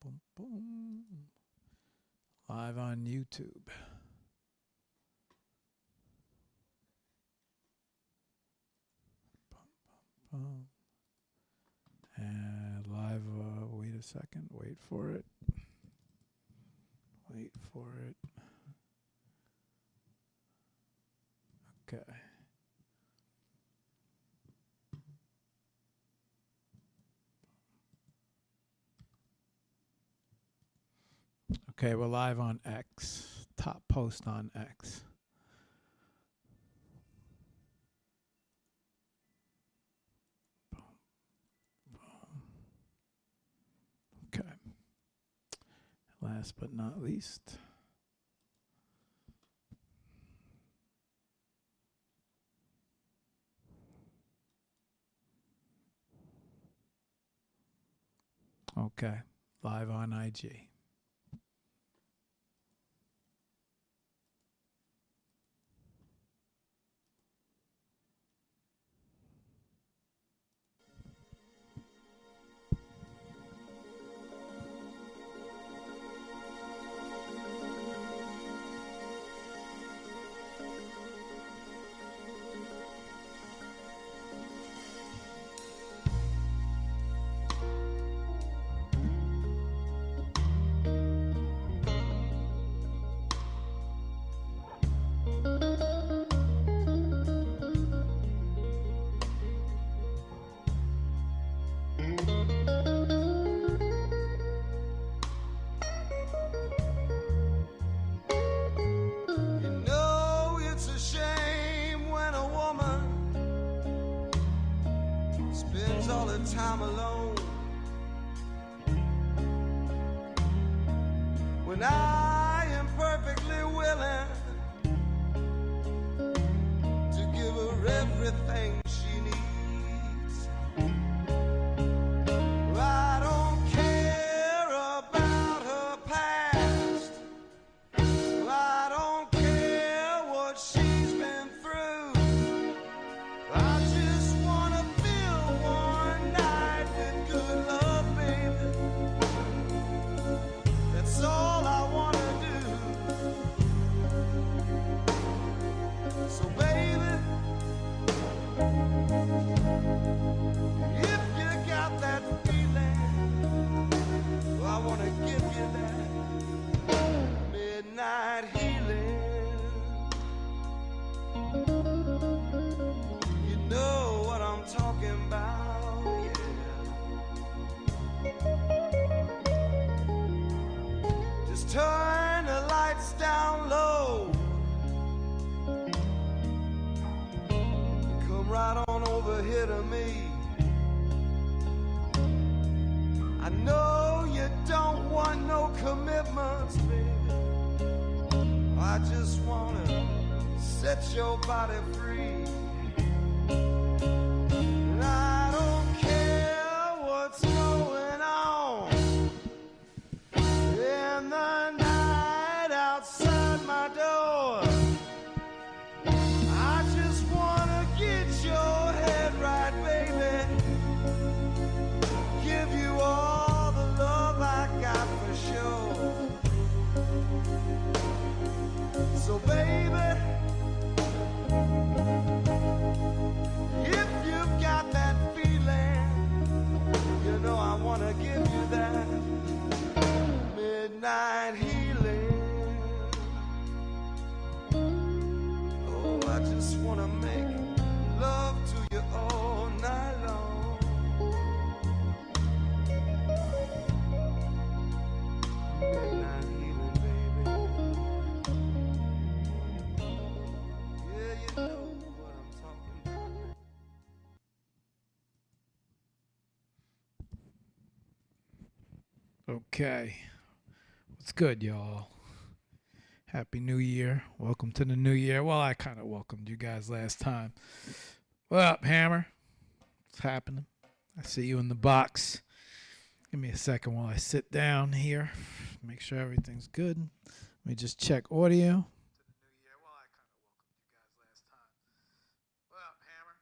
Boom, boom. Live on YouTube. Boom. And live, wait a second. Wait for it. Wait for it. Okay. Okay, we're live on X. Top post on X. Okay. Last but not least. Okay. Live on IG. Time alone when I am perfectly willing to give her everything she needs. I don't care about her past. I don't care what she's been through. I just wanna feel one night with good love, baby. That's all I wanna do. So baby, if you got that feeling, well, I wanna give you that midnight healing. You know what I'm talking about, yeah. Just turn the lights down low. Come right on over here to me. I know you don't want no commitments, baby. I just wanna set your body free. And I don't care what's going on in the night outside my door. I just wanna get your head right, baby. Give you all the love I got for sure. So baby, if you've got that feeling, you know I wanna give you that midnight healing. Oh, I just wanna make love to you all night long. Midnight healing, baby. Yeah, you know what I'm talking about. Okay. What's good, y'all? Happy New Year. Welcome to the new year. Well, I kind of welcomed you guys last time. What up, Hammer? What's happening? I see you in the box. Give me a second while I sit down here. Make sure everything's good. Let me just check audio. To the new year. Well, I kind of welcomed you guys last time. What up, Hammer?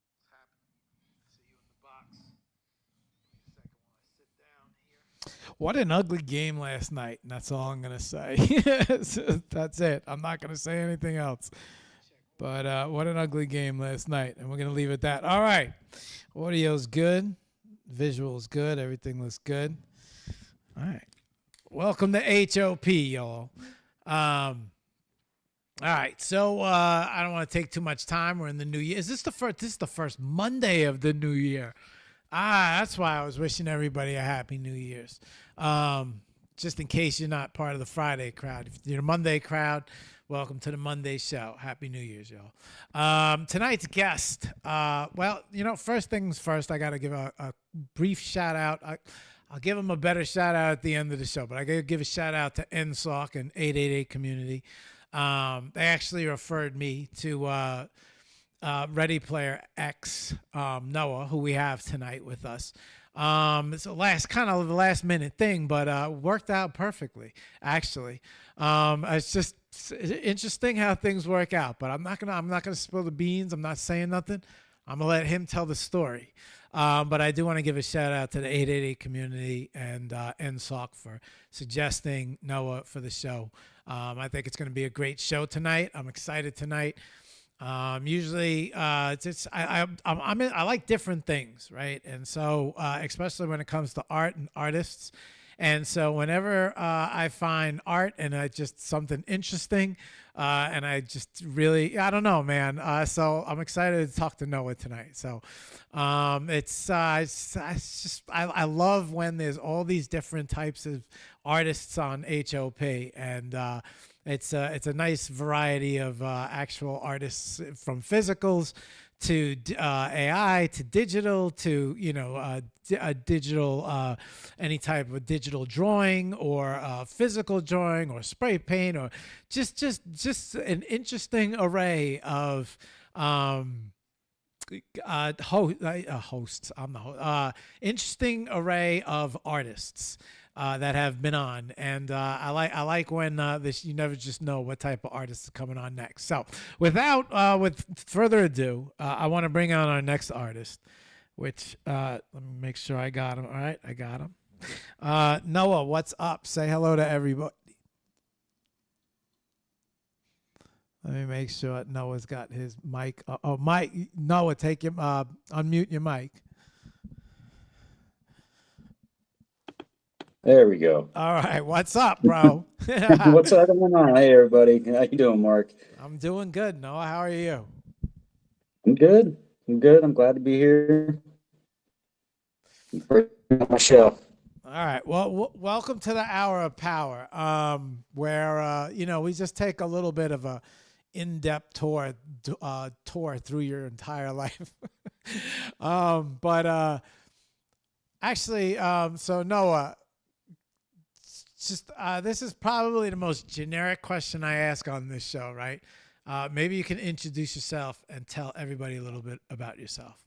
What's happening? I see you in the box. Give me a second while I sit down here. What an ugly game last night, and that's all I'm gonna say. That's it. I'm not gonna say anything else. But what an ugly game last night, and we're gonna leave it at that. All right, audio's good, visual's good, everything looks good. All right, welcome to HOP, y'all. All right, so I don't want to take too much time. We're in the new year. Is this the first? This is the first Monday of the new year. That's why I was wishing everybody a happy New Year's. Just in case you're not part of the Friday crowd. If you're a Monday crowd, welcome to the Monday show. Happy New Year's, y'all. Tonight's guest, well, first things first, I got to give a brief shout out. I'll give them a better shout out at the end of the show, but I got to give a shout out to NSOC and 888 community. They actually referred me to Ready Player X, Noah, who we have tonight with us. It's the last minute thing, but worked out perfectly, actually. It's just interesting how things work out, but I'm not gonna spill the beans. I'm not saying nothing. I'm gonna let him tell the story. But I do want to give a shout out to the 888 community and NSOC for suggesting Noah for the show. I think it's going to be a great show tonight. I'm excited tonight. Usually, it's just I like different things, right? And so, especially when it comes to art and artists. And so whenever I find art and just something interesting, and I just really, I don't know, man. So I'm excited to talk to Noah tonight. So it's just, I love when there's all these different types of artists on HOP, and it's a nice variety of actual artists, from physicals to AI to digital to digital, any type of digital drawing or physical drawing or spray paint, or just an interesting array of hosts. I'm the host. Interesting array of artists that have been on, and I like when this, you never just know what type of artist is coming on next. So with further ado, I want to bring on our next artist, which let me make sure I got him. All right, I got him. Noah, what's up? Say hello to everybody. Let me make sure Noah's got his mic. Mike, Noah, take your unmute your mic. There we go. All right, what's up, bro? What's going on? Hey, everybody. How you doing, Mark? I'm doing good, Noah. How are you? I'm good. I'm glad to be here. My show. All right. Well, welcome to the Hour of Power, where we just take a little bit of a in-depth tour through your entire life. Actually, so Noah, just this is probably the most generic question I ask on this show, right? Maybe you can introduce yourself and tell everybody a little bit about yourself.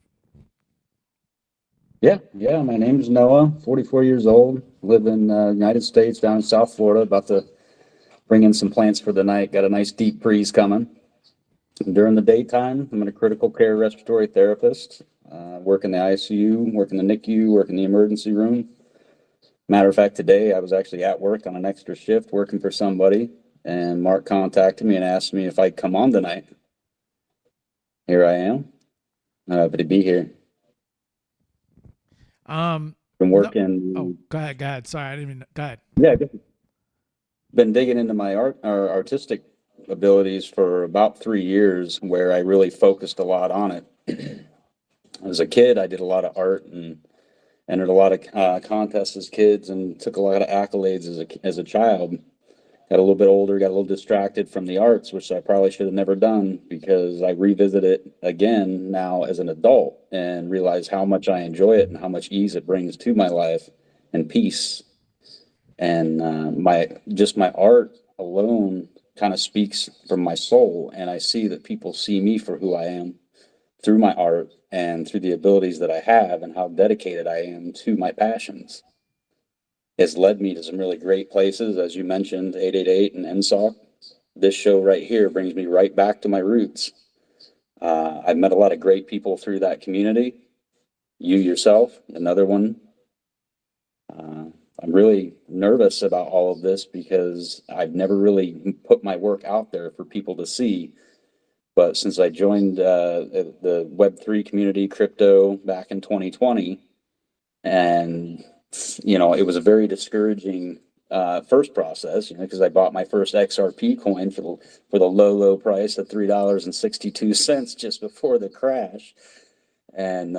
Yeah. My name is Noah, 44 years old, live in the United States, down in South Florida, about to bring in some plants for the night. Got a nice deep breeze coming. During the daytime, I'm a critical care respiratory therapist. Work in the ICU, work in the NICU, work in the emergency room. Matter of fact, today I was actually at work on an extra shift working for somebody, and Mark contacted me and asked me if I'd come on tonight. Here I am. Happy to be here. Been working. No, go ahead. Sorry, I didn't mean. Go ahead. Yeah, been digging into my artistic abilities for about 3 years, where I really focused a lot on it. As a kid, I did a lot of art and entered a lot of contests as kids, and took a lot of accolades as a child. Got a little bit older, got a little distracted from the arts, which I probably should have never done, because I revisit it again now as an adult and realize how much I enjoy it and how much ease it brings to my life and peace. And my art alone kind of speaks from my soul, and I see that people see me for who I am through my art and through the abilities that I have and how dedicated I am to my passions. It's led me to some really great places, as you mentioned, 888 and NSOC. This show right here brings me right back to my roots. I've met a lot of great people through that community. You yourself, another one. I'm really nervous about all of this because I've never really put my work out there for people to see. But since I joined the Web3 community, crypto, back in 2020, and it was a very discouraging first process, because I bought my first XRP coin for the low price of $3.62 just before the crash, and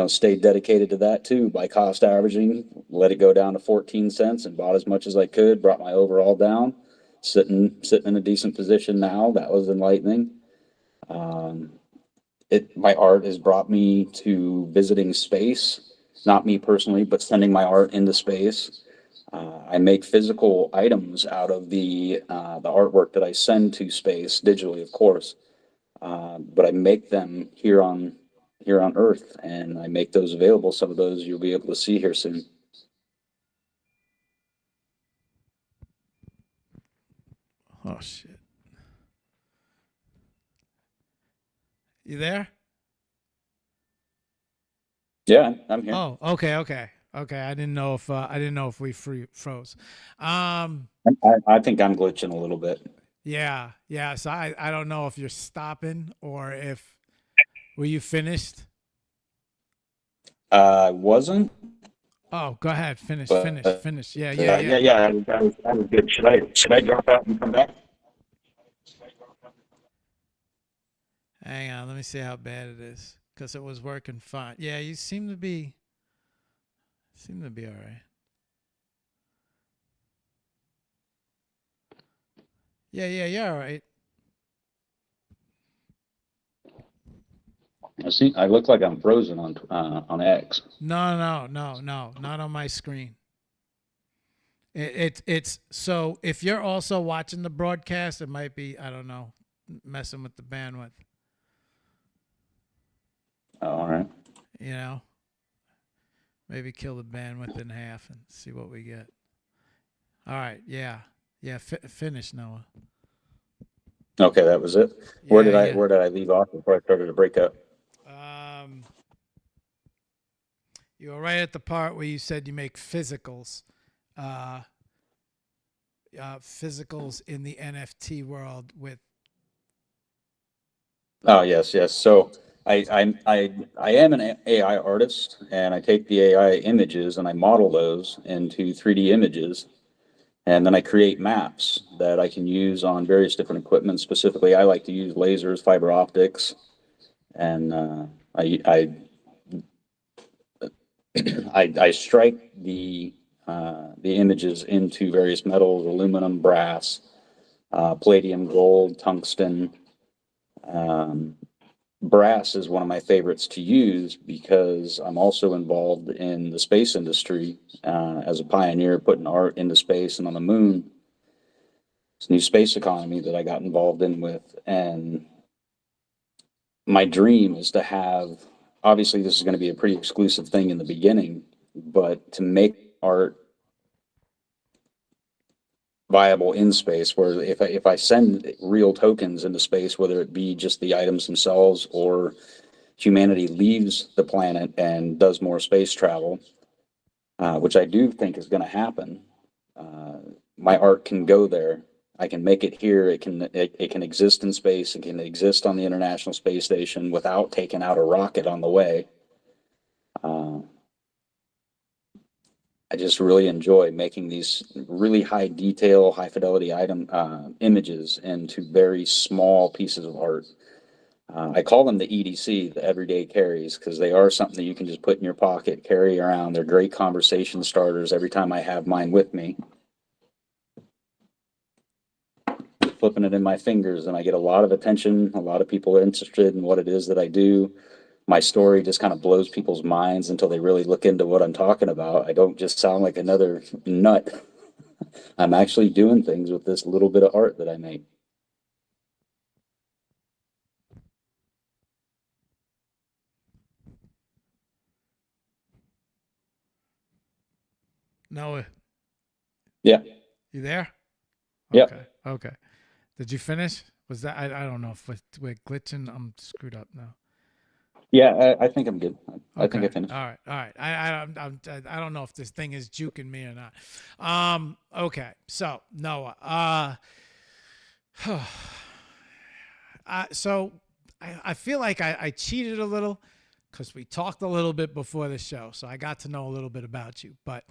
stayed dedicated to that too by cost averaging, let it go down to 14 cents and bought as much as I could, brought my overall down, sitting in a decent position now. That was enlightening. My art has brought me to visiting space, not me personally, but sending my art into space. I make physical items out of the artwork that I send to space digitally, of course, but I make them here on Earth, and I make those available. Some of those you'll be able to see here soon. Oh shit! You there? Yeah, I'm here. Oh, okay. I didn't know if we froze. I think I'm glitching a little bit. Yeah. So I don't know if you're stopping or if were you finished? I wasn't. Oh, go ahead. Finish. But Yeah. yeah. I was good. Should I drop out and come back? Hang on. Let me see how bad it is because it was working fine. Yeah, you seem to be all right. Yeah, all right. I look like I'm frozen on X. No, not on my screen. It's so if you're also watching the broadcast, it might be, I don't know, messing with the bandwidth. Oh, all right. Maybe kill the bandwidth in half and see what we get. All right, yeah. Finish, Noah. Okay, that was it. Yeah, Where did I leave off before I started to break up? You were right at the part where you said you make physicals. Physicals in the NFT world with. Oh, yes. So I am an AI artist, and I take the AI images and I model those into 3D images, and then I create maps that I can use on various different equipment. Specifically, I like to use lasers, fiber optics, and I I strike the images into various metals: aluminum, brass, palladium, gold, tungsten. Brass is one of my favorites to use because I'm also involved in the space industry as a pioneer, putting art into space and on the moon. It's a new space economy that I got involved in with, and my dream is to have. Obviously, this is going to be a pretty exclusive thing in the beginning, but to make art viable in space, where if I send real tokens into space, whether it be just the items themselves or humanity leaves the planet and does more space travel, which I do think is going to happen, my art can go there. I can make it here. It can exist in space. It can exist on the International Space Station without taking out a rocket on the way. I just really enjoy making these really high detail, high fidelity images into very small pieces of art. I call them the EDC, the everyday carries, because they are something that you can just put in your pocket, carry around. They're great conversation starters every time I have mine with me. Flipping it in my fingers, and I get a lot of attention. A lot of people are interested in what it is that I do. My story just kind of blows people's minds until they really look into what I'm talking about. I don't just sound like another nut. I'm actually doing things with this little bit of art that I make. Noah. Yeah. You there? Yeah. Okay. Did you finish? Was that I don't know if we're glitching. I'm screwed up now. Yeah, I think I'm good. I think Okay. I finished. All right. All right. I don't know if this thing is juking me or not. Okay. So Noah. So I feel like I cheated a little because we talked a little bit before the show, so I got to know a little bit about you. But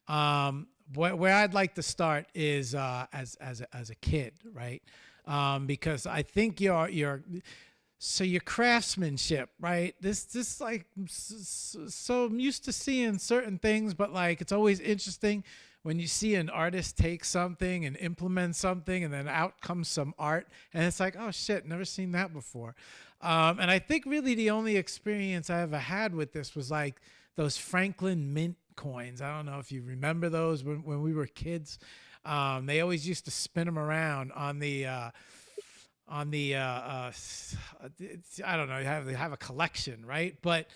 where I'd like to start is as a kid, right? Because I think so your craftsmanship, right? This like so I'm used to seeing certain things, but like it's always interesting when you see an artist take something and implement something, and then out comes some art, and it's like, oh shit, never seen that before. And I think really the only experience I ever had with this was like those Franklin Mint coins. I don't know if you remember those when we were kids. They always used to spin them around on the I don't know, they have a collection, right? But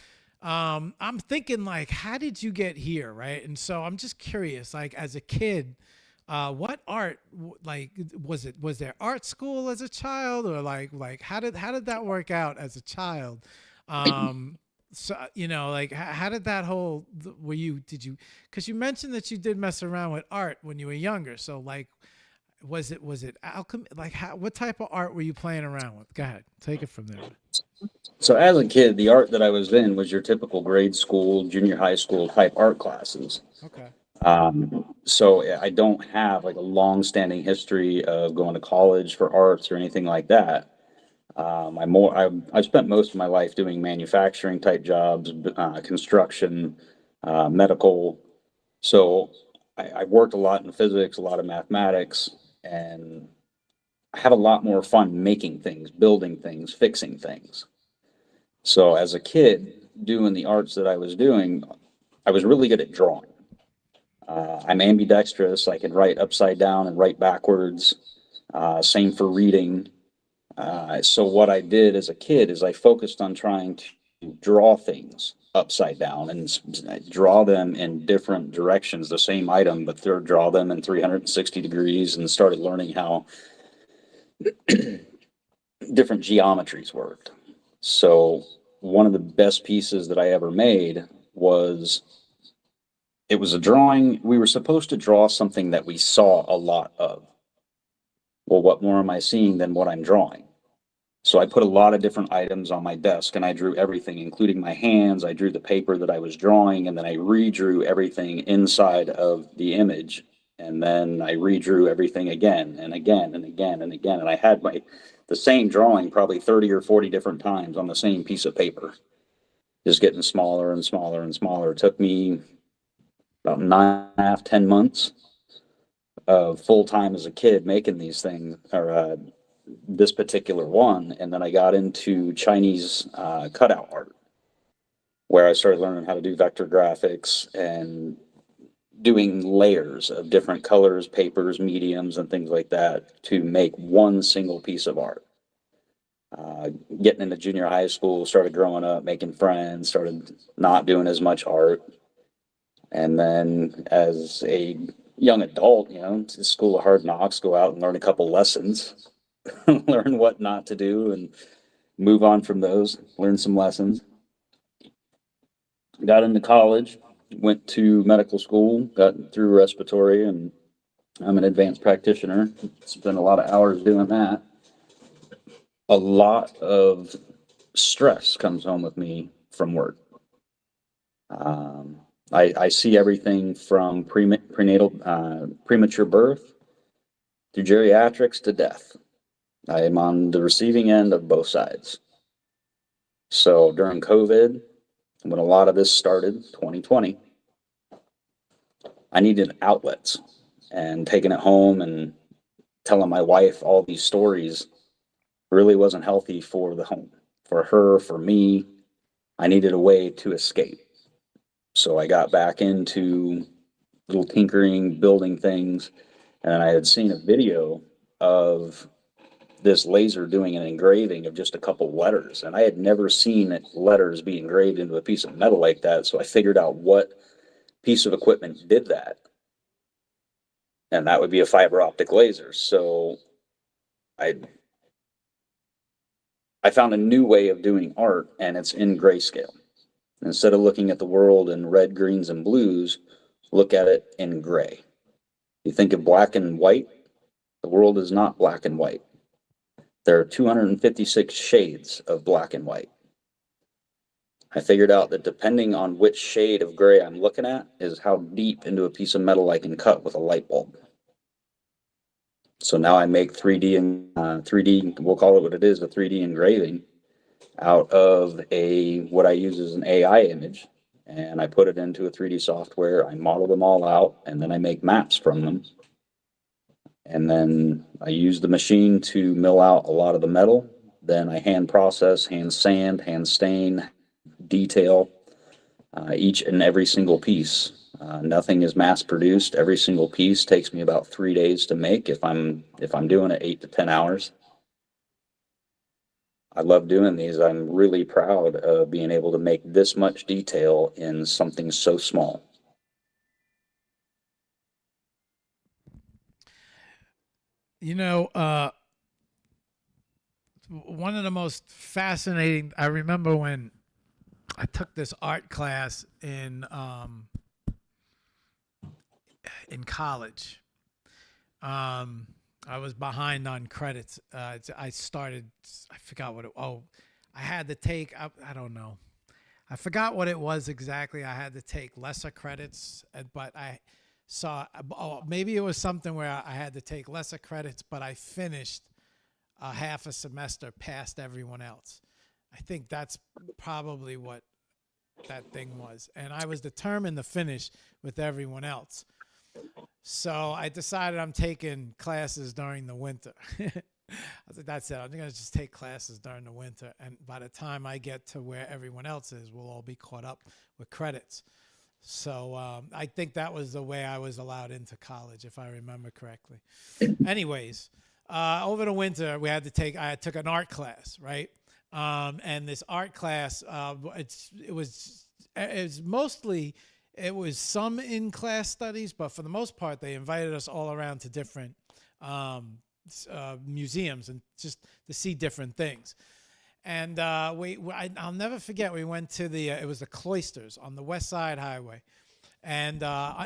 I'm thinking like, how did you get here, right? And so I'm just curious, like as a kid, what art like was there art school as a child, or like how did that work out as a child? So like how did that whole were you did you because you mentioned that you did mess around with art when you were younger, so like was it alchemy? Like, what type of art were you playing around with? Go ahead, take it from there. So as a kid, the art that I was in was your typical grade school, junior high school type art classes. Okay. So I don't have like a long-standing history of going to college for arts or anything like that. I've spent most of my life doing manufacturing type jobs, construction, medical. So I've worked a lot in physics, a lot of mathematics, and I have a lot more fun making things, building things, fixing things. So as a kid doing the arts that I was doing, I was really good at drawing. I'm ambidextrous. I can write upside down and write backwards. Same for reading. So what I did as a kid is I focused on trying to draw things upside down and draw them in different directions, the same item, but draw them in 360 degrees, and started learning how different geometries worked. So one of the best pieces that I ever made was it was a drawing. We were supposed to draw something that we saw a lot of. Well, what more am I seeing than what I'm drawing? So I put a lot of different items on my desk and I drew everything, including my hands. I drew the paper that I was drawing, and then I redrew everything inside of the image. And then I redrew everything again and again and again and again. And I had the same drawing probably 30 or 40 different times on the same piece of paper, just getting smaller and smaller and smaller. It took me about 9.5, 10 months of full time as a kid making these things, or this particular one. And then I got into Chinese cutout art, where I started learning how to do vector graphics and doing layers of different colors, papers, mediums, and things like that to make one single piece of art. Getting into junior high school, started growing up, making friends, started not doing as much art. And then as a young adult, it's a school of hard knocks, go out and learn a couple lessons, learn what not to do, and move on from those, learn some lessons. Got into college, went to medical school, got through respiratory, and I'm an advanced practitioner. Spent a lot of hours doing that. A lot of stress comes home with me from work. I see everything from premature birth to geriatrics to death. I am on the receiving end of both sides. So during COVID, when a lot of this started, 2020, I needed outlets, and taking it home and telling my wife all these stories really wasn't healthy for the home, for her, for me. I needed a way to escape. So I got back into little tinkering, building things, and I had seen a video of this laser doing an engraving of just a couple letters, and I had never seen letters be engraved into a piece of metal like that. So I figured out what piece of equipment did that, and that would be a fiber optic laser. So I I found a new way of doing art, and it's in grayscale. Instead of looking at the world in red, greens, and blues, look at it in gray. You think of black and white, the world is not black and white. There are 256 shades of black and white. I figured out that depending on which shade of gray I'm looking at is how deep into a piece of metal I can cut with a light bulb. So now I make 3D and 3D, we'll call it what it is, a 3D engraving out of what I use as an AI image. And I put it into a 3D software. I model them all out, and then I make maps from them. And then I use the machine to mill out a lot of the metal. Then I hand process, hand sand, hand stain, detail each and every single piece. Nothing is mass produced. Every single piece takes me about 3 days to make if I'm doing it 8 to 10 hours. I love doing these. I'm really proud of being able to make this much detail in something so small. You know, one of the most fascinating, I remember when I took this art class in college. I was behind on credits. I started, I forgot what I had to take, I don't know. I forgot what it was exactly. I had to take lesser credits, but I saw, maybe it was something where I had to take lesser credits, but I finished half a semester past everyone else. I think that's probably what that thing was. And I was determined to finish with everyone else. So I decided I'm taking classes during the winter. I was like, that's it. I'm going to just take classes during the winter. And by the time I get to where everyone else is, we'll all be caught up with credits. So I think that was the way I was allowed into college, if I remember correctly. Anyways, over the winter, I took an art class, right? And this art class, it was mostly, it was some in-class studies, but for the most part, they invited us all around to different museums and just to see different things. And I'll never forget, we went to it was the Cloisters on the West Side Highway. And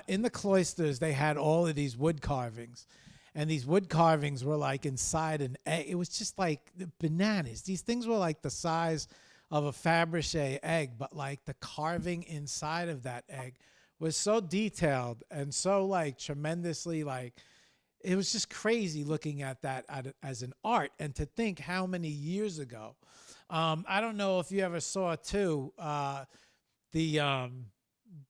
in the Cloisters, they had all of these wood carvings. And these wood carvings were like inside an egg. It was just like bananas. These things were like the size of a Fabergé egg, but like the carving inside of that egg was so detailed and so like tremendously like, it was just crazy looking at that as an art. And to think how many years ago, I don't know if you ever saw too,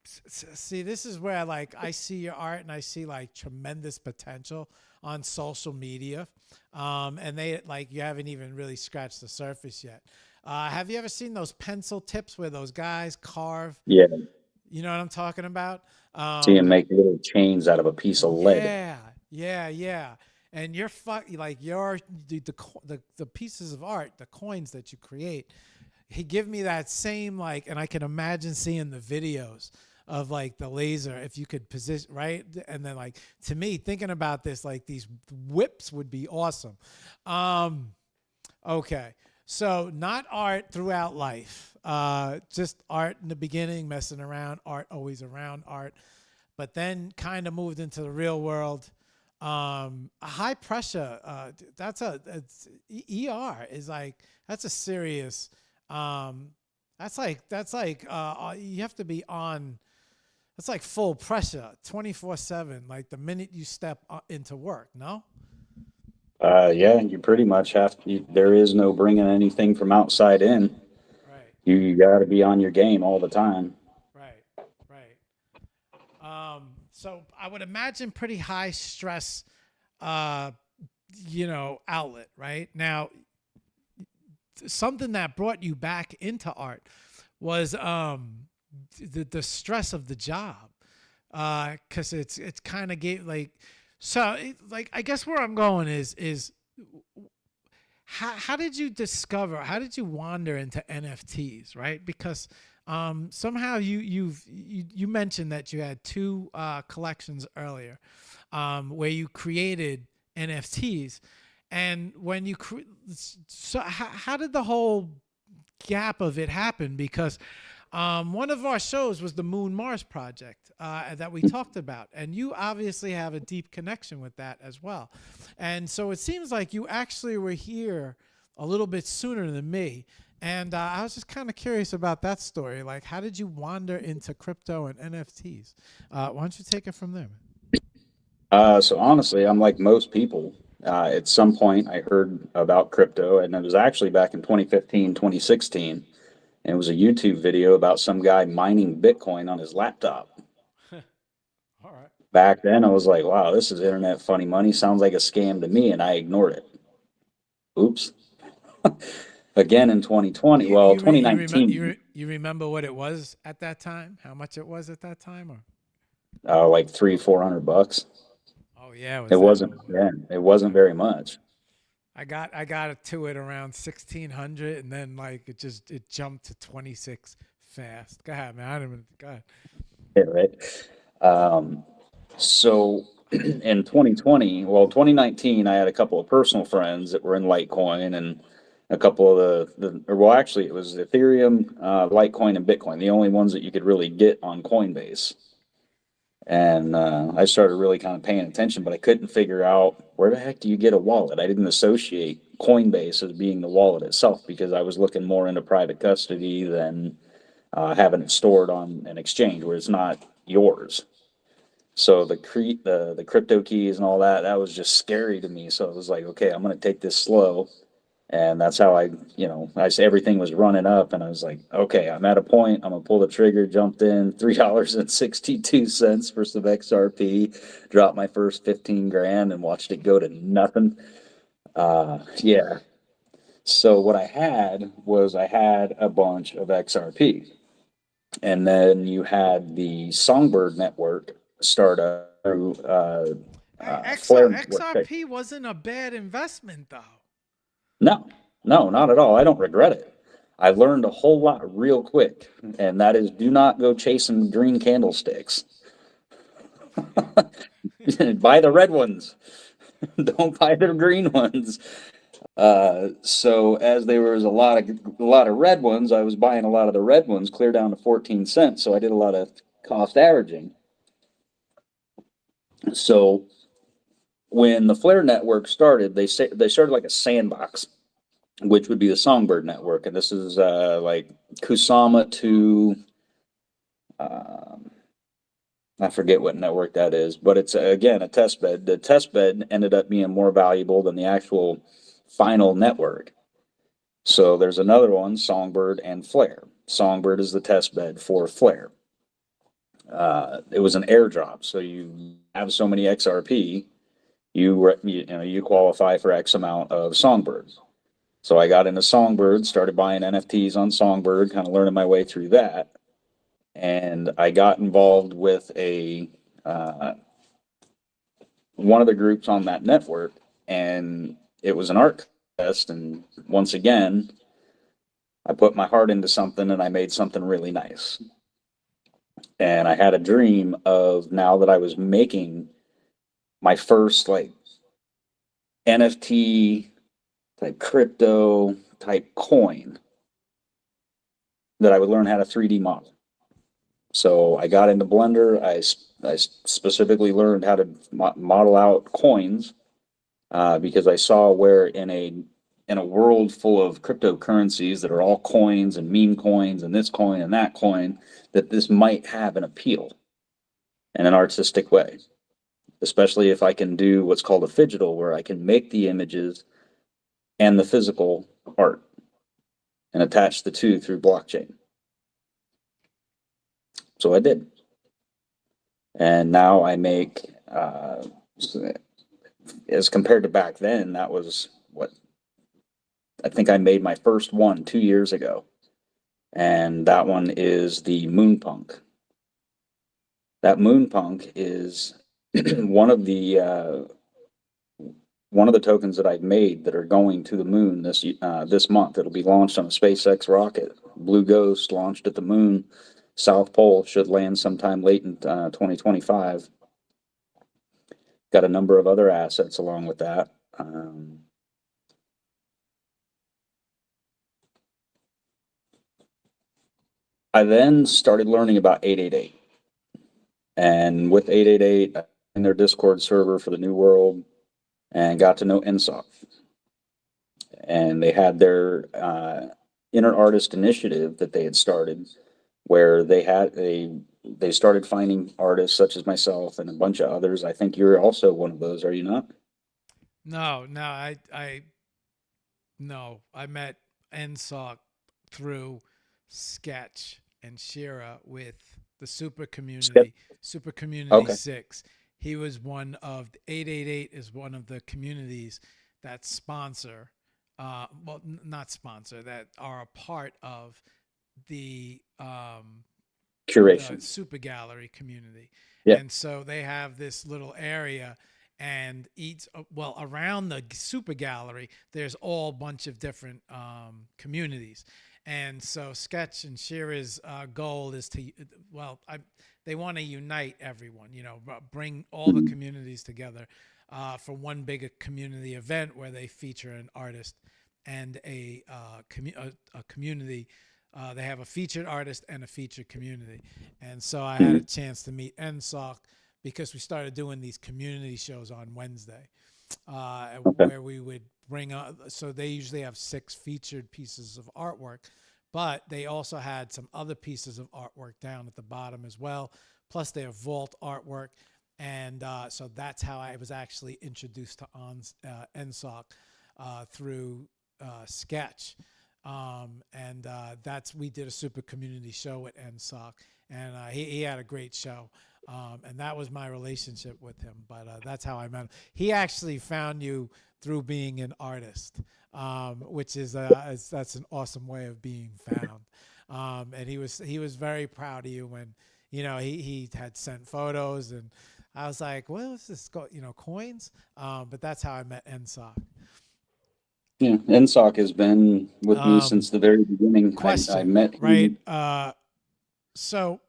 see, this is where like I see your art and I see like tremendous potential on social media. And they like, you haven't even really scratched the surface yet. Have you ever seen those pencil tips where those guys carve? Yeah. You know what I'm talking about? See him make little chains out of a piece of lead. Yeah. And you're the pieces of art, the coins that you create, he give me that same like, and I can imagine seeing the videos of like the laser, if you could position right, and then like to me thinking about this, like these whips would be awesome. Okay, so not art throughout life, just art in the beginning, messing around, art always around art, but then kind of moved into the real world. High pressure, it's ER is like, that's a serious, that's like you have to be on, that's like full pressure 24/7, like the minute you step into work. No. Yeah, you pretty much there is no bringing anything from outside in. Right. You got to be on your game all the time. Right. So I would imagine pretty high stress, outlet, right? Now, something that brought you back into art was the stress of the job, because it's kind of gave like, so like I guess where I'm going is how did you wander into NFTs, right? Because somehow you mentioned that you had two collections earlier, where you created NFTs, And when you so how did the whole gap of it happen? Because one of our shows was the Moon Mars project that we talked about, and you obviously have a deep connection with that as well. And so it seems like you actually were here a little bit sooner than me. And I was just kind of curious about that story. Like, how did you wander into crypto and NFTs? Why don't you take it from there, man? So honestly, I'm like most people. At some point, I heard about crypto, and it was actually back in 2015, 2016. And it was a YouTube video about some guy mining Bitcoin on his laptop. All right. Back then, I was like, wow, this is internet funny money. Sounds like a scam to me, and I ignored it. Oops. Again in 2020, well, You remember what it was at that time? How much it was at that time, or? like 300-400 bucks. Oh yeah, it It was that wasn't low. then. It wasn't very much. I got it to it around 1600, and then like it jumped to 26 fast. Go ahead, man. I didn't even go ahead. Yeah, right. Um, so in 2020, well, 2019, I had a couple of personal friends that were in Litecoin and a couple of or well, actually, it was Ethereum, Litecoin, and Bitcoin, the only ones that you could really get on Coinbase. And I started really kind of paying attention, but I couldn't figure out where the heck do you get a wallet? I didn't associate Coinbase as being the wallet itself because I was looking more into private custody than having it stored on an exchange where it's not yours. So the crypto keys and all that, that was just scary to me. So I was like, okay, I'm going to take this slow. And that's how everything was running up, and I was like, okay, I'm at a point. I'm gonna pull the trigger. Jumped in $3.62 for some XRP, dropped my first 15 grand, and watched it go to nothing. Yeah. So what I had a bunch of XRP, and then you had the Songbird network start up through Flare network. XRP wasn't a bad investment though. No, no, not at all. I don't regret it. I learned a whole lot real quick, and that is do not go chasing green candlesticks. Buy the red ones. Don't buy the green ones. So as there was a lot of red ones, I was buying a lot of the red ones clear down to 14 cents. So I did a lot of cost averaging. So when the Flare network started, they started like a sandbox, which would be the Songbird network, and this is like Kusama to I forget what network that is, but it's again a test bed. The test bed ended up being more valuable than the actual final network. So there's another one, Songbird and Flare. Songbird is the test bed for Flare. It was an airdrop, so you have so many XRP, you qualify for X amount of Songbird. So I got into Songbird, started buying NFTs on Songbird, kind of learning my way through that. And I got involved with one of the groups on that network, and it was an art contest. And once again, I put my heart into something and I made something really nice. And I had a dream of now that I was making my first like NFT type crypto type coin that I would learn how to 3D model. So I got into Blender. I specifically learned how to model out coins because I saw where in a world full of cryptocurrencies that are all coins and meme coins and this coin and that coin, that this might have an appeal in an artistic way, especially if I can do what's called a phygital, where I can make the images and the physical art and attach the two through blockchain. So I did. And now I make, as compared to back then, that was what I think I made my first one 2 years ago. And that one is the Moonpunk. That Moonpunk is one of the tokens that I've made that are going to the moon this month. It'll be launched on a SpaceX rocket. Blue Ghost launched at the moon. South Pole should land sometime late in 2025. Got a number of other assets along with that. I then started learning about 888. And with 888 in their Discord server for the New World, and got to know NSOC. And they had their inner artist initiative that they had started, where they started finding artists such as myself and a bunch of others. I think you're also one of those, are you not? No, no, I met NSOC through Sketch and Shira with the Skip. Super Community Okay. 6. He was one of 888 is one of the communities that sponsor, well, not sponsor, that are a part of the Curation. super gallery community. Yeah. And so they have this little area, and each well, around the super gallery there's all bunch of different communities. And so Sketch and Shira's goal is to, well, they want to unite everyone, bring all the Mhm. communities together for one big community event where they feature an artist and a community. They have a featured artist and a featured community. And so I had a chance to meet NSOC because we started doing these community shows on Wednesday, Okay. where we would bring up. So they usually have 6 featured pieces of artwork, but they also had some other pieces of artwork down at the bottom as well, plus their vault artwork. And so that's how I was actually introduced to NSOC through Sketch. And that's we did a super community show at NSOC, and he had a great show. And that was my relationship with him. But that's how I met him. He actually found you through being an artist, which that's an awesome way of being found. And he was very proud of you when he had sent photos, and I was like, well, what's this? Coins. But that's how I met NSOC. Yeah. NSOC has been with me since the very beginning. I Question, met right? him. So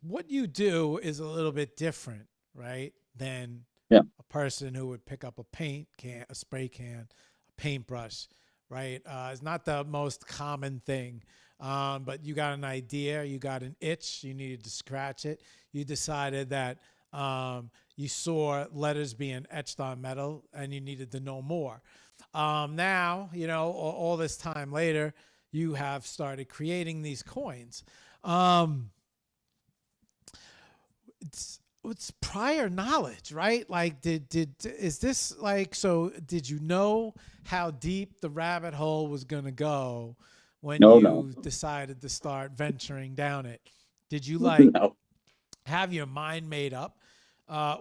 what you do is a little bit different, right, than Yeah. a person who would pick up a paint can, a spray can, a paintbrush, right? It's not the most common thing, but you got an idea, you got an itch, you needed to scratch it. You decided that you saw letters being etched on metal and you needed to know more. Now, all this time later, you have started creating these coins. It's prior knowledge, right? Like, is this like, so did you know how deep the rabbit hole was going to go when No. you decided to start venturing down it? Did you like No. have your mind made up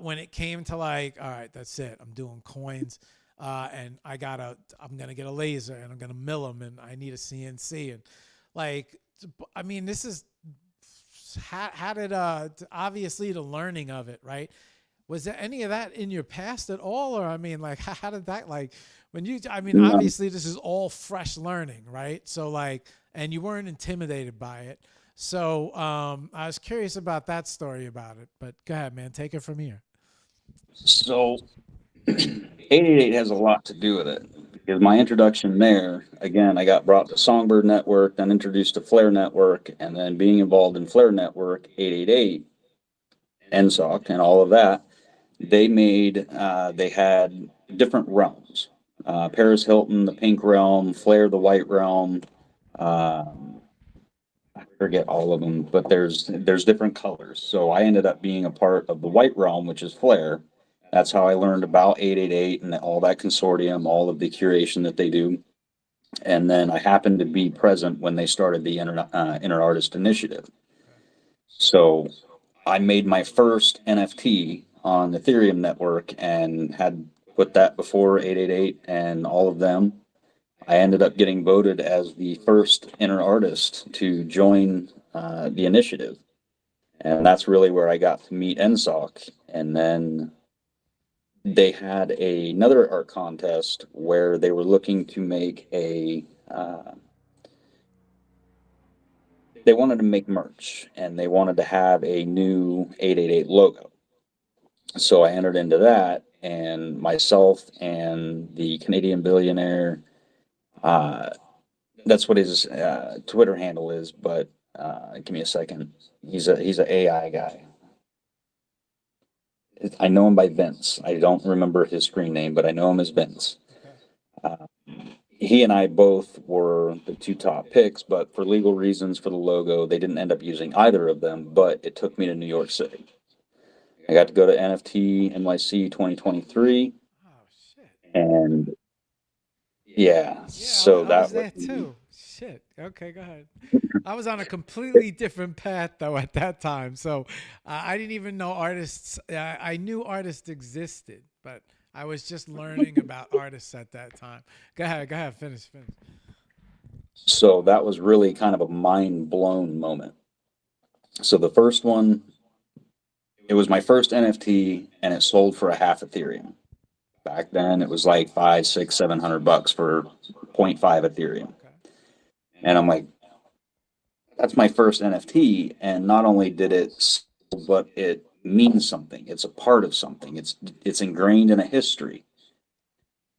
when it came to like, all right, that's it, I'm doing coins, and I'm gonna get a laser and I'm gonna mill them, and I need a CNC, and like, I mean, this is how did obviously the learning of it, right? Was there any of that in your past at all? Or I mean, like, how did that, like, when you, I mean, No. obviously this is all fresh learning, right? So like, and you weren't intimidated by it. So I was curious about that story about it, but go ahead, man, take it from here. So 888 has a lot to do with it because my introduction there, again, I got brought to Songbird Network, then introduced to Flare Network, and then being involved in Flare Network, 888, NSOC, and all of that. They had different realms. Paris Hilton, the pink realm, Flare, the white realm. I forget all of them, but there's different colors. So I ended up being a part of the white realm, which is Flare. That's how I learned about 888 and all that consortium, all of the curation that they do. And then I happened to be present when they started the Inner Artist Initiative. So I made my first NFT on the Ethereum network and had put that before 888 and all of them. I ended up getting voted as the first inner artist to join the initiative. And that's really where I got to meet NSOC. And then they had another art contest where they were looking to make they wanted to make merch and they wanted to have a new 888 logo. So I entered into that, and myself and the Canadian billionaire That's what his Twitter handle is. But give me a second. He's a AI guy. I know him by Vince. I don't remember his screen name, but I know him as Vince. Okay. Uh, he and I both were the two top picks, but for legal reasons for the logo, they didn't end up using either of them. But it took me to New York City. I got to go to NFT NYC 2023, Oh shit. and yeah, Yeah, so I was that was there too. Shit. Okay, go ahead. I was on a completely different path though at that time, so I didn't even know artists. I knew artists existed, but I was just learning about artists at that time. Go ahead. Go ahead. Finish. that was really kind of a mind blown moment. So the first one, it was my first NFT, and it sold for a half Ethereum. Back then, it was like five, six, $700 for zero point 0.5 Ethereum, Okay. and I'm like, that's my first NFT, and not only did it, but it means something. It's a part of something. It's ingrained in a history.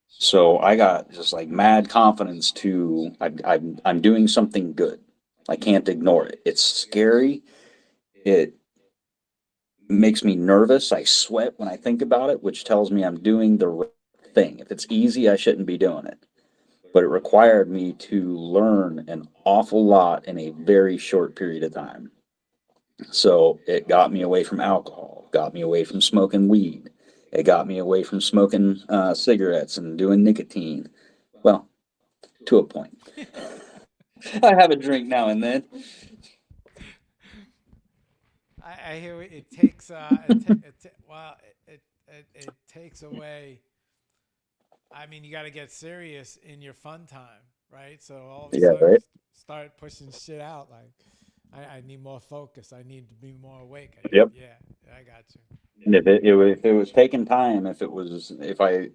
So I got just like mad confidence to I'm doing something good. I can't ignore it. It's scary. It makes me nervous. I sweat when I think about it, which tells me I'm doing the right thing. If it's easy, I shouldn't be doing it. But it required me to learn an awful lot in a very short period of time. So it got me away from alcohol, got me away from smoking weed. It got me away from smoking cigarettes and doing nicotine. Well, to a point. I have a drink now and then. I hear it takes well it takes away. I mean, you got to get serious in your fun time, right? So all of a Yeah, sudden, right. start pushing shit out. Like, I need more focus. I need to be more awake. I need, Yep. yeah, I got you. And if it was taking time, if I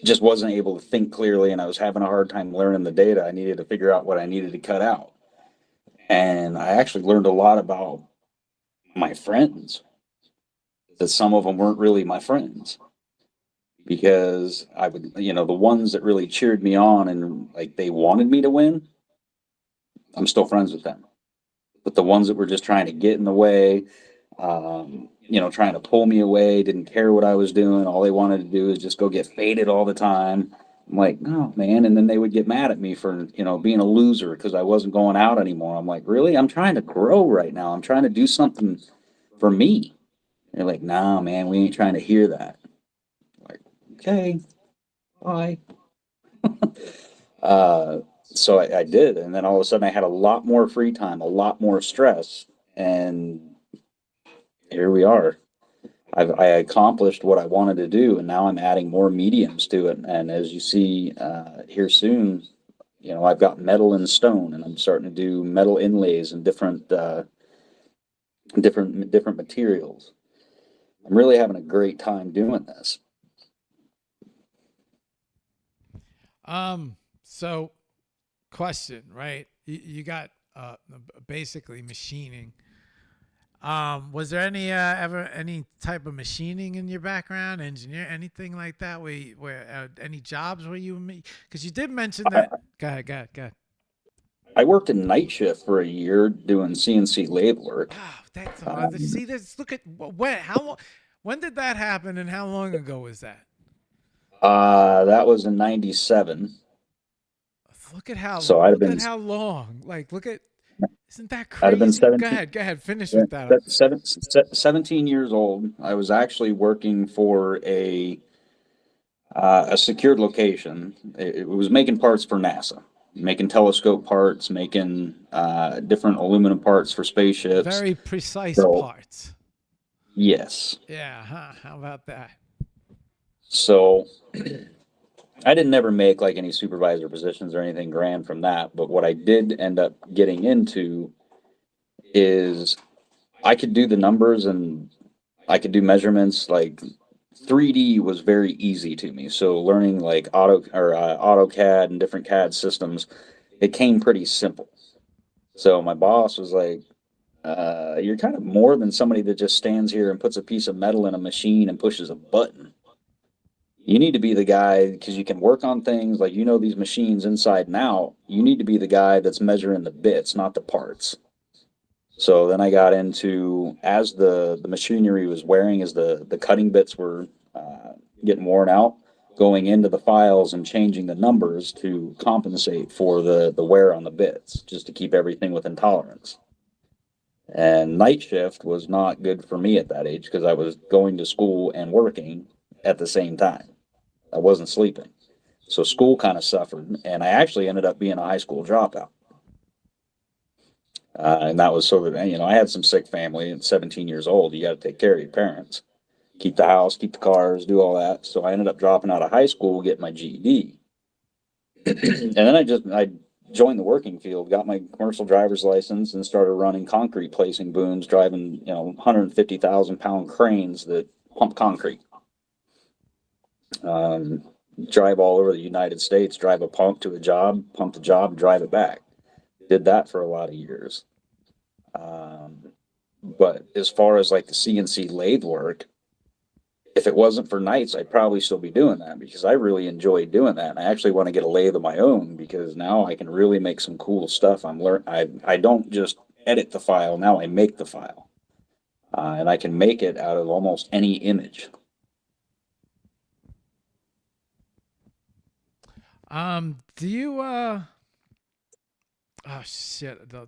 just wasn't able to think clearly and I was having a hard time learning the data, I needed to figure out what I needed to cut out. And I actually learned a lot about my friends, that some of them weren't really my friends, because I would, the ones that really cheered me on and like they wanted me to win, I'm still friends with them. But the ones that were just trying to get in the way, trying to pull me away, didn't care what I was doing. All they wanted to do is just go get faded all the time. I'm like, no, man. And then they would get mad at me for, being a loser because I wasn't going out anymore. I'm like, really? I'm trying to grow right now. I'm trying to do something for me. They're like, nah, man, we ain't trying to hear that. I'm like, okay, bye. So I did. And then all of a sudden I had a lot more free time, a lot more stress. And here we are. I accomplished what I wanted to do, and now I'm adding more mediums to it. And as you see here soon, I've got metal and stone, and I'm starting to do metal inlays and different materials. I'm really having a great time doing this. So question, right? You got basically machining. Was there any ever any type of machining in your background, engineer, anything like that? Where any jobs where you because you did mention I, that. Go ahead. I worked a night shift for a year doing CNC lathe work. Oh, that's Um, see this. Look at when how long, when did that happen, and how long ago was that? that was in '97. So Look at how long. Like look at isn't that I'd have been crazy? 17. Go ahead. Finish Yeah, with that. 17 years old. I was actually working for a secured location. It was making parts for NASA, making telescope parts, making different aluminum parts for spaceships. Very precise So parts. yes, Yeah, huh? How about that? so I didn't never make like any supervisor positions or anything grand from that. But what I did end up getting into is I could do the numbers and I could do measurements. Like 3D was very easy to me. So learning like AutoCAD and different CAD systems, it came pretty simple. So my boss was like, "You're kind of more than somebody that just stands here and puts a piece of metal in a machine and pushes a button. You need to be the guy because you can work on things like, these machines inside and out. You need to be the guy that's measuring the bits, not the parts. So then I got into, as the machinery was wearing, as the cutting bits were getting worn out, going into the files and changing the numbers to compensate for the wear on the bits, just to keep everything within tolerance. And night shift was not good for me at that age because I was going to school and working at the same time. I wasn't sleeping. So school kind of suffered, and I actually ended up being a high school dropout. And that was so that, I had some sick family at 17 years old. You got to take care of your parents, keep the house, keep the cars, do all that. So I ended up dropping out of high school, get my GED. And then I joined the working field, got my commercial driver's license, and started running concrete placing booms, driving, 150,000-pound cranes that pump concrete. Drive all over the United States, drive a pump to a job, pump the job, drive it back. Did that for a lot of years. But as far as like the CNC lathe work, if it wasn't for nights, I'd probably still be doing that because I really enjoy doing that. And I actually want to get a lathe of my own because now I can really make some cool stuff. I don't just edit the file. Now I make the file. And I can make it out of almost any image. Do you oh shit, I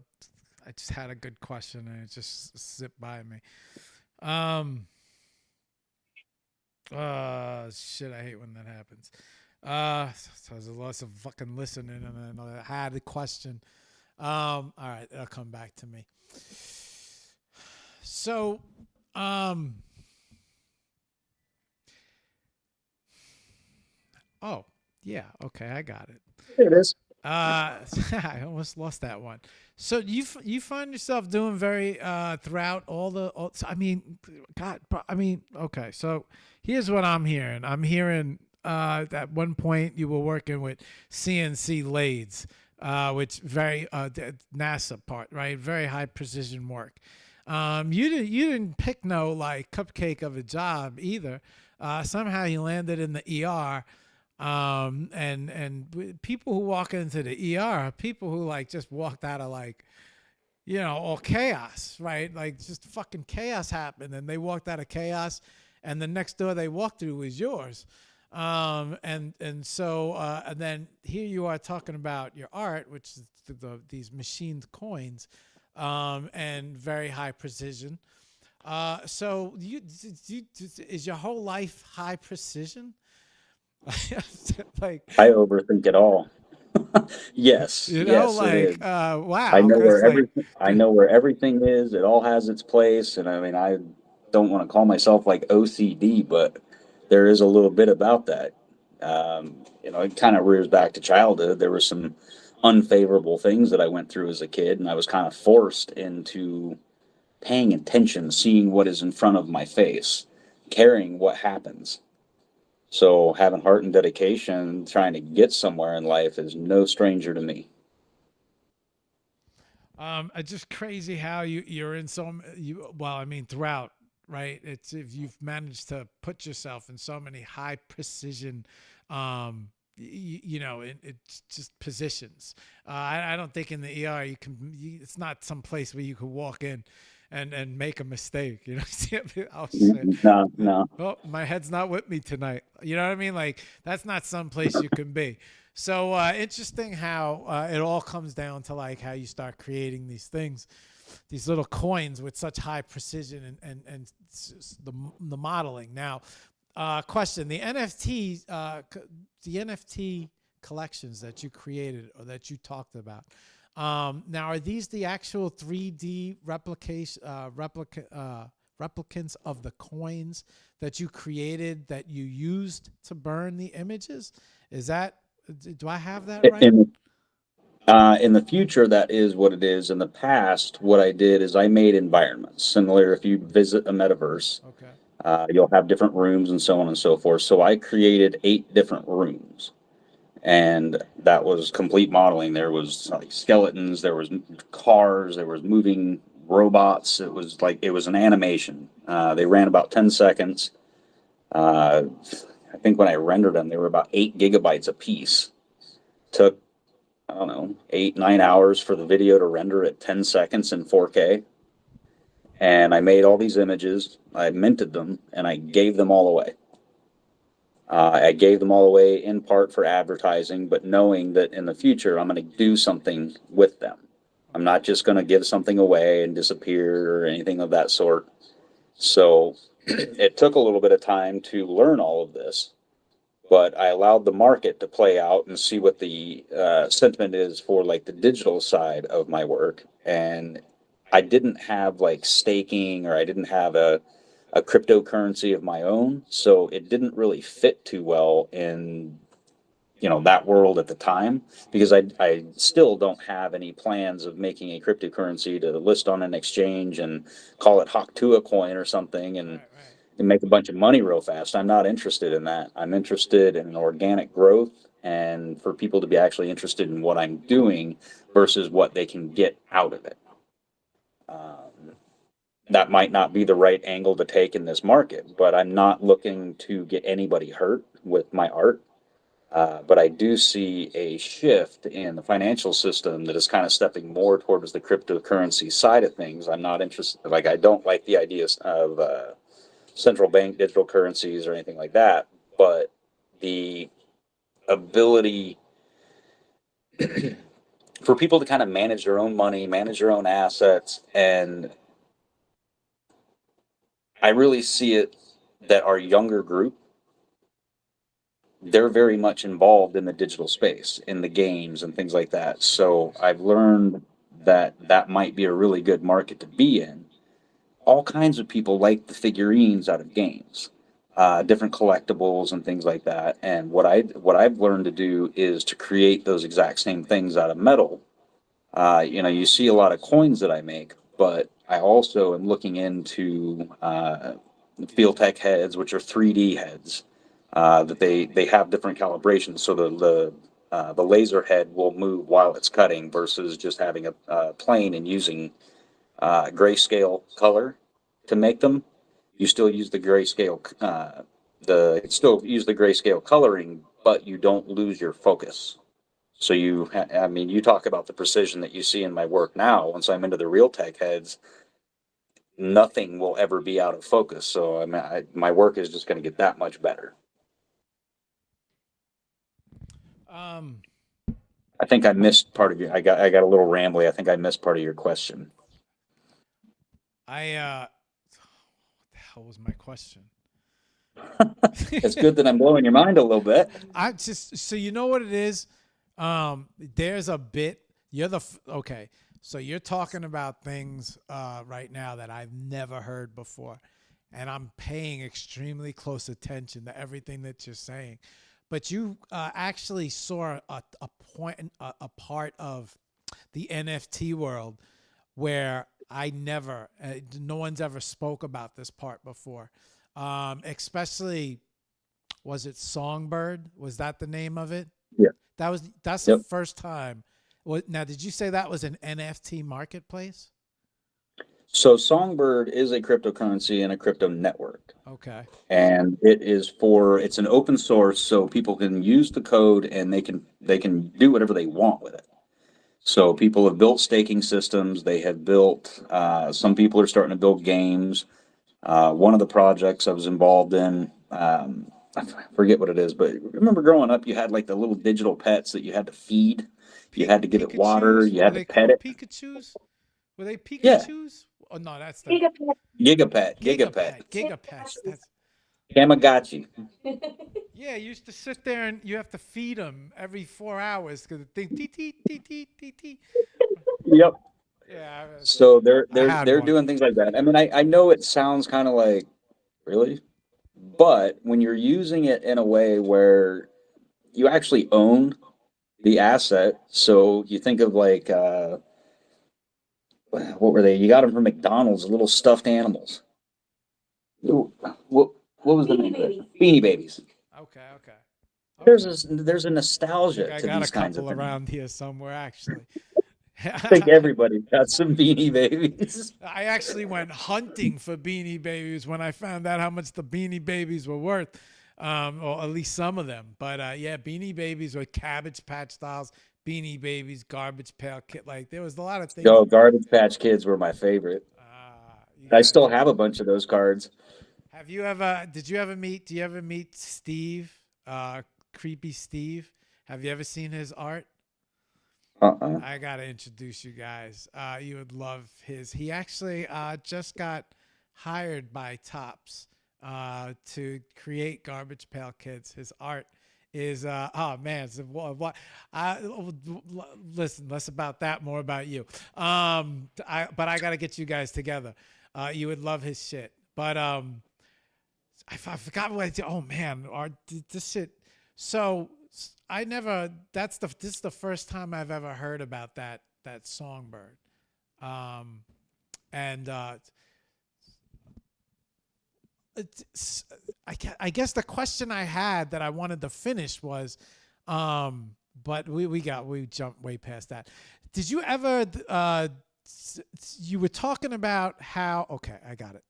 just had a good question and it just zipped by me. Shit, I hate when that happens. So there's a loss of fucking listening and then I had a question. All right, it'll come back to me. So, oh, yeah, okay, I got it. There it is. I almost lost that one. So you find yourself doing very throughout I mean, God, I mean, okay. So here's what I'm hearing. I'm hearing at one point you were working with CNC lathes, which very NASA part, right? Very high precision work. You didn't pick no like cupcake of a job either. Somehow you landed in the ER. And people who walk into the ER are people who like just walked out of like, all chaos, right? Like just fucking chaos happened and they walked out of chaos and the next door they walked through was yours. And then here you are talking about your art, which is these machined coins, and very high precision. So is your whole life high precision? Like I overthink it all. Yes, yes, like it is. wow, I know where like everything is. It all has its place, and I mean, I don't want to call myself like OCD, but there is a little bit about that. It kind of rears back to childhood. There were some unfavorable things that I went through as a kid, and I was kind of forced into paying attention, seeing what is in front of my face, caring what happens. So having heart and dedication, trying to get somewhere in life is no stranger to me. it's just crazy how you're in well, I mean throughout, right? It's if you've managed to put yourself in so many high precision it's just positions. I don't think in the ER it's not some place where you could walk in and make a mistake. I'll say, No, no. oh, my head's not with me tonight. You know what I mean? Like that's not some place you can be. So interesting how it all comes down to like how you start creating these things, these little coins with such high precision and the modeling. Now, question: the NFT collections that you created or that you talked about. Now, are these the actual 3D replicants of the coins that you created that you used to burn the images? Do I have that right? In the future, that is what it is. In the past, what I did is I made environments similar. If you visit a metaverse, Okay. you'll have different rooms and so on and so forth. So I created 8 different rooms, and that was complete modeling. There was like skeletons, there was cars, there was moving robots. It was an animation. They ran about 10 seconds. I think when I rendered them, they were about 8 GB a piece. Took, I don't know, 8, 9 hours for the video to render at 10 seconds in 4K. And I made all these images, I minted them, and I gave them all away. I gave them all away in part for advertising, but knowing that in the future I'm going to do something with them. I'm not just going to give something away and disappear or anything of that sort. So it took a little bit of time to learn all of this, but I allowed the market to play out and see what the sentiment is for like the digital side of my work. And I didn't have like staking, or I didn't have a cryptocurrency of my own, so it didn't really fit too well in that world at the time, because I still don't have any plans of making a cryptocurrency to list on an exchange and call it Haktua coin or something and make a bunch of money real fast. I'm not interested in that. I'm interested in organic growth and for people to be actually interested in what I'm doing versus what they can get out of it. That might not be the right angle to take in this market, but I'm not looking to get anybody hurt with my art. But I do see a shift in the financial system that is kind of stepping more towards the cryptocurrency side of things. I'm not interested, like, I don't like the ideas of central bank digital currencies or anything like that, but the ability for people to kind of manage their own money, manage their own assets, and I really see it that our younger group, they're very much involved in the digital space, in the games and things like that. So I've learned that that might be a really good market to be in. All kinds of people like the figurines out of games, different collectibles and things like that. And what I've learned to do is to create those exact same things out of metal. You see a lot of coins that I make, but I also am looking into Field Tech heads, which are 3D heads, that they have different calibrations. So the laser head will move while it's cutting versus just having a plane and using grayscale color to make them. You still use the grayscale, coloring, but you don't lose your focus. So you talk about the precision that you see in my work now. Once I'm into the Real Tech heads, nothing will ever be out of focus. So my work is just going to get that much better. I think I missed part of your. I got a little rambly. I think I missed part of your question. What the hell was my question? It's good that I'm blowing your mind a little bit. So you know what it is? There's a bit. Okay. So you're talking about things right now that I've never heard before, and I'm paying extremely close attention to everything that you're saying. But you actually saw a part of the NFT world where no one's ever spoke about this part before. Especially, was it Songbird? Was that the name of it? Yeah. That's the first time. Now, did you say that was an NFT marketplace? So Songbird is a cryptocurrency and a crypto network. Okay. And it's an open source, so people can use the code and they can do whatever they want with it. So people have built staking systems. They have built, some people are starting to build games. One of the projects I was involved in, I forget what it is, but remember growing up, you had like the little digital pets that you had to feed. You had to give it water. You had to pet it. Pikachu's? Were they Pikachus? Yeah. Oh no, that's the Gigapet. That's Tamagotchi. Yeah, you used to sit there and you have to feed them every 4 hours because the thing tee. Yep. Yeah. So they're one. doing things like that. I mean, I know it sounds kind of like, really? But when you're using it in a way where you actually own the asset, so you think of like, what were they? You got them from McDonald's, little stuffed animals. What was the name of it? Beanie Babies. Okay. There's a nostalgia I to got these a kinds of couple things. around here somewhere, actually. I think everybody's got some Beanie Babies. I actually went hunting for Beanie Babies when I found out how much the Beanie Babies were worth. or at least some of them. But yeah, Beanie Babies or Cabbage Patch Dolls, Beanie Babies, Garbage Pail Kid. Like there was a lot of things. Yo, Garbage Patch Kids were my favorite. You I got. still have a bunch of those cards. Have you ever? Did you ever meet? Do you ever meet Steve? Creepy Steve. Have you ever seen his art? Uh-uh. I gotta introduce you guys. You would love his. He actually just got hired by Tops to create Garbage Pail Kids. His art is oh man, it's, what I listen less about that, more about you. But I gotta get you guys together. You would love his shit. But I forgot what I did. Oh man, this shit. So I never. This is the first time I've ever heard about that songbird. Um, and I guess the question I had that I wanted to finish was, but we jumped way past that. Did you ever? You were talking about how. Okay, I got it.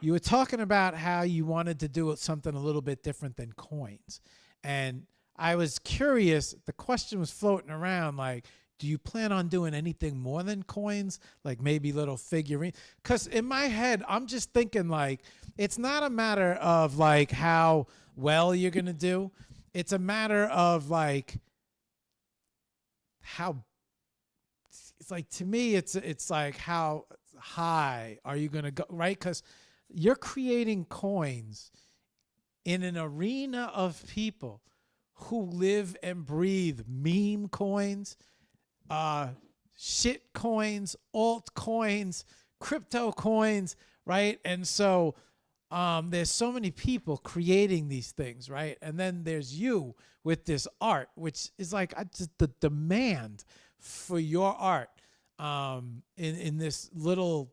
You were talking about how you wanted to do something a little bit different than coins, and I was curious. The question was floating around like, do you plan on doing anything more than coins, like maybe little figurine? Because in my head, I'm just thinking like, it's not a matter of like how well you're gonna do. It's a matter of like how. It's like to me, it's like how high are you gonna go, right? Because you're creating coins in an arena of people who live and breathe meme coins, shit coins, alt coins, crypto coins, right? And so there's so many people creating these things, right? And then there's you with this art, which is like just the demand for your art in this little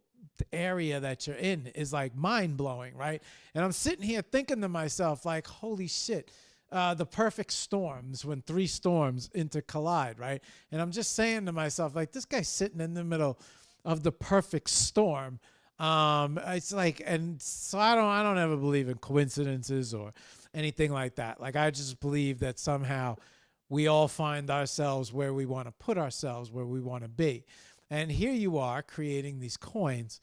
area that you're in is like mind blowing, right? And I'm sitting here thinking to myself, like, holy shit. The perfect storms when three storms intercollide, right? And I'm just saying to myself, like, this guy's sitting in the middle of the perfect storm. It's like, and so I don't ever believe in coincidences or anything like that. Like, I just believe that somehow we all find ourselves where we want to put ourselves, where we want to be. And here you are creating these coins,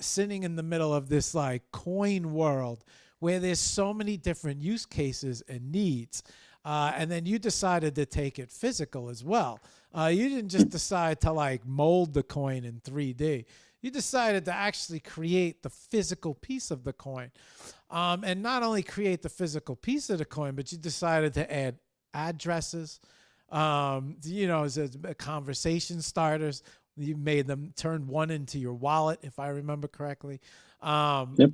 sitting in the middle of this like coin world where there's so many different use cases and needs. And then you decided to take it physical as well. You didn't just decide to like mold the coin in 3D. You decided to actually create the physical piece of the coin. And not only create the physical piece of the coin, but you decided to add addresses, as conversation starters. You made them turn one into your wallet, if I remember correctly. Yep.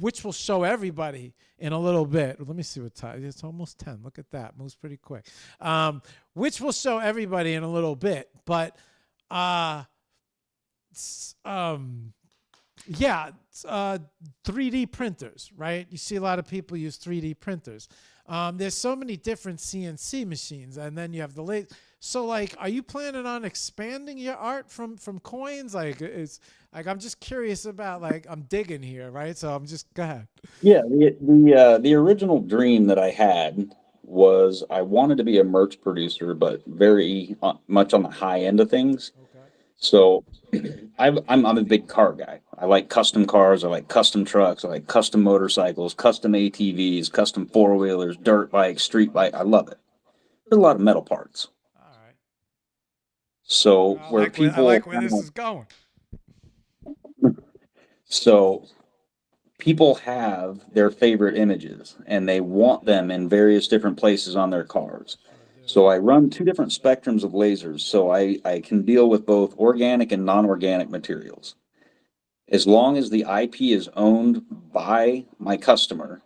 Which will show everybody in a little bit. Let me see what time. It's almost 10. Look at that. Moves pretty quick. Which will show everybody in a little bit. But yeah, 3D printers, right? You see a lot of people use 3D printers. There's so many different CNC machines, and then you have the late. So, like, are you planning on expanding your art from coins? Like, it's like I'm just curious about. Like, I'm digging here, right? So I'm just go ahead. Yeah, the original dream that I had was I wanted to be a merch producer, but very much on the high end of things. Okay. So I'm a big car guy. I like custom cars. I like custom trucks. I like custom motorcycles, custom ATVs, custom four wheelers, dirt bikes, street bike. I love it. There's a lot of metal parts. All right. So where I people like where this is going. so people have their favorite images and they want them in various different places on their cars. So I run two different spectrums of lasers. So I can deal with both organic and non-organic materials. As long as the IP is owned by my customer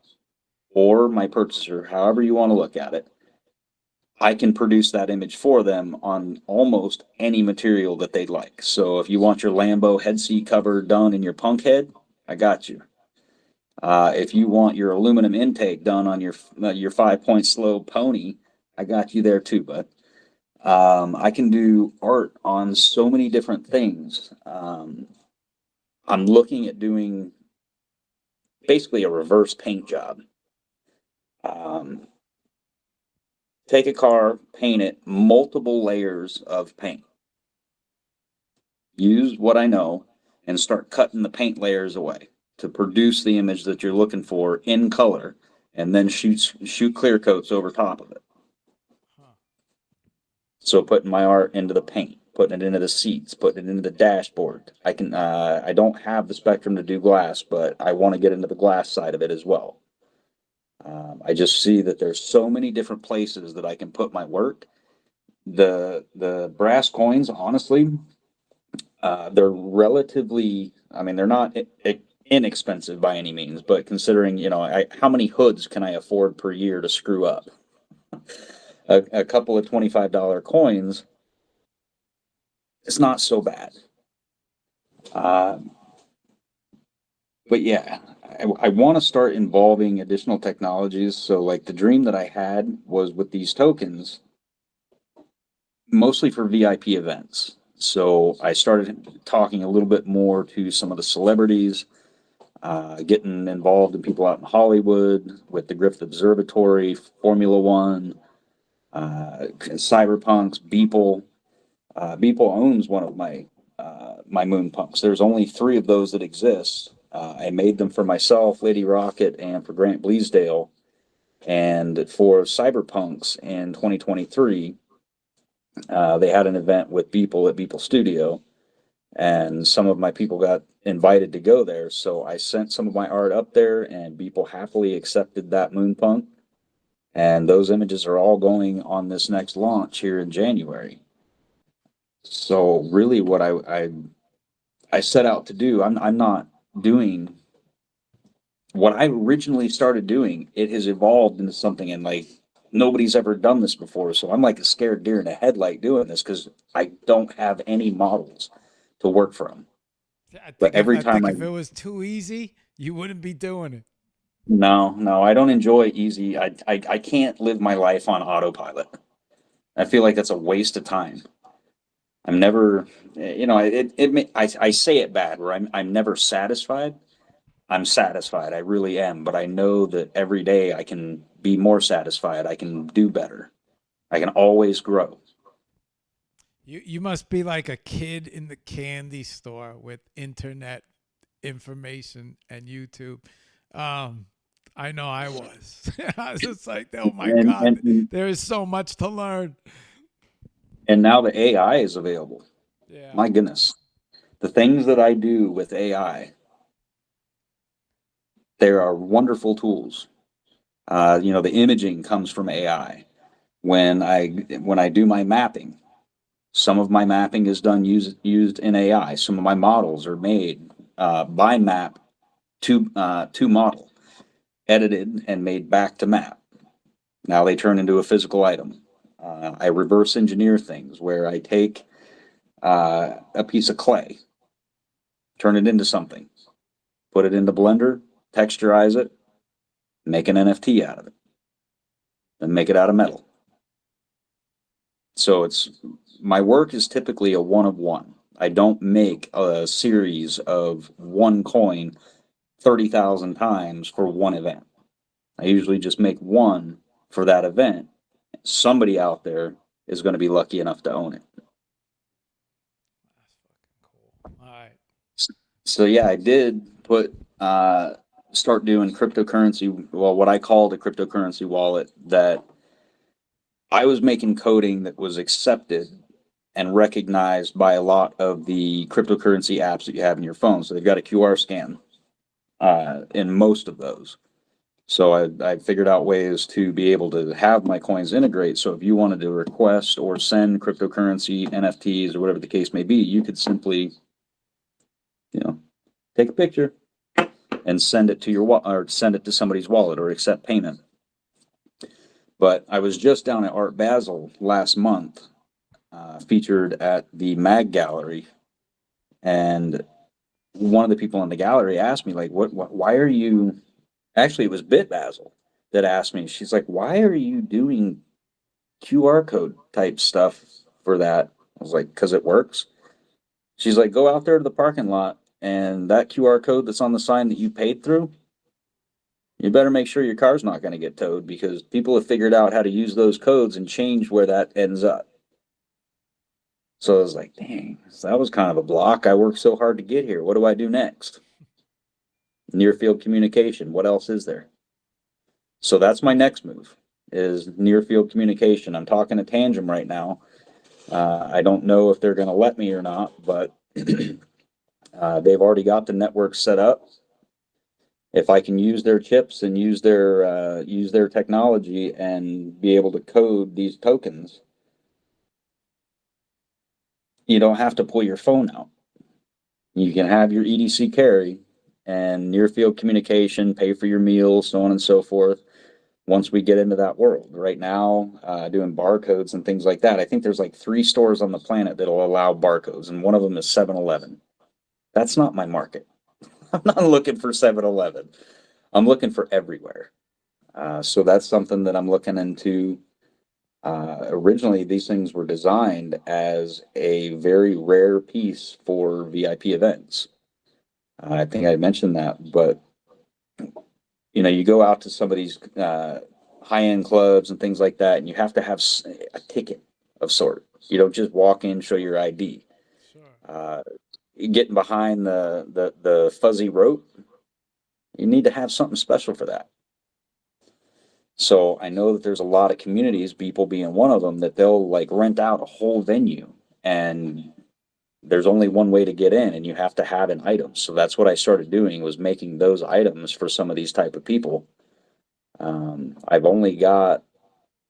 or my purchaser, however you want to look at it, I can produce that image for them on almost any material that they'd like. So if you want your Lambo head seat cover done in your punk head, I got you. If you want your aluminum intake done on your 5 point slow pony, I got you there too, bud. I can do art on so many different things. I'm looking at doing basically a reverse paint job. Take a car, paint it, multiple layers of paint. Use what I know and start cutting the paint layers away to produce the image that you're looking for in color, and then shoot clear coats over top of it. So putting my art into the paint, putting it into the seats, putting it into the dashboard. I don't have the spectrum to do glass, but I want to get into the glass side of it as well. I just see that there's so many different places that I can put my work. The brass coins, honestly, they're relatively, I mean, they're not inexpensive by any means, but considering, how many hoods can I afford per year to screw up? A couple of $25 coins, it's not so bad. But yeah, I want to start involving additional technologies. So like the dream that I had was with these tokens, mostly for VIP events. So I started talking a little bit more to some of the celebrities, getting involved in people out in Hollywood with the Griffith Observatory, Formula One, Cyberpunks, Beeple. Beeple owns one of my moon punks. There's only 3 of those that exist. I made them for myself, Lady Rocket, and for Grant Bleasdale. And for Cyberpunks in 2023, they had an event with Beeple at Beeple Studio, and some of my people got invited to go there. So I sent some of my art up there, and Beeple happily accepted that moon punk. And those images are all going on this next launch here in January. So really, what I set out to do, I'm not doing what I originally started doing. It has evolved into something, and like nobody's ever done this before. So I'm like a scared deer in a headlight doing this because I don't have any models to work from. But every I time think if it was too easy, you wouldn't be doing it. no, I don't enjoy easy. I can't live my life on autopilot. I feel like that's a waste of time. I'm never, I say it bad where I'm never satisfied. I'm satisfied. I really am. But I know that every day I can be more satisfied. I can do better. I can always grow. You must be like a kid in the candy store with internet information and YouTube. Um, I know I was. I was just like, oh my And, God, and, there is so much to learn. and now the AI is available. Yeah. My goodness. The things that I do with AI, there are wonderful tools. The imaging comes from AI. When I do my mapping, some of my mapping is done used in AI. Some of my models are made by map to model, edited and made back to map. Now they turn into a physical item. I reverse engineer things where I take a piece of clay, turn it into something, put it into Blender, texturize it, make an NFT out of it, and make it out of metal. So my work is typically a one of one. I don't make a series of one coin 30,000 times for one event. I usually just make one for that event. Somebody out there is going to be lucky enough to own it. That's fucking cool. All right. So yeah, I did start doing cryptocurrency. Well, what I called a cryptocurrency wallet that I was making coding that was accepted and recognized by a lot of the cryptocurrency apps that you have in your phone. So they've got a QR scan in most of those. So I figured out ways to be able to have my coins integrate. So if you wanted to request or send cryptocurrency, NFTs, or whatever the case may be, you could simply, take a picture and send it to or send it to somebody's wallet or accept payment. But I was just down at Art Basel last month, featured at the Mag Gallery, and one of the people in the gallery asked me, like, why are you? Actually, it was Bit Basil that asked me. She's like, "Why are you doing QR code type stuff for that?" I was like, "Because it works." She's like, "Go out there to the parking lot, and that QR code that's on the sign that you paid through, you better make sure your car's not going to get towed, because people have figured out how to use those codes and change where that ends up. So I was like, dang, so that was kind of a block. I worked so hard to get here. What do I do next? Near field communication. What else is there? So that's my next move, is near field communication. I'm talking to Tangem right now. I don't know if they're going to let me or not, but they've already got the network set up. If I can use their chips and use their technology and be able to code these tokens, you don't have to pull your phone out. You can have your EDC carry and near field communication, pay for your meals, so on and so forth. Once we get into that world, right now, doing barcodes and things like that, I think there's like 3 stores on the planet that'll allow barcodes, and one of them is 7-Eleven. That's not my market. I'm not looking for 7-Eleven. I'm looking for everywhere. So that's something that I'm looking into. Originally, these things were designed as a very rare piece for VIP events. I think I mentioned that, but you know, you go out to some of these high-end clubs and things like that, and you have to have a ticket of sort. You don't just walk in, show your ID. Sure. Getting behind the fuzzy rope, you need to have something special for that. So I know that there's a lot of communities, people being one of them, that they'll like rent out a whole venue, and there's only one way to get in, and you have to have an item. So that's what I started doing, was making those items for some of these type of people. I've only got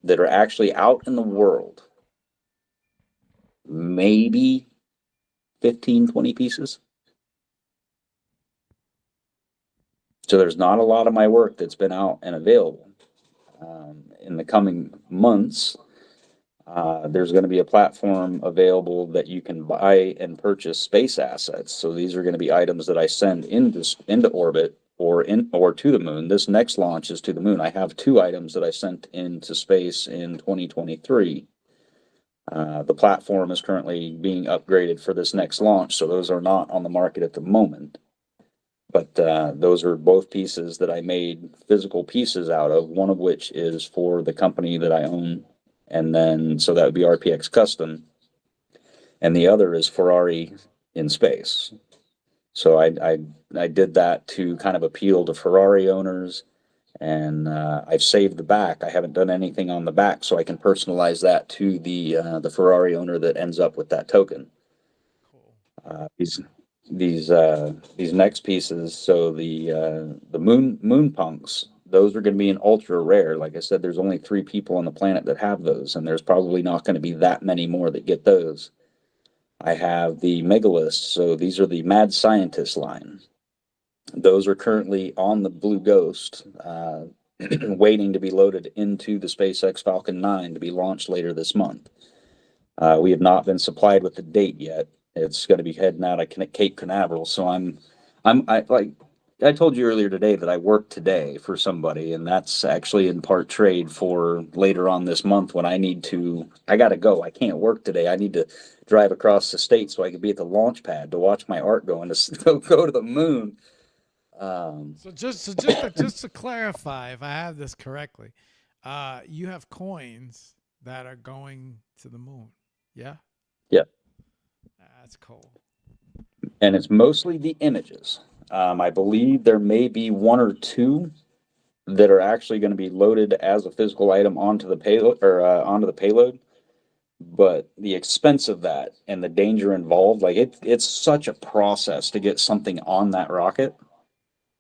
that are actually out in the world, maybe 15, 20 pieces. So there's not a lot of my work that's been out and available. In the coming months, there's going to be a platform available that you can buy and purchase space assets. So these are going to be items that I send into orbit or to the moon. This next launch is to the moon. I have 2 items that I sent into space in 2023. The platform is currently being upgraded for this next launch, so those are not on the market at the moment. But those are both pieces that I made physical pieces out of, one of which is for the company that I own. And then, so that would be RPX Custom. And the other is Ferrari in space. So I did that to kind of appeal to Ferrari owners. And I've saved the back. I haven't done anything on the back, so I can personalize that to the Ferrari owner that ends up with that token. Cool. These next pieces, so the moon punks, those are going to be an ultra rare. Like I said, there's only 3 people on the planet that have those, and there's probably not going to be that many more that get those. I have the megalists, so these are the mad scientist line. Those are currently on the Blue Ghost, waiting to be loaded into the SpaceX Falcon 9 to be launched later this month. We have not been supplied with the date yet. It's going to be heading out of Cape Canaveral. So I told you earlier today that I work today for somebody, and that's actually in part trade for later on this month when I got to go. I can't work today. I need to drive across the state so I can be at the launch pad to watch my art go to the moon. So just to clarify, if I have this correctly, you have coins that are going to the moon. Yeah. Yeah. That's cool. And it's mostly the images. I believe there may be 1 or 2 that are actually going to be loaded as a physical item onto the payload. But the expense of that and the danger involved, like it's such a process to get something on that rocket.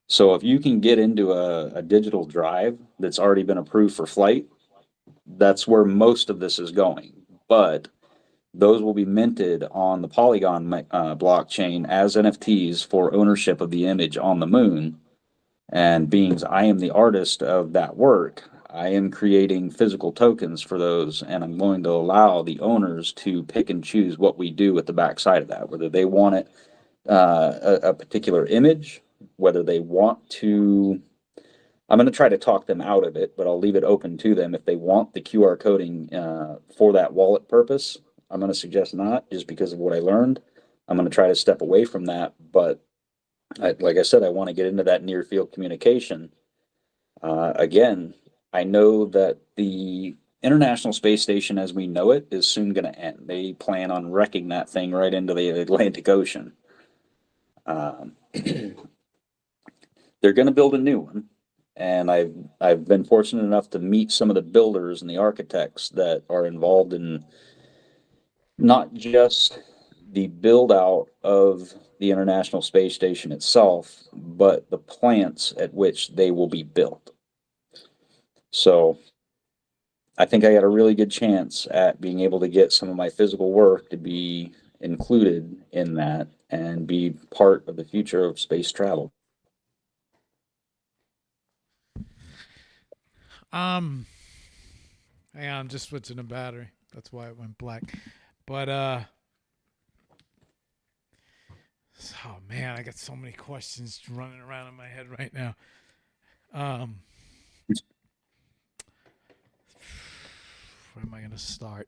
So if you can get into a digital drive that's already been approved for flight, that's where most of this is going. But those will be minted on the Polygon blockchain as NFTs for ownership of the image on the moon. And being I am the artist of that work, I am creating physical tokens for those, and I'm going to allow the owners to pick and choose what we do with the backside of that, whether they want it a particular image, whether they want to. I'm going to try to talk them out of it, but I'll leave it open to them. If they want the QR coding for that wallet purpose, I'm going to suggest not, just because of what I learned. I'm going to try to step away from that. But like I said, I want to get into that near field communication. Again, I know that the International Space Station as we know it is soon going to end. They plan on wrecking that thing right into the Atlantic Ocean. They're going to build a new one, and I've been fortunate enough to meet some of the builders and the architects that are involved in not just the build out of the International Space Station itself, but the plants at which they will be built. So I think I got a really good chance at being able to get some of my physical work to be included in that and be part of the future of space travel. Hang on, I'm just switching the battery. That's why it went black. But oh man, I got so many questions running around in my head right now. Where am I gonna start?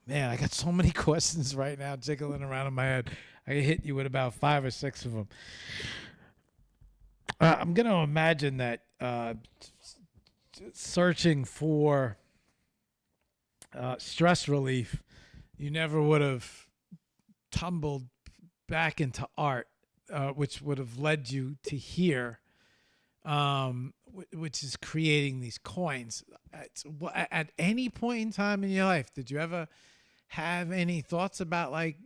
Man, I got so many questions right now jiggling around in my head. I can hit you with about 5 or 6 of them. I'm gonna imagine that searching for stress relief, you never would have tumbled back into art, which would have led you to here, which is creating these coins. At any point in time in your life, did you ever have any thoughts about like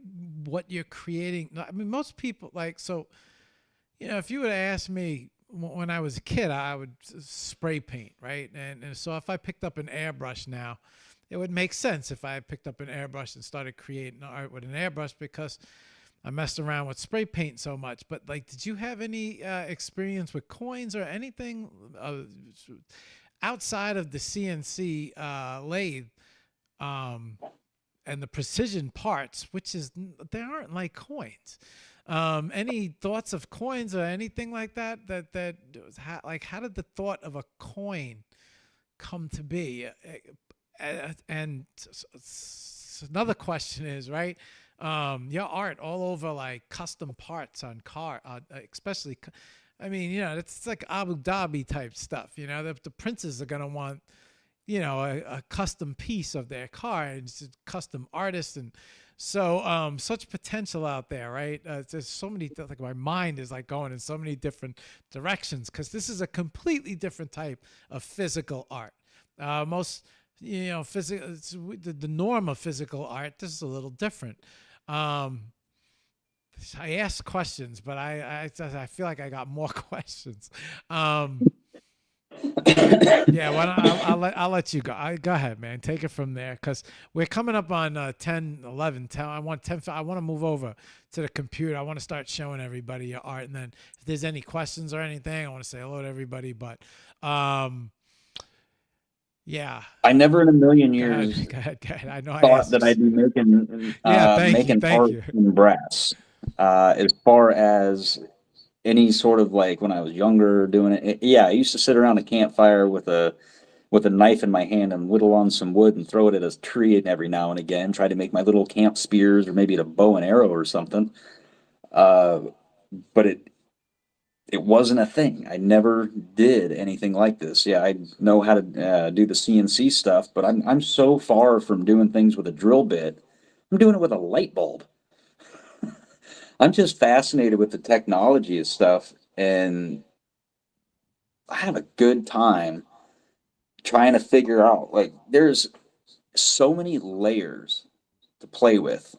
what you're creating? I mean, most people like, so, you know, if you would have asked me when I was a kid, I would spray paint, right? And so if I picked up an airbrush now, it would make sense if I picked up an airbrush and started creating art with an airbrush because I messed around with spray paint so much. But like, did you have any experience with coins or anything outside of the CNC lathe and the precision parts, which is, they aren't like coins? Any thoughts of coins or anything like that? Like, how did the thought of a coin come to be? And another question is, right, your art all over like custom parts on car, especially, I mean, you know, it's like Abu Dhabi type stuff. You know, the princes are gonna want, you know, a custom piece of their car, and it's a custom artist. And so such potential out there, right? There's so many, like my mind is like going in so many different directions because this is a completely different type of physical art. Most, you know, physical, the norm of physical art, this is a little different. I asked questions, but I feel like I got more questions. Yeah, well, I'll let you go. Go ahead, man. Take it from there because we're coming up on 10, 11. 10, I want to move over to the computer. I want to start showing everybody your art, and then if there's any questions or anything, I want to say hello to everybody. But yeah, I never in a million years go ahead. I know thought that I'd be making art in brass. As far as any sort of like when I was younger doing it, yeah, I used to sit around a campfire with a knife in my hand and whittle on some wood and throw it at a tree every now and again, try to make my little camp spears or maybe a bow and arrow or something. But it wasn't a thing. I never did anything like this. Yeah, I know how to do the CNC stuff, but I'm so far from doing things with a drill bit. I'm doing it with a light bulb. I'm just fascinated with the technology of stuff, and I have a good time trying to figure out, like, there's so many layers to play with.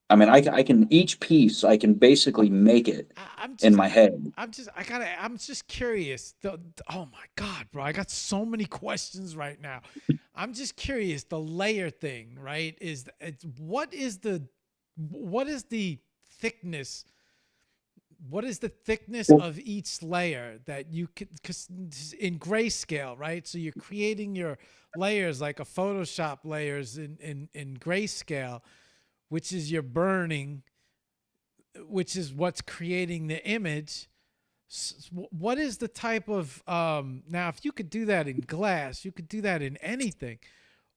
I mean, I can each piece, I can basically make it in my head. I'm just curious. Oh my God, bro. I got so many questions right now. I'm just curious. The layer thing, right? What is the thickness? What is the thickness of each layer that you could, because in grayscale, right? So you're creating your layers like a Photoshop layers in grayscale, which is your burning, which is what's creating the image. What is the type of, now if you could do that in glass, you could do that in anything.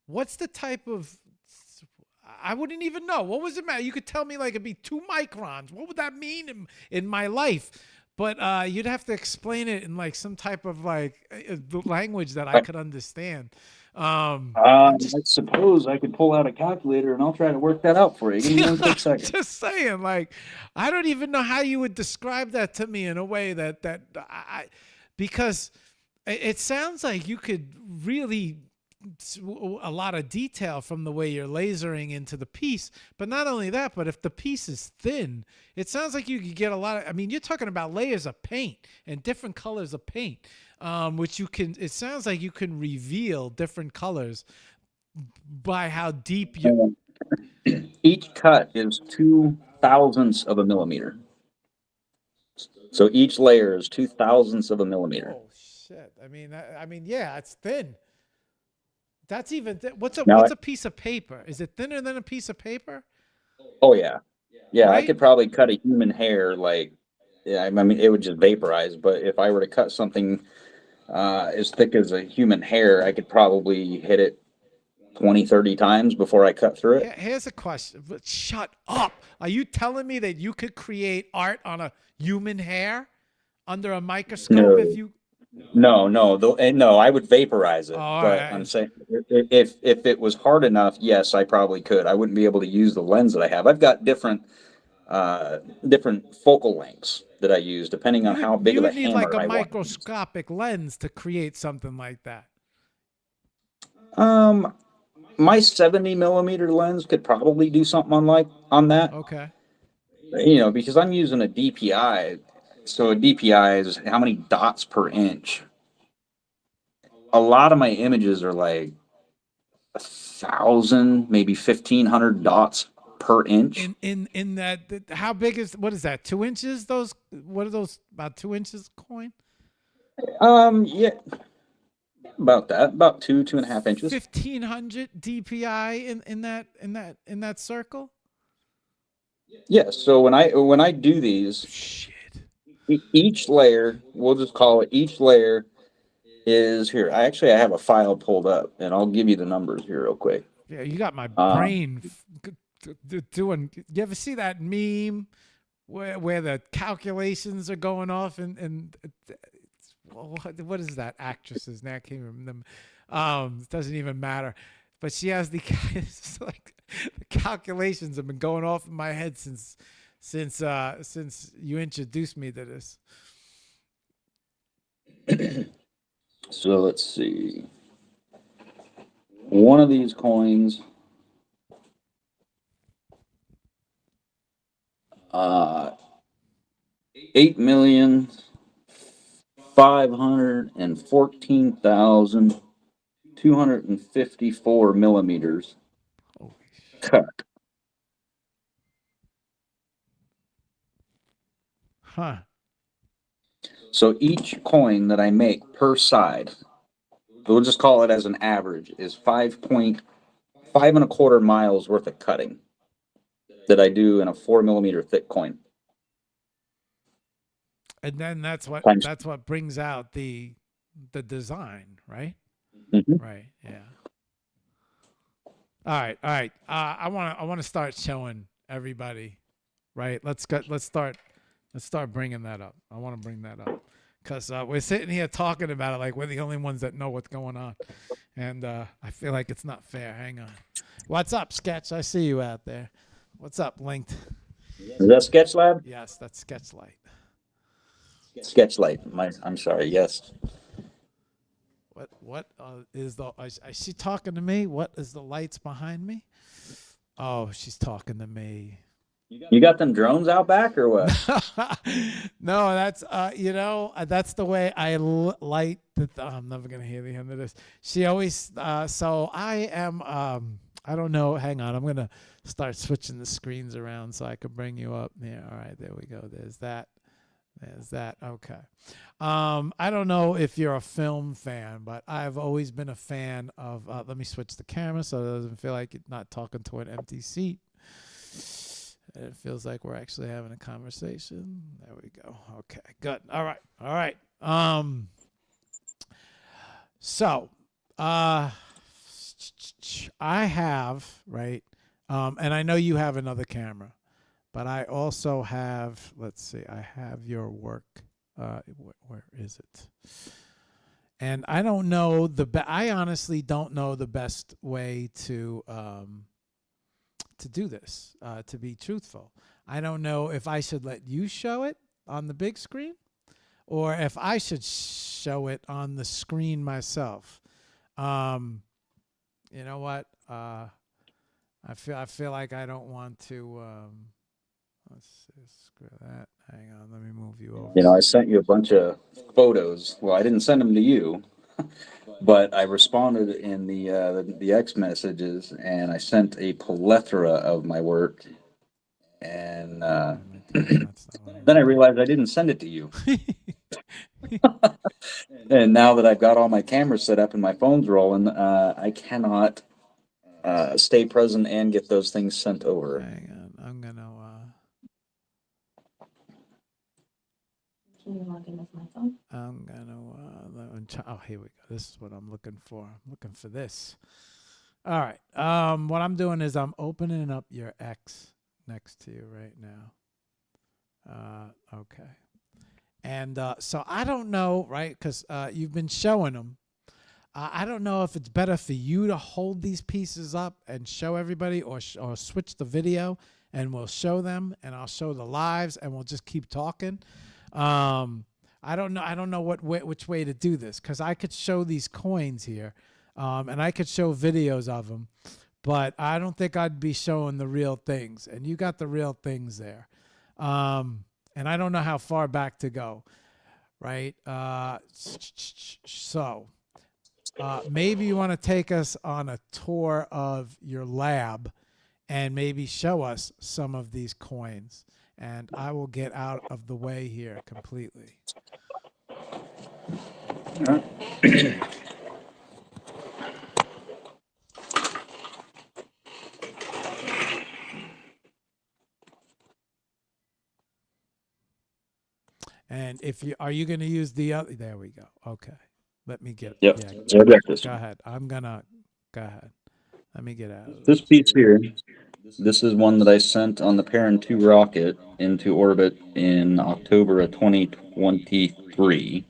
What's the type of, I wouldn't even know. What was it, man? You could tell me like it'd be 2 microns. What would that mean in my life? but you'd have to explain it in like some type of like language that I could understand. I'm I suppose I could pull out a calculator and I'll try to work that out for you. Give me one quick second. just saying, like, I don't even know how you would describe that to me in a way that I because it sounds like you could really a lot of detail from the way you're lasering into the piece. But not only that, but if the piece is thin, it sounds like you could get a lot of, I mean, you're talking about layers of paint and different colors of paint, which you can, it sounds like you can reveal different colors by how deep you. Each cut is 2 thousandths of a millimeter. So each layer is 2 thousandths of a millimeter. Oh shit! I mean, yeah, it's thin. That's even what's a Now, what's a piece of paper? Is it thinner than a piece of paper? oh yeah, yeah, I Right? could probably cut a human hair like, yeah, I mean, it would just vaporize. But if I were to cut something as thick as a human hair, I could probably hit it 20, 30 times before I cut through it. Here's a question. But shut up. Are you telling me that you could create art on a human hair under a microscope if No, you? no, I would vaporize Oh, it. all But I'm right. saying if it was hard enough, yes, I probably could. I wouldn't be able to use the lens that I have. I've got different focal lengths that I use depending on how big You of a would need like hammer a I want to use. microscopic lens to create something like that. Um, my 70 millimeter lens could probably do something on that. Okay. Because I'm using a DPI. So a DPI is how many dots per inch. A lot of my images are like 1,000, maybe 1,500 dots per inch. In that, how big is what is that? 2 inches? Those what are those? About 2 inches coin? Yeah, about that, about 2.5 inches. 1,500 DPI in that circle. Yes. So when I do these, Shit. each layer, we'll just call it each layer is here. I have a file pulled up, and I'll give you the numbers here real quick. Yeah, you got my Um, brain doing. You ever see that meme where the calculations are going off and what is that actress's name? I can't remember. It doesn't even matter. But she has it's like the calculations have been going off in my head since you introduced me to this. so let's see. One of these coins, uh, 8,514,254 millimeters Holy shit. cut. Huh. So each coin that I make per side, we'll just call it as an average, is 5.5 and a quarter miles worth of cutting that I do in a 4 millimeter thick coin. And then Times. that's what brings out the design, right? Mhm. Right. Yeah. All right. All right. I want to start showing everybody. Right. Let's start bringing that up. I want to bring that up because we're sitting here talking about it like we're the only ones that know what's going on, and I feel like it's not fair. Hang on. What's up, Sketch? I see you out there. What's up, Linked? Is that Sketch Lab? Yes, that's Sketchlight. Sketchlight. I'm sorry. Yes. What is the? Is she talking to me? What is the lights behind me? Oh, she's talking to me. You got them drones out back or what? No, that's that's the way I light the I'm never gonna hear the end of this. She always so I am I don't know, hang on, I'm gonna start switching the screens around so I can bring you up. Yeah, all right, there we go. There's that. Okay. I don't know if you're a film fan, but I've always been a fan of let me switch the camera so it doesn't feel like you're not talking to an empty seat. It feels like we're actually having a conversation. There we go. Okay, good. All right. All right. So, I have, right, and I know you have another camera, but I also have, let's see, I have your work. Where is it? And I don't know I honestly don't know the best way to do this. To be truthful, I don't know if I should let you show it on the big screen or if I should show it on the screen myself. Um, you know what? I feel like I don't want to. Let's see, screw that. Hang on, let me move you over. You know, I sent you a bunch of photos. Well, I didn't send them to you, but I responded in the X messages, and I sent a plethora of my work. And then I realized I didn't send it to you. And now that I've got all my cameras set up and my phone's rolling, I cannot stay present and get those things sent over. Hang on, I'm gonna. Can you log in with my phone? I'm gonna. Oh, here we go. This is what I'm looking for. I'm looking for this. All right. What I'm doing is I'm opening up your X next to you right now. Okay. And so I don't know, right? Because you've been showing them. I don't know if it's better for you to hold these pieces up and show everybody, or switch the video and we'll show them, and I'll show the lives, and we'll just keep talking. I don't know which way to do this, because I could show these coins here, and I could show videos of them, but I don't think I'd be showing the real things, and you got the real things there. And I don't know how far back to go, right? So maybe you want to take us on a tour of your lab and maybe show us some of these coins. And I will get out of the way here completely. And if you are you going to use the other? There we go. Okay, let me get. Yep. Yeah, So I've got this. go ahead. Go ahead. Let me get out of This piece here. This is one that I sent on the Perrin 2 rocket into orbit in October of 2023.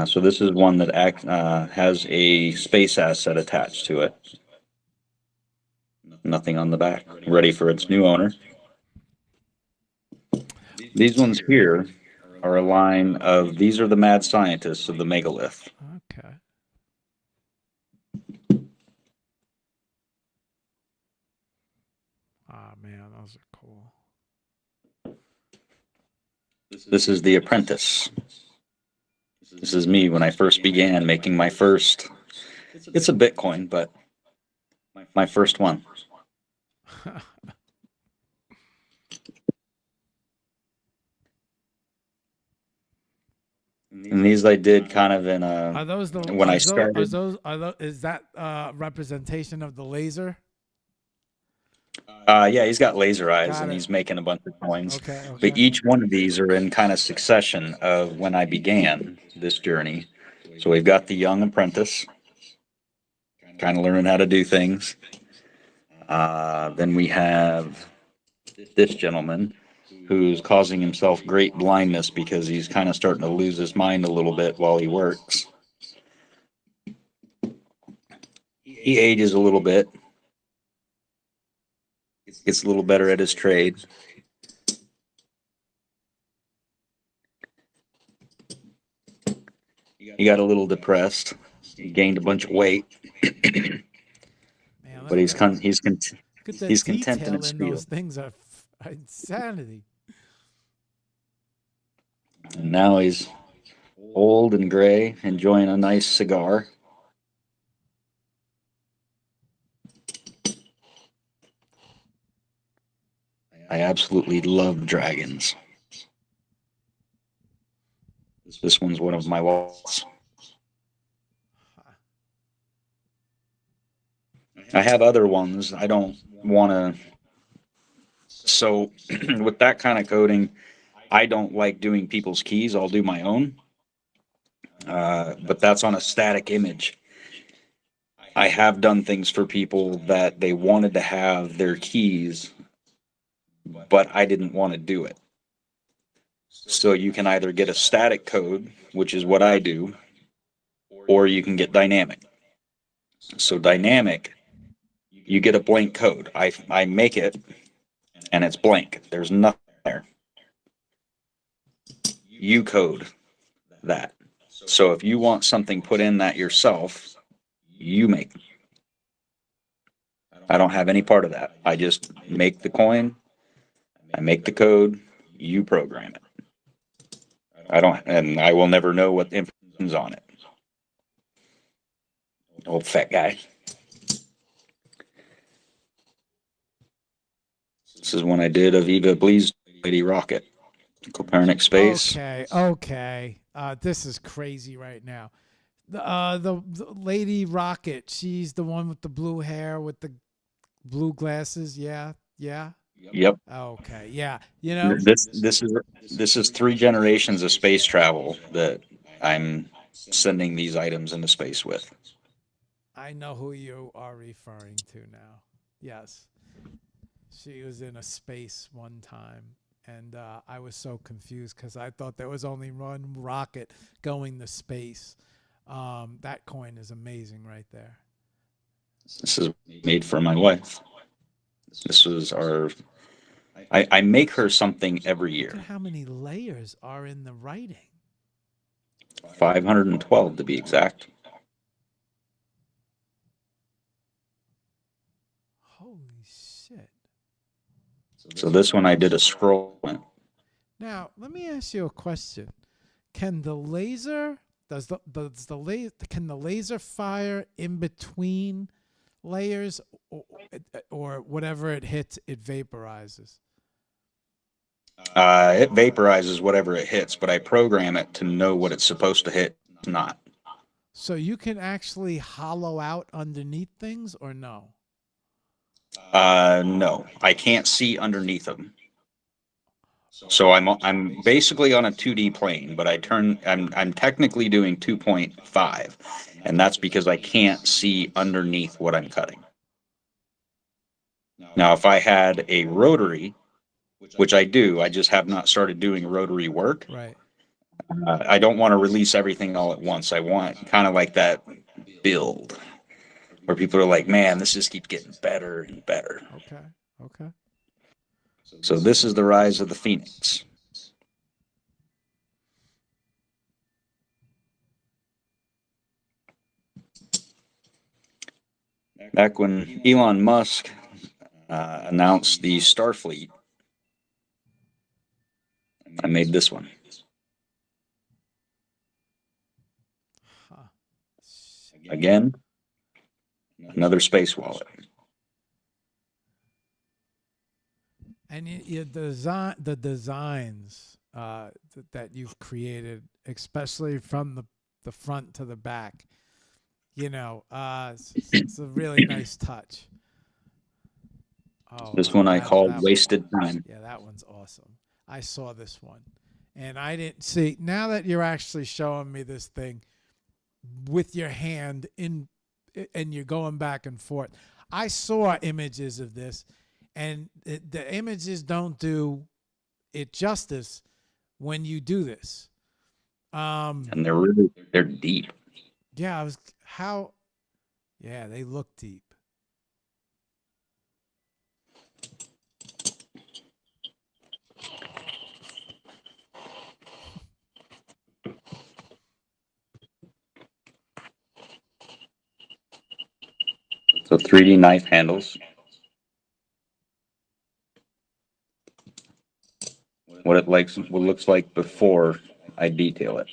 So this is one that has a space asset attached to it. Nothing on the back. Ready for its new owner. These ones here are a line of, these are the mad scientists of the megalith. Okay. Ah, man, those are cool. This is the apprentice. This is me when I first began making my first, it's a Bitcoin, but my first one. And these I did kind of in a, Are those the when are I those, started. are those is that representation of the laser? Yeah, he's got laser eyes Got and it. he's making a bunch of coins. Okay. But each one of these are in kind of succession of when I began this journey. So we've got the young apprentice, kind of learning how to do things. Then we have this gentleman who's causing himself great blindness because he's kind of starting to lose his mind a little bit while he works. He ages a little bit, gets a little better at his trade. He got a little depressed. He gained a bunch of weight. Man, But he's content in in his those field. things are insanity. And now he's old and gray, enjoying a nice cigar. I absolutely love dragons. This one's one of my walls. I have other ones. I don't want to. So with that kind of coding, I don't like doing people's keys. I'll do my own. But that's on a static image. I have done things for people that they wanted to have their keys but I didn't want to do it. So you can either get a static code, which is what I do, or you can get dynamic. So dynamic, you get a blank code. I make it, and it's blank. There's nothing there. You code that. So if you want something put in that yourself, you make it. I don't have any part of that. I just make the coin, I make the code, you program it. And I will never know what the information's on it. Old fat guy. This is when I did Aviva Bleeze Lady Rocket, Copernic Space. Okay. This is crazy right now. The Lady Rocket, she's the one with the blue hair with the blue glasses. Yeah. Yep. Okay. Yeah. You know, This is 3 generations of space travel that I'm sending these items into space with. I know who you are referring to now. Yes. She was in a space one time, and I was so confused because I thought there was only one rocket going to space. That coin is amazing right there. This is made for my wife. This was I make her something every Look year. at how many layers are in the writing. 512 to be exact. Holy shit. So this one I did a scroll. Now, let me ask you a question. Can the laser can the laser fire in between layers, or whatever it hits, it vaporizes? It vaporizes whatever it hits, but I program it to know what it's supposed to hit, not. So you can actually hollow out underneath things, or no? No, I can't see underneath them. So I'm basically on a 2D plane, but I'm technically doing 2.5, and that's because I can't see underneath what I'm cutting. Now, if I had a rotary, which I do, I just have not started doing rotary work. Right. I don't want to release everything all at once. I want kind of like that build where people are like, man, this just keeps getting better and better. Okay. So this is the rise of the Phoenix. Back when Elon Musk announced the Starfleet, I made this one. Huh. Again, another space wallet. And the designs that you've created, especially from the front to the back, it's a really nice touch. Oh, This one I called that Wasted Time. Yeah, that one's awesome. I saw this one, and I didn't see. Now that you're actually showing me this thing with your hand in, and you're going back and forth, I saw images of this, and the images don't do it justice when you do this. And they're deep. Yeah, they look deep. So 3D knife handles. What looks like before I detail it.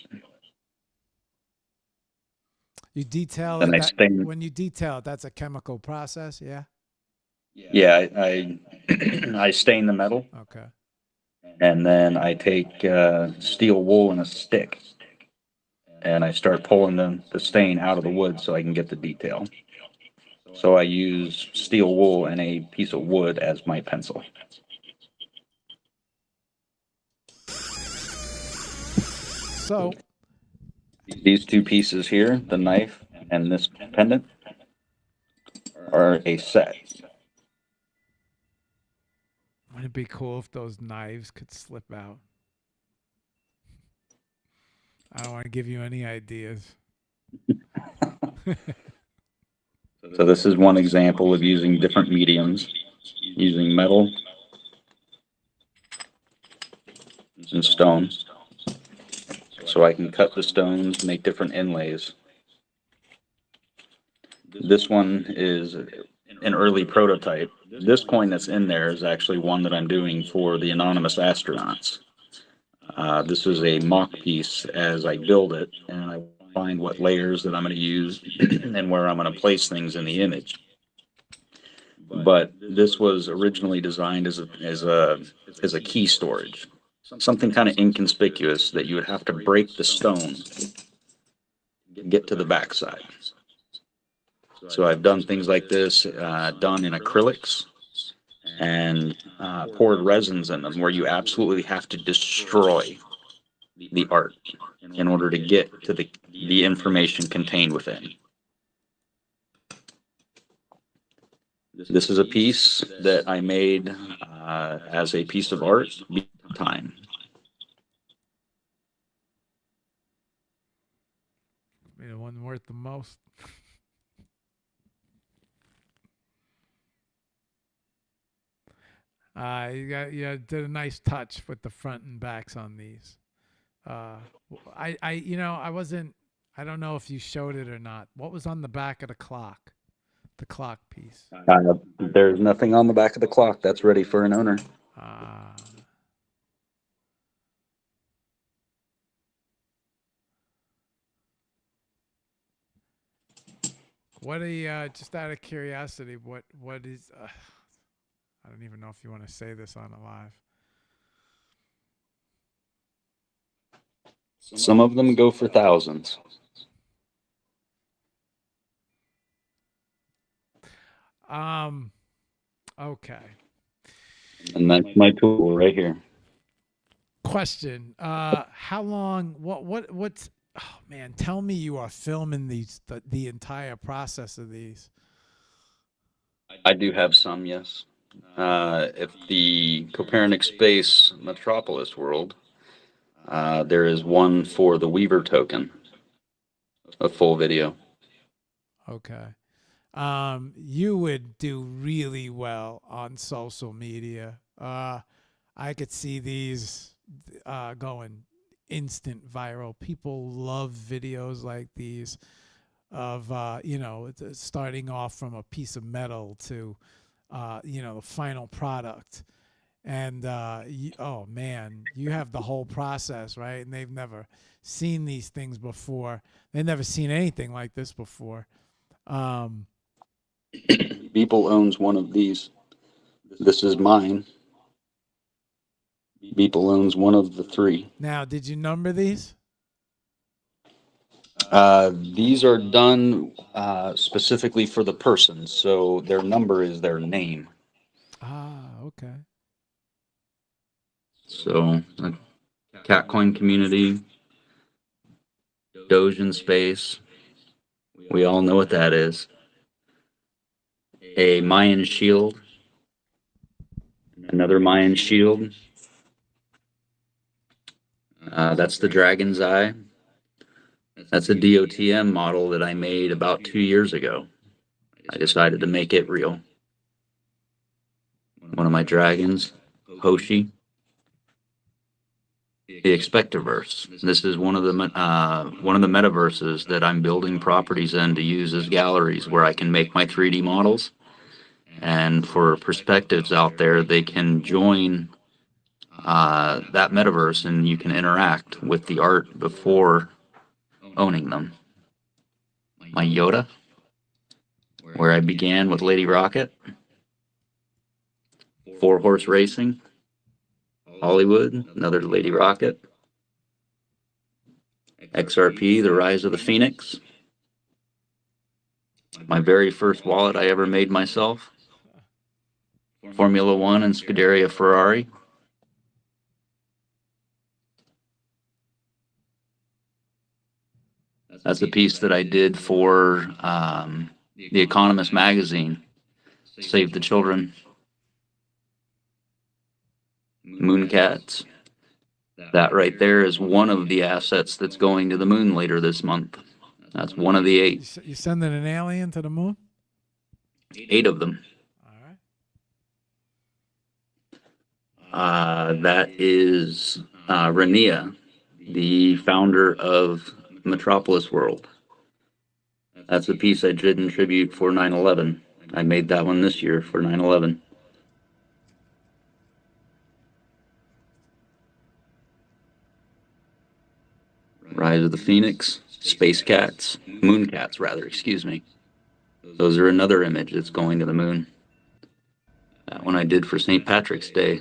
You detail And it. When you detail it, that's a chemical process. Yeah. Yeah, I stain the metal. Okay. And then I take steel wool and a stick, and I start pulling the stain out of the wood so I can get the detail. So I use steel wool and a piece of wood as my pencil. So these 2 pieces here, the knife and this pendant, are a set. be cool if those knives could slip out. I don't want to give you any ideas. So this is one example of using different mediums, using metal and stone. So I can cut the stones, make different inlays. This one is an early prototype. This coin that's in there is actually one that I'm doing for the anonymous astronauts. This is a mock piece as I build it, and I find what layers that I'm going to use and where I'm going to place things in the image. But this was originally designed as a key storage, something kind of inconspicuous that you would have to break the stone to get to the backside. So I've done things like this, done in acrylics, and poured resins in them, where you absolutely have to destroy the art in order to get to the information contained within. This is a piece that I made as a piece of art. Time. Maybe the one worth the most. You did a nice touch with the front and backs on these. I wasn't. I don't know if you showed it or not. What was on the back of the clock? The clock piece. There's nothing on the back of the clock. That's ready for an owner. What are you, just out of curiosity, what is, I don't even know if you want to say this on a live. Some of them go for thousands. Okay. And that's my tool right here. Question. How long, what's, oh man, tell me you are filming the entire process of these. I do have some, yes. If the Copernic Space Metropolis world, there is one for the Weaver token, a full video. Okay. You would do really well on social media. I could see these going instant viral. People love videos like these of starting off from a piece of metal to the final product. And oh man, you have the whole process, right? And they've never seen these things before. They've never seen anything like this before. Beeple owns one of these. This is mine. Beeple owns one of the three. Now, did you number these? These are done specifically for the person, so their number is their name. Okay. So, Catcoin community, Doge in space, we all know what that is. A Mayan shield, another Mayan shield. That's the Dragon's Eye. That's a DOTM model that I made about 2 years ago. I decided to make it real. One of my dragons, Hoshi. The Expectiverse. This is one of the metaverses that I'm building properties in to use as galleries where I can make my 3D models. And for perspectives out there, they can join that metaverse and you can interact with the art before owning them. My Yoda, where I began with Lady Rocket, 4-horse racing, Hollywood, another Lady Rocket, XRP, The Rise of the Phoenix, my very first wallet I ever made myself, Formula One and Scuderia Ferrari. That's a piece that I did for The Economist magazine, Save the Children. Moon cats. That right there is one of the assets that's going to the moon later this month. That's one of the 8. You sending an alien to the moon? 8 of them. All right. That is Rania, the founder of Metropolis World. That's the piece I did in tribute for 9/11. I made that one this year for 9/11. Rise of the Phoenix, Space Cats, Moon Cats, rather, excuse me. Those are another image that's going to the moon. That one I did for St. Patrick's Day.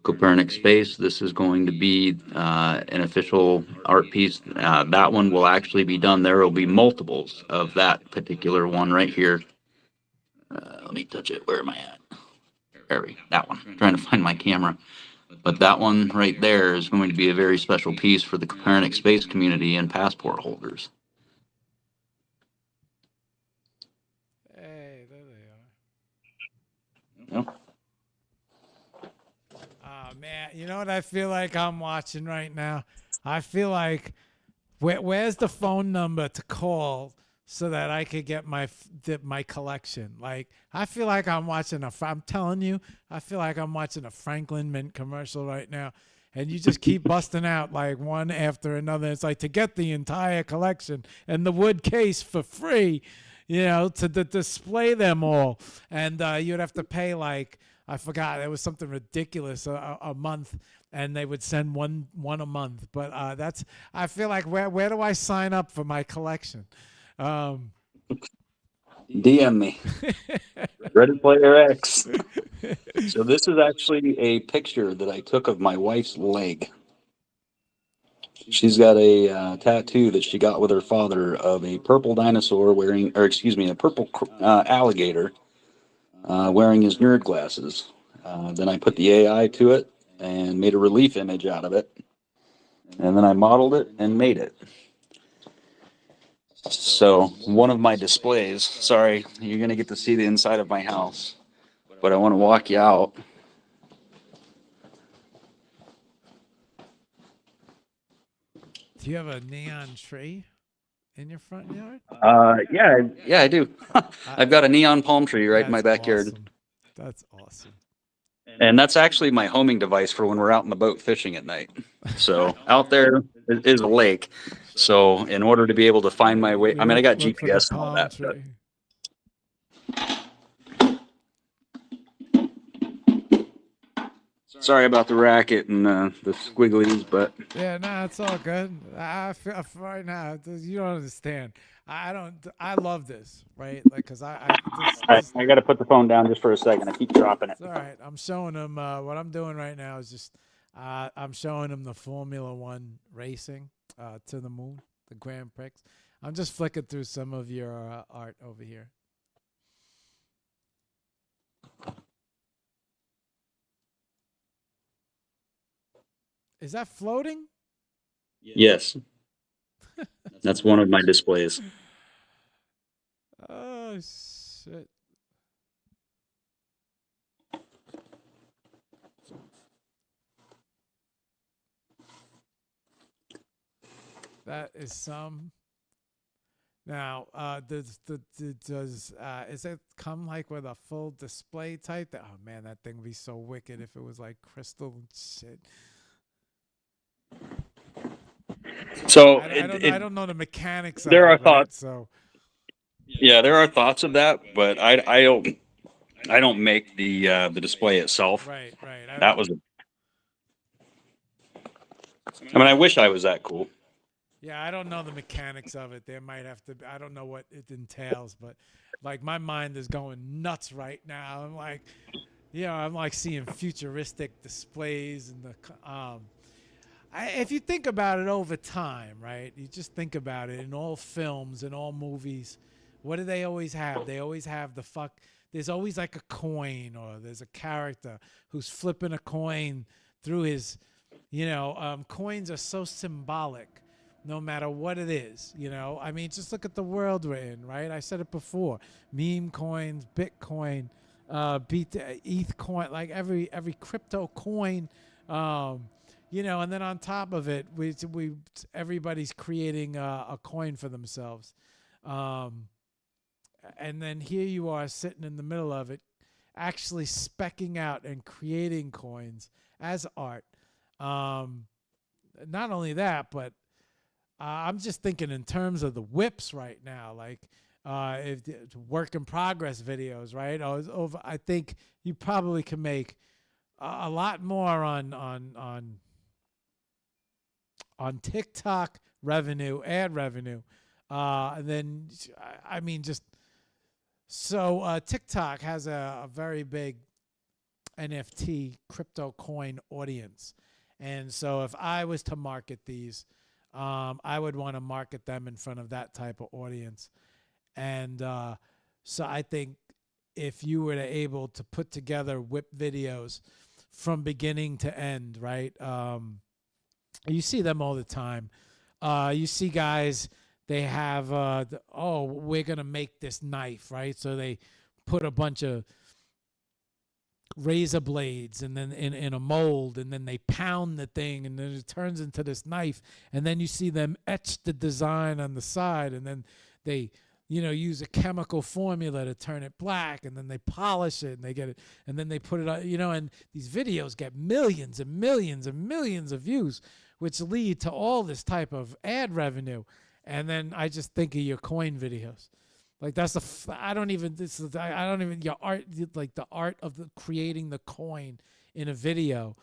Copernic Space, this is going to be an official art piece. That one will actually be done. There will be multiples of that particular one right here. Let me touch it. Where am I at? There we go. That one. I'm trying to find my camera. But that one right there is going to be a very special piece for the Copernic Space community and passport holders. Hey, there they are. Yep. Oh man, you know what I feel like I'm watching right now? I feel like where's the phone number to call so that I could get my collection? Like I feel like I'm watching I'm telling you, I feel like I'm watching a Franklin Mint commercial right now. And you just keep busting out like one after another. It's like to get the entire collection and the wood case for free, you know, to display them all. And you'd have to pay like, I forgot, it was something ridiculous a month, and they would send one a month. But I feel like where do I sign up for my collection? DM me. Ready Player X. So this is actually a picture that I took of my wife's leg. She's got a tattoo that she got with her father of a purple dinosaur wearing, or excuse me, a purple alligator wearing his nerd glasses. Then I put the AI to it and made a relief image out of it. And then I modeled it and made it. So one of my displays, sorry, you're going to get to see the inside of my house, but I want to walk you out. Do you have a neon tree in your front yard? Yeah, I do. I've got a neon palm tree right in my backyard. Awesome. That's awesome. And that's actually my homing device for when we're out in the boat fishing at night. So out there is a lake. So in order to be able to find my way, I mean, I got GPS and all that stuff. Sorry about the racket and the squigglies, but yeah, no, it's all good. I feel right now, you don't understand. I love this, right? Like, cause I got to put the phone down just for a second. I keep dropping it. It's all right. I'm showing them what I'm doing right now is just I'm showing them the Formula One racing to the moon, the Grand Prix. I'm just flicking through some of your art over here. Is that floating? Yes. That's one of my displays. Oh, shit. That is some. Now, does it come like with a full display type? Oh man, that thing would be so wicked if it was like crystal and shit. So I don't know the mechanics. There of are it, thoughts. Right? So yeah, there are thoughts of that, but I don't make the display itself. Right. That was. I mean, I wish I was that cool. Yeah, I don't know the mechanics of it. There might have to. I don't know what it entails, but like my mind is going nuts right now. I'm like, I'm like seeing futuristic displays and the. If you think about it over time, right? You just think about it in all films and all movies. What do they always have? They always have there's always like a coin, or there's a character who's flipping a coin through his, coins are so symbolic no matter what it is, I mean, just look at the world we're in, right? I said it before, meme coins, Bitcoin, beat the ETH coin, like every crypto coin, you know, and then on top of it, we everybody's creating a coin for themselves, um, and then here you are sitting in the middle of it, actually specking out and creating coins as art. Um, Not only that, but I'm just thinking in terms of the whips right now, like if work in progress videos, right? I think you probably can make a lot more on TikTok revenue, ad revenue, and then I mean just so TikTok has a very big NFT crypto coin audience. And so if I was to market these, I would want to market them in front of that type of audience. And so I think if you were to able to put together whip videos from beginning to end, right? You see them all the time. You see guys, they have, we're going to make this knife, right? So they put a bunch of razor blades and then in a mold, and then they pound the thing, and then it turns into this knife, and then you see them etch the design on the side, and then they use a chemical formula to turn it black, and then they polish it and they get it, and then they put it on, and these videos get millions and millions and millions of views, which lead to all this type of ad revenue. And then I just think of your coin videos. Like that's I don't even your art, like the art of creating the coin in a video,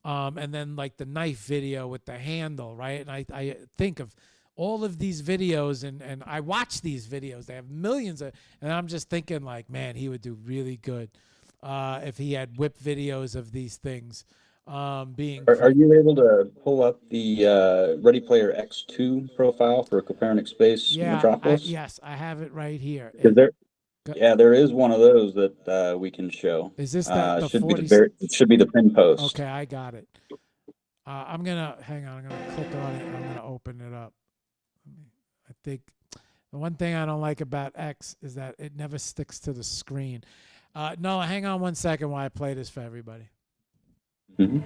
and then like the knife video with the handle, right? And I think of all of these videos, and I watch these videos. They have millions of, and I'm just thinking like, man, he would do really good if he had whip videos of these things being. Are you able to pull up the Ready Player X2 profile for Copernic Space Metropolis? Yes, I have it right here. There is one of those that we can show. Is this that the should 40? it should be the pin post. Okay, I got it. I'm gonna hang on. I'm gonna click on it. I'm gonna open it up. I think the one thing I don't like about X is that it never sticks to the screen. No, hang on one second while I play this for everybody. Mm-hmm.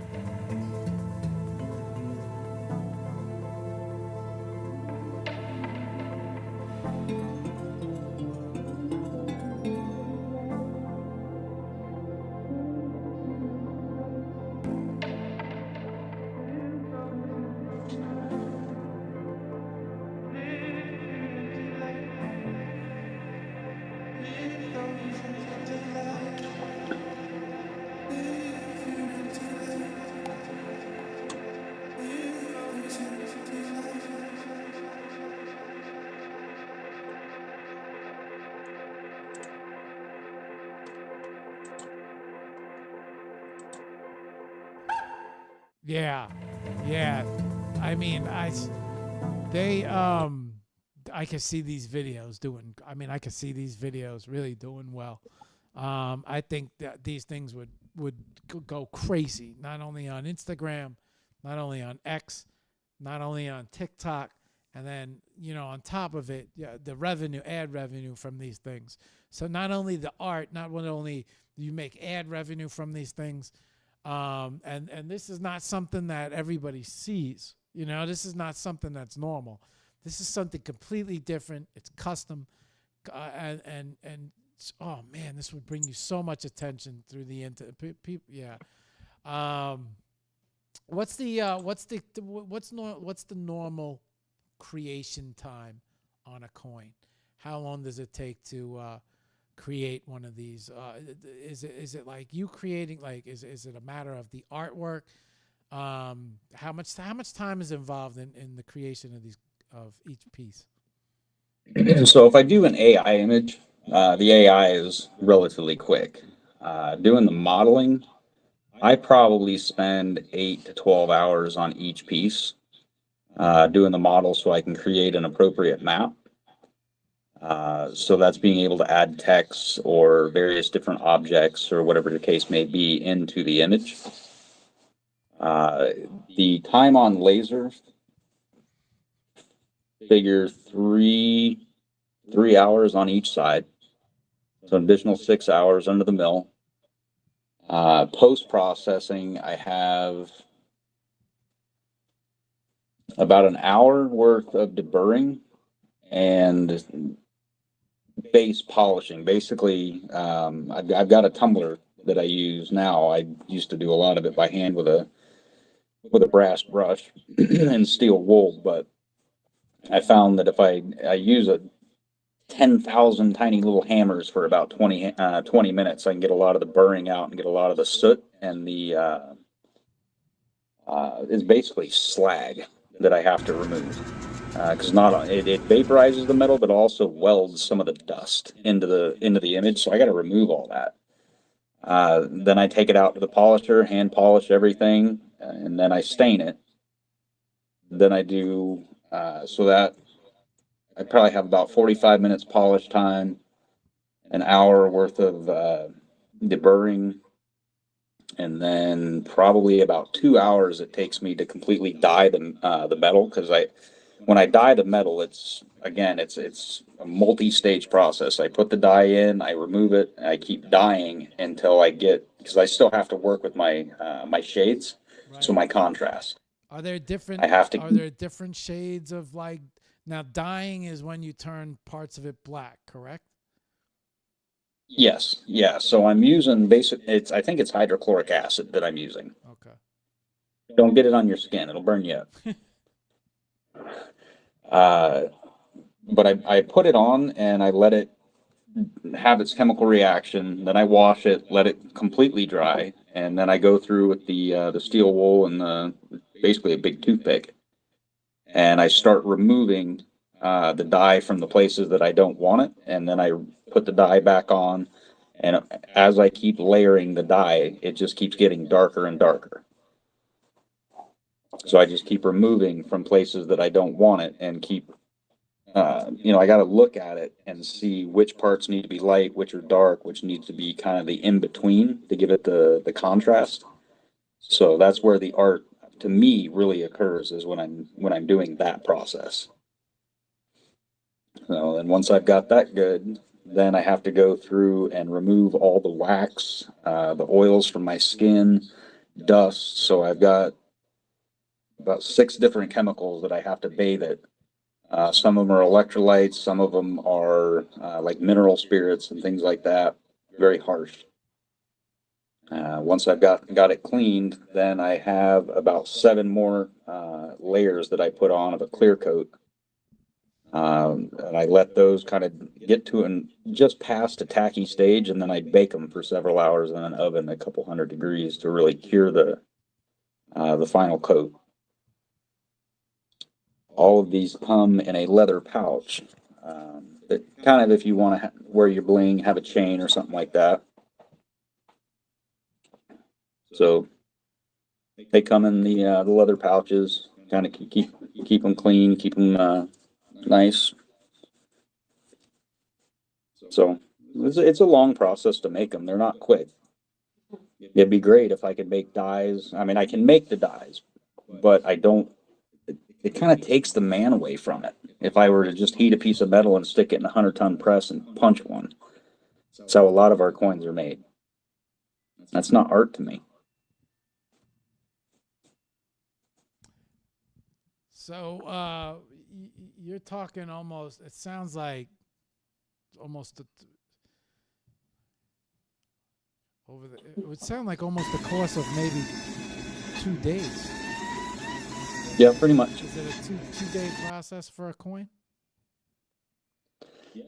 Yeah. I mean, I can see these videos doing. I mean, I can see these videos really doing well. I think that these things would go crazy, not only on Instagram, not only on X, not only on TikTok, and then on top of it, the ad revenue from these things. So not only the art, not only you make ad revenue from these things. And this is not something that everybody sees. This is not something that's normal. This is something completely different. It's custom, and oh man, this would bring you so much attention through the internet. Yeah. What's the normal creation time on a coin? How long does it take to create one of these? Is it like you creating, like is it a matter of the artwork? How much time is involved in the creation of each piece? So if I do an AI image, the AI is relatively quick. Doing the modeling, I probably spend 8 to 12 hours on each piece, doing the model so I can create an appropriate map. So that's being able to add text or various different objects or whatever the case may be into the image. The time on laser, figure three hours on each side. So an additional 6 hours under the mill. Post-processing, I have about an hour worth of deburring and base polishing. Basically, I've got a tumbler that I use now. I used to do a lot of it by hand with a brass brush and steel wool, but I found that if I use a 10,000 tiny little hammers for about 20 minutes, I can get a lot of the burring out and get a lot of the soot and the is basically slag that I have to remove. Because not it vaporizes the metal, but also welds some of the dust into the image. So I got to remove all that. Then I take it out to the polisher, hand polish everything, and then I stain it. Then I do so that I probably have about 45 minutes polish time, an hour worth of deburring, and then probably about 2 hours it takes me to completely dye the metal, because when I dye the metal, it's a multi-stage process. I put the dye in, I remove it, and I keep dyeing until I get, because I still have to work with my my shades, so my contrast. Are there different? I have to. Are there different shades of like? Now, dyeing is when you turn parts of it black, correct? Yes, yeah. So I'm using I think it's hydrochloric acid that I'm using. Okay. Don't get it on your skin; it'll burn you up. But I put it on and I let it have its chemical reaction. Then I wash it, let it completely dry, and then I go through with the steel wool and basically a big toothpick, and I start removing the dye from the places that I don't want it, and then I put the dye back on. And as I keep layering the dye, it just keeps getting darker and darker. So I just keep removing from places that I don't want it and keep, I got to look at it and see which parts need to be light, which are dark, which needs to be kind of the in between to give it the contrast. So that's where the art, to me, really occurs, is when I'm doing that process. So, and once I've got that good, then I have to go through and remove all the wax, the oils from my skin, dust. So I've got about 6 different chemicals that I have to bathe it. Some of them are electrolytes, some of them are like mineral spirits and things like that. Very harsh. Once I've got it cleaned, then I have about 7 more layers that I put on of a clear coat. And I let those kind of get to and just past a tacky stage, and then I bake them for several hours in an oven, a couple 100 degrees, to really cure the final coat. All of these come in a leather pouch. That kind of, if you want to wear your bling, have a chain or something like that. So they come in the leather pouches. Kind of keep them clean, keep them nice. So it's a long process to make them. They're not quick. It'd be great if I could make dyes. I mean, I can make the dyes, but I don't. It kind of takes the man away from it. If I were to just heat a piece of metal and stick it in a 100-ton press and punch one, that's how a lot of our coins are made. That's not art to me. So you're talking almost. It sounds like almost it would sound like almost the course of maybe 2 days. Yeah, pretty much. Is it a two-day process for a coin?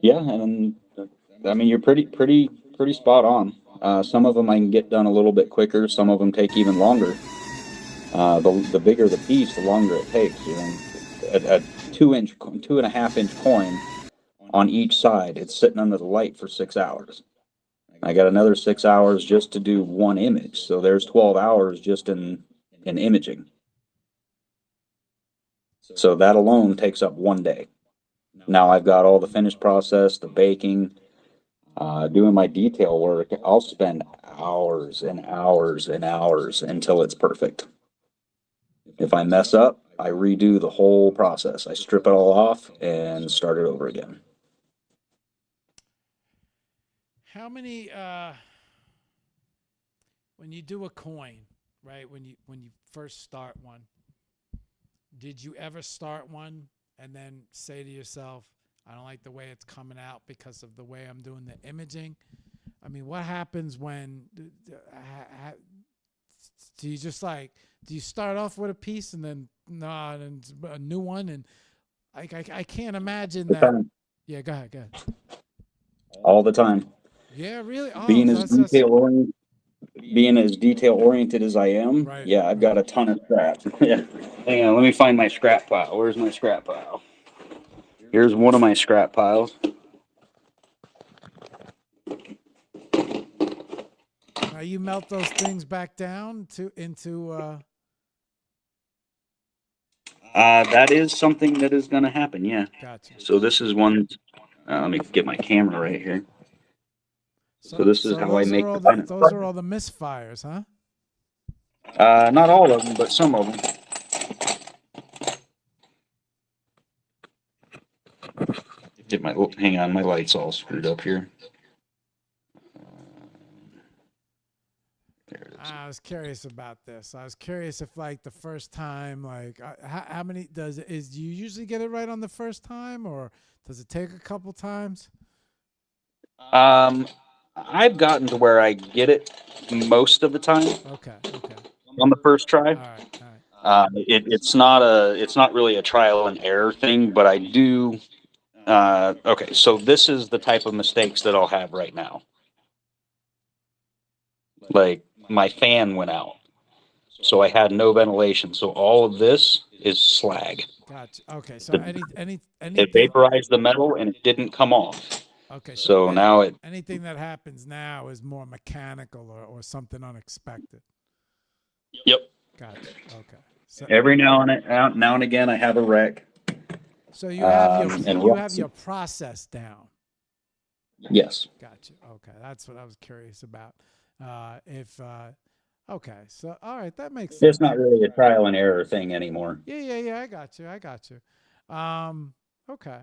Yeah, and I mean, you're pretty spot on. Some of them I can get done a little bit quicker. Some of them take even longer. The bigger the piece, the longer it takes. You know, a 2.5 inch coin on each side, it's sitting under the light for 6 hours. I got another 6 hours just to do one image, so there's 12 hours just in imaging. So that alone takes up 1 day. Now I've got all the finished process, the baking, doing my detail work. I'll spend hours and hours and hours until it's perfect. If I mess up, I redo the whole process. I strip it all off and start it over again. How many when you do a coin, right? When you first start one, did you ever start one and then say to yourself, I don't like the way it's coming out because of the way I'm doing the imaging? I mean, what happens when do you just like do you start off with a piece and then and a new one and I can't imagine The that. time. Yeah, go ahead, go ahead. All the time. Yeah, really. Oh, Being as that's detail oriented as I am, right. yeah, I've got a ton of scrap. Yeah. Hang on, let me find my scrap pile. Where's my scrap pile? Here's one of my scrap piles. Now you melt those things back down to into. That is something that is going to happen. Yeah. Gotcha. So this is one. Let me get my camera right here. So So this is so how I those are make all the the pennant. those are all the misfires, huh? Not all of them, but some of them. Hang on, my light's all screwed up here. There it is. I was curious about this. I was curious if, like, the first time, like, how many do you usually get it right on the first time, or does it take a couple times? I've gotten to where I get it most of the time Okay, okay, on the first try. all right, all right. It's not really a trial and error thing, but I do. Okay, so this is the type of mistakes that I'll have right now. Like my fan went out, so I had no ventilation. So all of this is slag. Gotcha. Okay, so The, it anything. vaporized the metal and it didn't come off. Okay, so So now it. anything that happens now is more mechanical or something unexpected. Yep. Gotcha. Okay. So Every now and again, I have a wreck. so you have and you have your process down. Yes. Gotcha. Okay, that's what I was curious about. Okay, so all right, that makes sense. It's not really a trial and error thing anymore. Yeah. I got you. I got you. Okay.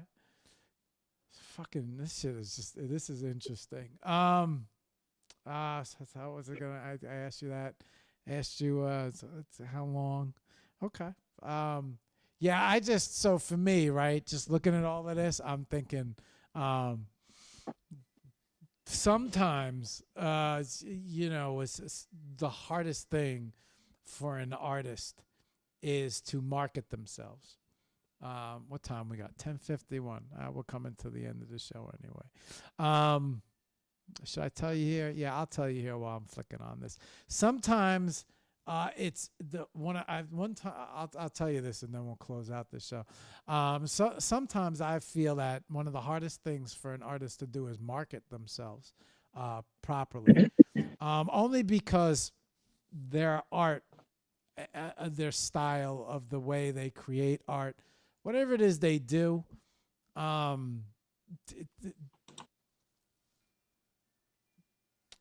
Fucking this shit is this is interesting. So how was it gonna? I asked you that. Asked you how long? Okay. Yeah. So for me, right, just looking at all of this, I'm thinking, sometimes, it's the hardest thing for an artist is to market themselves. What time we got? 10:51. We're coming to the end of the show anyway. Should I tell you here? Yeah, I'll tell you here while I'm flicking on this. Sometimes it's the one time I'll tell you this and then we'll close out the show. So sometimes I feel that one of the hardest things for an artist to do is market themselves properly, only because their art, their style of the way they create art, whatever it is they do,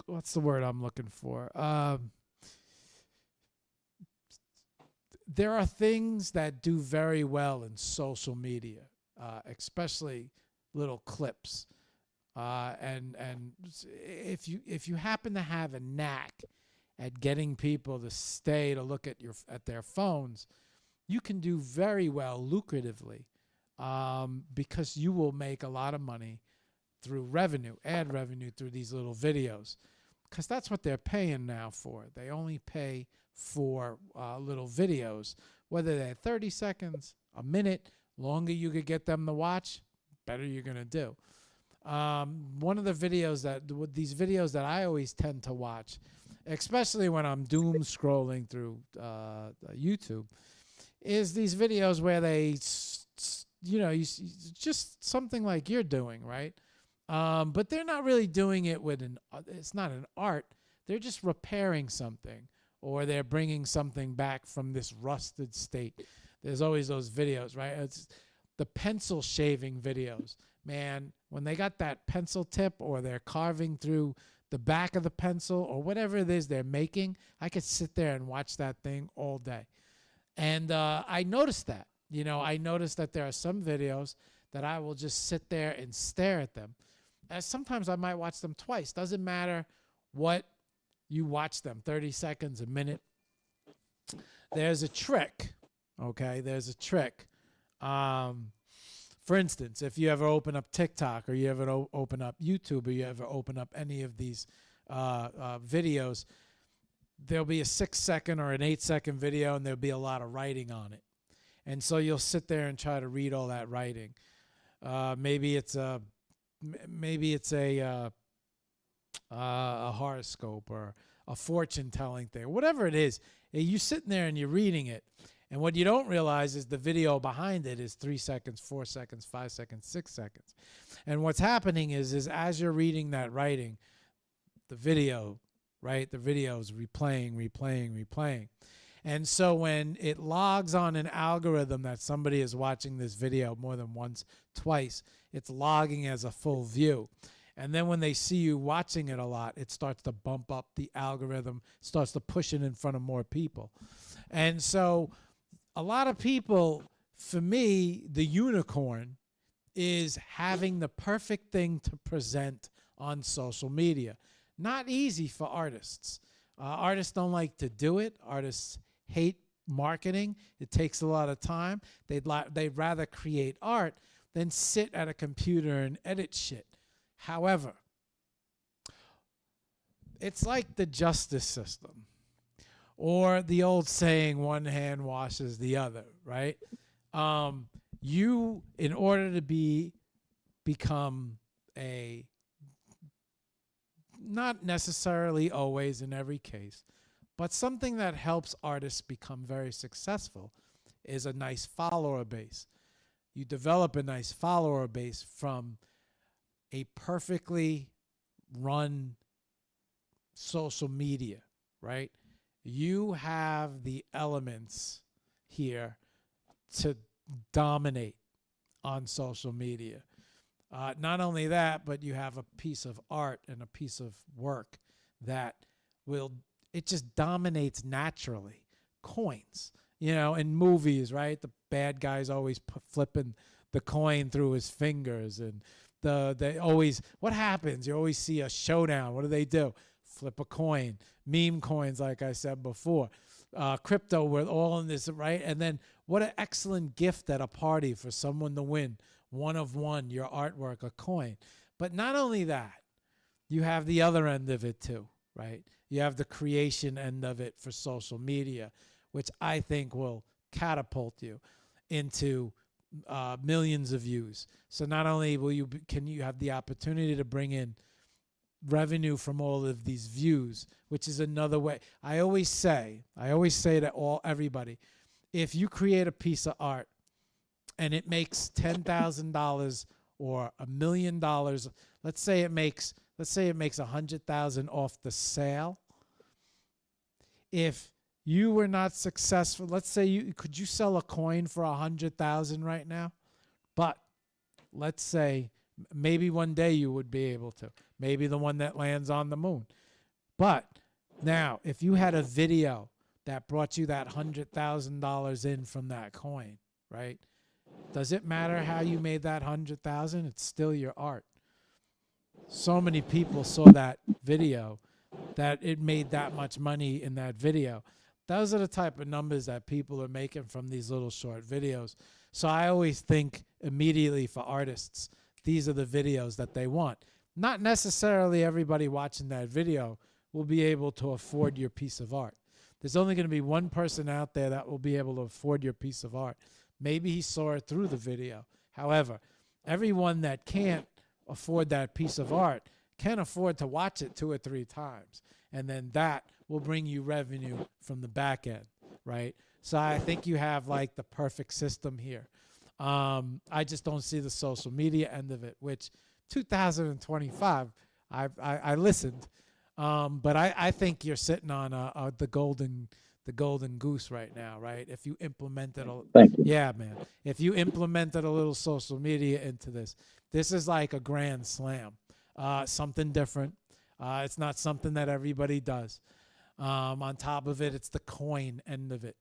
what's the word I'm looking for? There are things that do very well in social media, especially little clips. And if you happen to have a knack at getting people to stay to look at their phones, you can do very well lucratively, because you will make a lot of money through ad revenue through these little videos, because that's what they're paying now for. They only pay for little videos, whether they're 30 seconds, a minute. Longer you could get them to watch, better you're going to do. One of the videos these videos that I always tend to watch, especially when I'm doom scrolling through YouTube, is these videos where they, just something like you're doing, right? But they're not really doing it it's not an art. They're just repairing something, or they're bringing something back from this rusted state. There's always those videos, right? It's the pencil shaving videos. Man, when they got that pencil tip, or they're carving through the back of the pencil, or whatever it is they're making, I could sit there and watch that thing all day. And I noticed that. I noticed that there are some videos that I will just sit there and stare at them. sometimes I might watch them twice. Doesn't matter what you watch them, 30 seconds, a minute. There's a trick, okay? There's a trick. For instance, if you ever open up TikTok or you ever open up YouTube or you ever open up any of these videos, there'll be a 6-second or an 8-second video and there'll be a lot of writing on it. And so you'll sit there and try to read all that writing. Maybe it's a horoscope or a fortune telling thing, whatever it is. You're sitting there and you're reading it. And what you don't realize is the video behind it is 3 seconds, 4 seconds, 5 seconds, 6 seconds. And what's happening is as you're reading that writing, the video, right? The video is replaying. And so when it logs on an algorithm that somebody is watching this video more than once, twice, it's logging as a full view. And then when they see you watching it a lot, it starts to bump up the algorithm, starts to push it in front of more people. And so a lot of people, for me, the unicorn is having the perfect thing to present on social media. Not easy for artists. Artists don't like to do it. Artists hate marketing. It takes a lot of time. They'd rather create art than sit at a computer and edit shit. However, it's like the justice system or the old saying, one hand washes the other, right? You, in order to become a, not necessarily always in every case, but something that helps artists become very successful is a nice follower base. You develop a nice follower base from a perfectly run social media, right? You have the elements here to dominate on social media. Not only that, but you have a piece of art and a piece of work that it just dominates naturally. Coins, in movies, right? The bad guy's always flipping the coin through his fingers, and what happens? You always see a showdown. What do? Flip a coin. Meme coins, like I said before. Crypto, we're all in this, right? And then what an excellent gift at a party for someone to win. One of one, your artwork, a coin. But not only that, you have the other end of it too, right? You have the creation end of it for social media, which I think will catapult you into millions of views. So not only can you have the opportunity to bring in revenue from all of these views, which is another way. I always say to everybody, if you create a piece of art and it makes $10,000 or $1 million, let's say it makes $100,000 off the sale. If you were not successful, let's say could you sell a coin for $100,000 right now? But let's say maybe one day you would be able to. Maybe the one that lands on the moon. But now, if you had a video that brought you that $100,000 in from that coin, right? Does it matter how you made that $100,000? It's still your art. So many people saw that video that it made that much money in that video. Those are the type of numbers that people are making from these little short videos. So I always think immediately for artists, these are the videos that they want. Not necessarily everybody watching that video will be able to afford your piece of art. There's only going to be one person out there that will be able to afford your piece of art. Maybe he saw it through the video. However, everyone that can't afford that piece of art can afford to watch it 2 or 3 times. And then that will bring you revenue from the back end, right? So I think you have like the perfect system here. I just don't see the social media end of it, which 2025, I listened, but I think you're sitting on the golden goose right now, right? If you implemented if you implemented a little social media into this is like a grand slam, something different. It's not something that everybody does. On top of it, it's the coin end of it.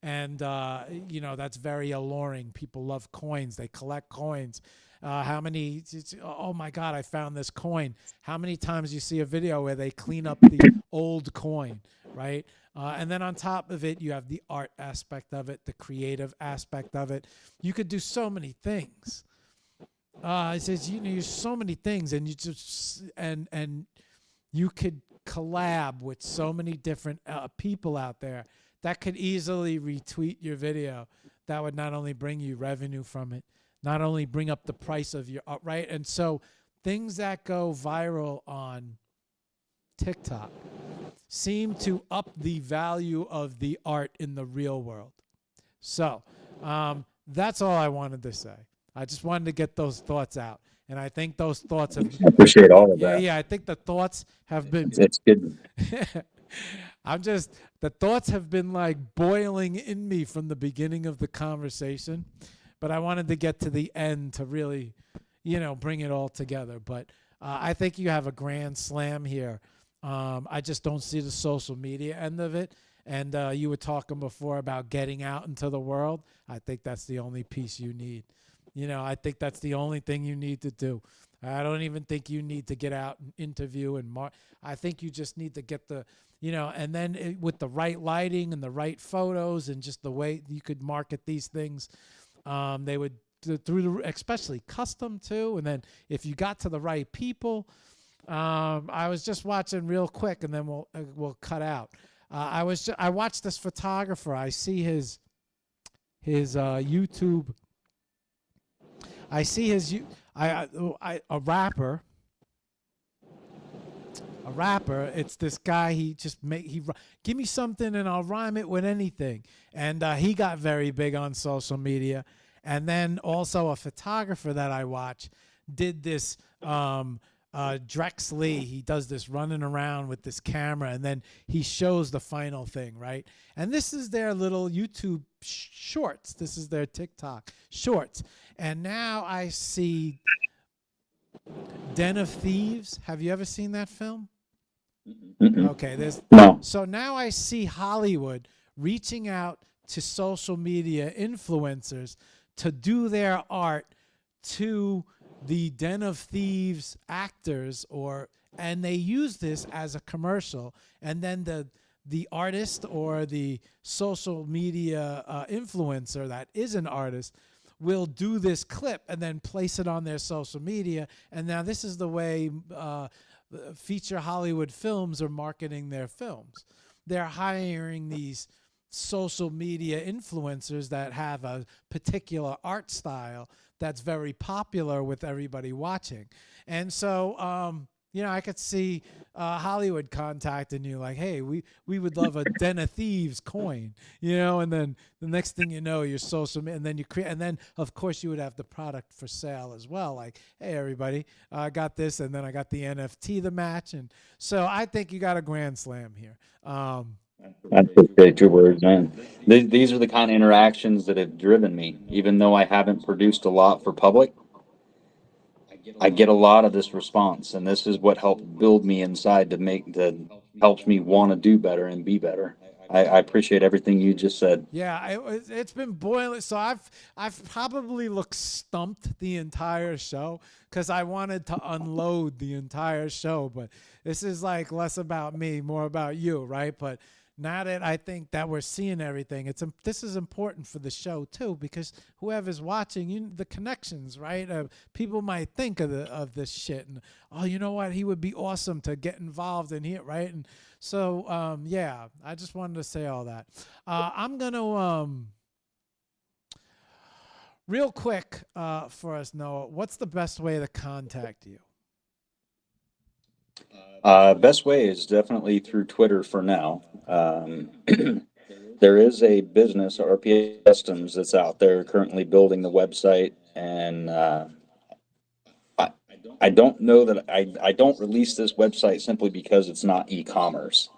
And, that's very alluring. People love coins. They collect coins. How many? Oh my God, I found this coin. How many times you see a video where they clean up the old coin, right? And then on top of it, you have the art aspect of it, the creative aspect of it. You could do so many things. It says there's so many things, and you just and you could collab with so many different people out there that could easily retweet your video. That would not only bring you revenue from it, not only bring up the price of your right. And so things that go viral on TikTok seem to up the value of the art in the real world. So that's all I wanted to say. I just wanted to get those thoughts out. And I think those thoughts have. I appreciate all of that. Yeah. I think the thoughts have been. It's good. The thoughts have been like boiling in me from the beginning of the conversation, but I wanted to get to the end to really, bring it all together. But I think you have a grand slam here. I just don't see the social media end of it. And you were talking before about getting out into the world. I think that's the only piece you need. I think that's the only thing you need to do. I don't even think you need to get out and interview I think you just need to get the, and then with the right lighting and the right photos and just the way you could market these things, they would especially custom too. And then if you got to the right people, I was just watching real quick, and then we'll cut out. I watched this photographer. I see his YouTube. I see a rapper. It's this guy. He just give me something and I'll rhyme it with anything. And he got very big on social media. And then also a photographer that I watch did this. Drex Lee, he does this running around with this camera, and then he shows the final thing, right? And this is their little YouTube shorts. This is their TikTok shorts. And now I see Den of Thieves. Have you ever seen that film? Mm-mm. Okay, No. So now I see Hollywood reaching out to social media influencers to do their art to the Den of Thieves actors, and they use this as a commercial, and then the artist or the social media influencer that is an artist will do this clip and then place it on their social media. And now this is the way feature Hollywood films are marketing their films. They're hiring these social media influencers that have a particular art style that's very popular with everybody watching. And so, I could see Hollywood contacting you like, hey, we would love a Den of Thieves coin, and then the next thing you know, your social media, and then you create, and then of course you would have the product for sale as well. Like, hey, everybody, I got this, and then I got the NFT to match. And so I think you got a grand slam here. I appreciate your words, man. These are the kind of interactions that have driven me. Even though I haven't produced a lot for public, I get a lot of this response, and this is what helped build me inside that helps me want to do better and be better. I appreciate everything you just said. Yeah, it's been boiling. So I've probably looked stumped the entire show because I wanted to unload the entire show, but this is like less about me, more about you, right? But now that I think that we're seeing everything, this is important for the show too, because whoever's watching, the connections, right? People might think of this shit, and you know what? He would be awesome to get involved in here, right? And so, I just wanted to say all that. I'm gonna real quick for us, Noah. What's the best way to contact you? Best way is definitely through Twitter for now. There is a business, RPA Customs, that's out there currently building the website, and I don't know that I don't release this website simply because it's not e-commerce.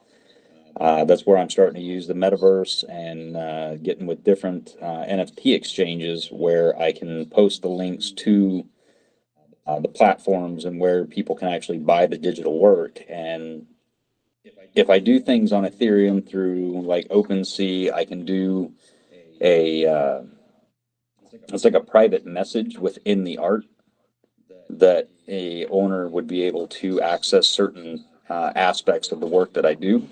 That's where I'm starting to use the metaverse and getting with different NFT exchanges where I can post the links to the platforms and where people can actually buy the digital work. And if I do things on Ethereum through like OpenSea, I can do it's like a private message within the art. that a owner would be able to access certain aspects of the work that I do,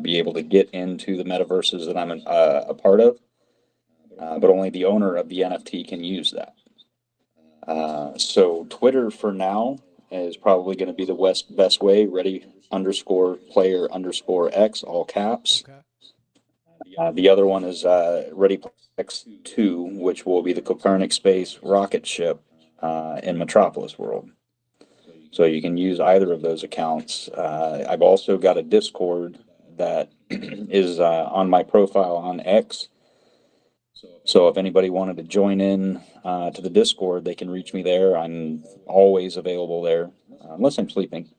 be able to get into the metaverses that I'm a part of, but only the owner of the NFT can use that. So Twitter for now is probably going to be the best way. Ready_player_X, all caps. Okay. The other one is ReadyX2, which will be the Copernic Space rocket ship in Metropolis World. So you can use either of those accounts. I've also got a Discord that is on my profile on X. So if anybody wanted to join in to the Discord, they can reach me there. I'm always available there, unless I'm sleeping.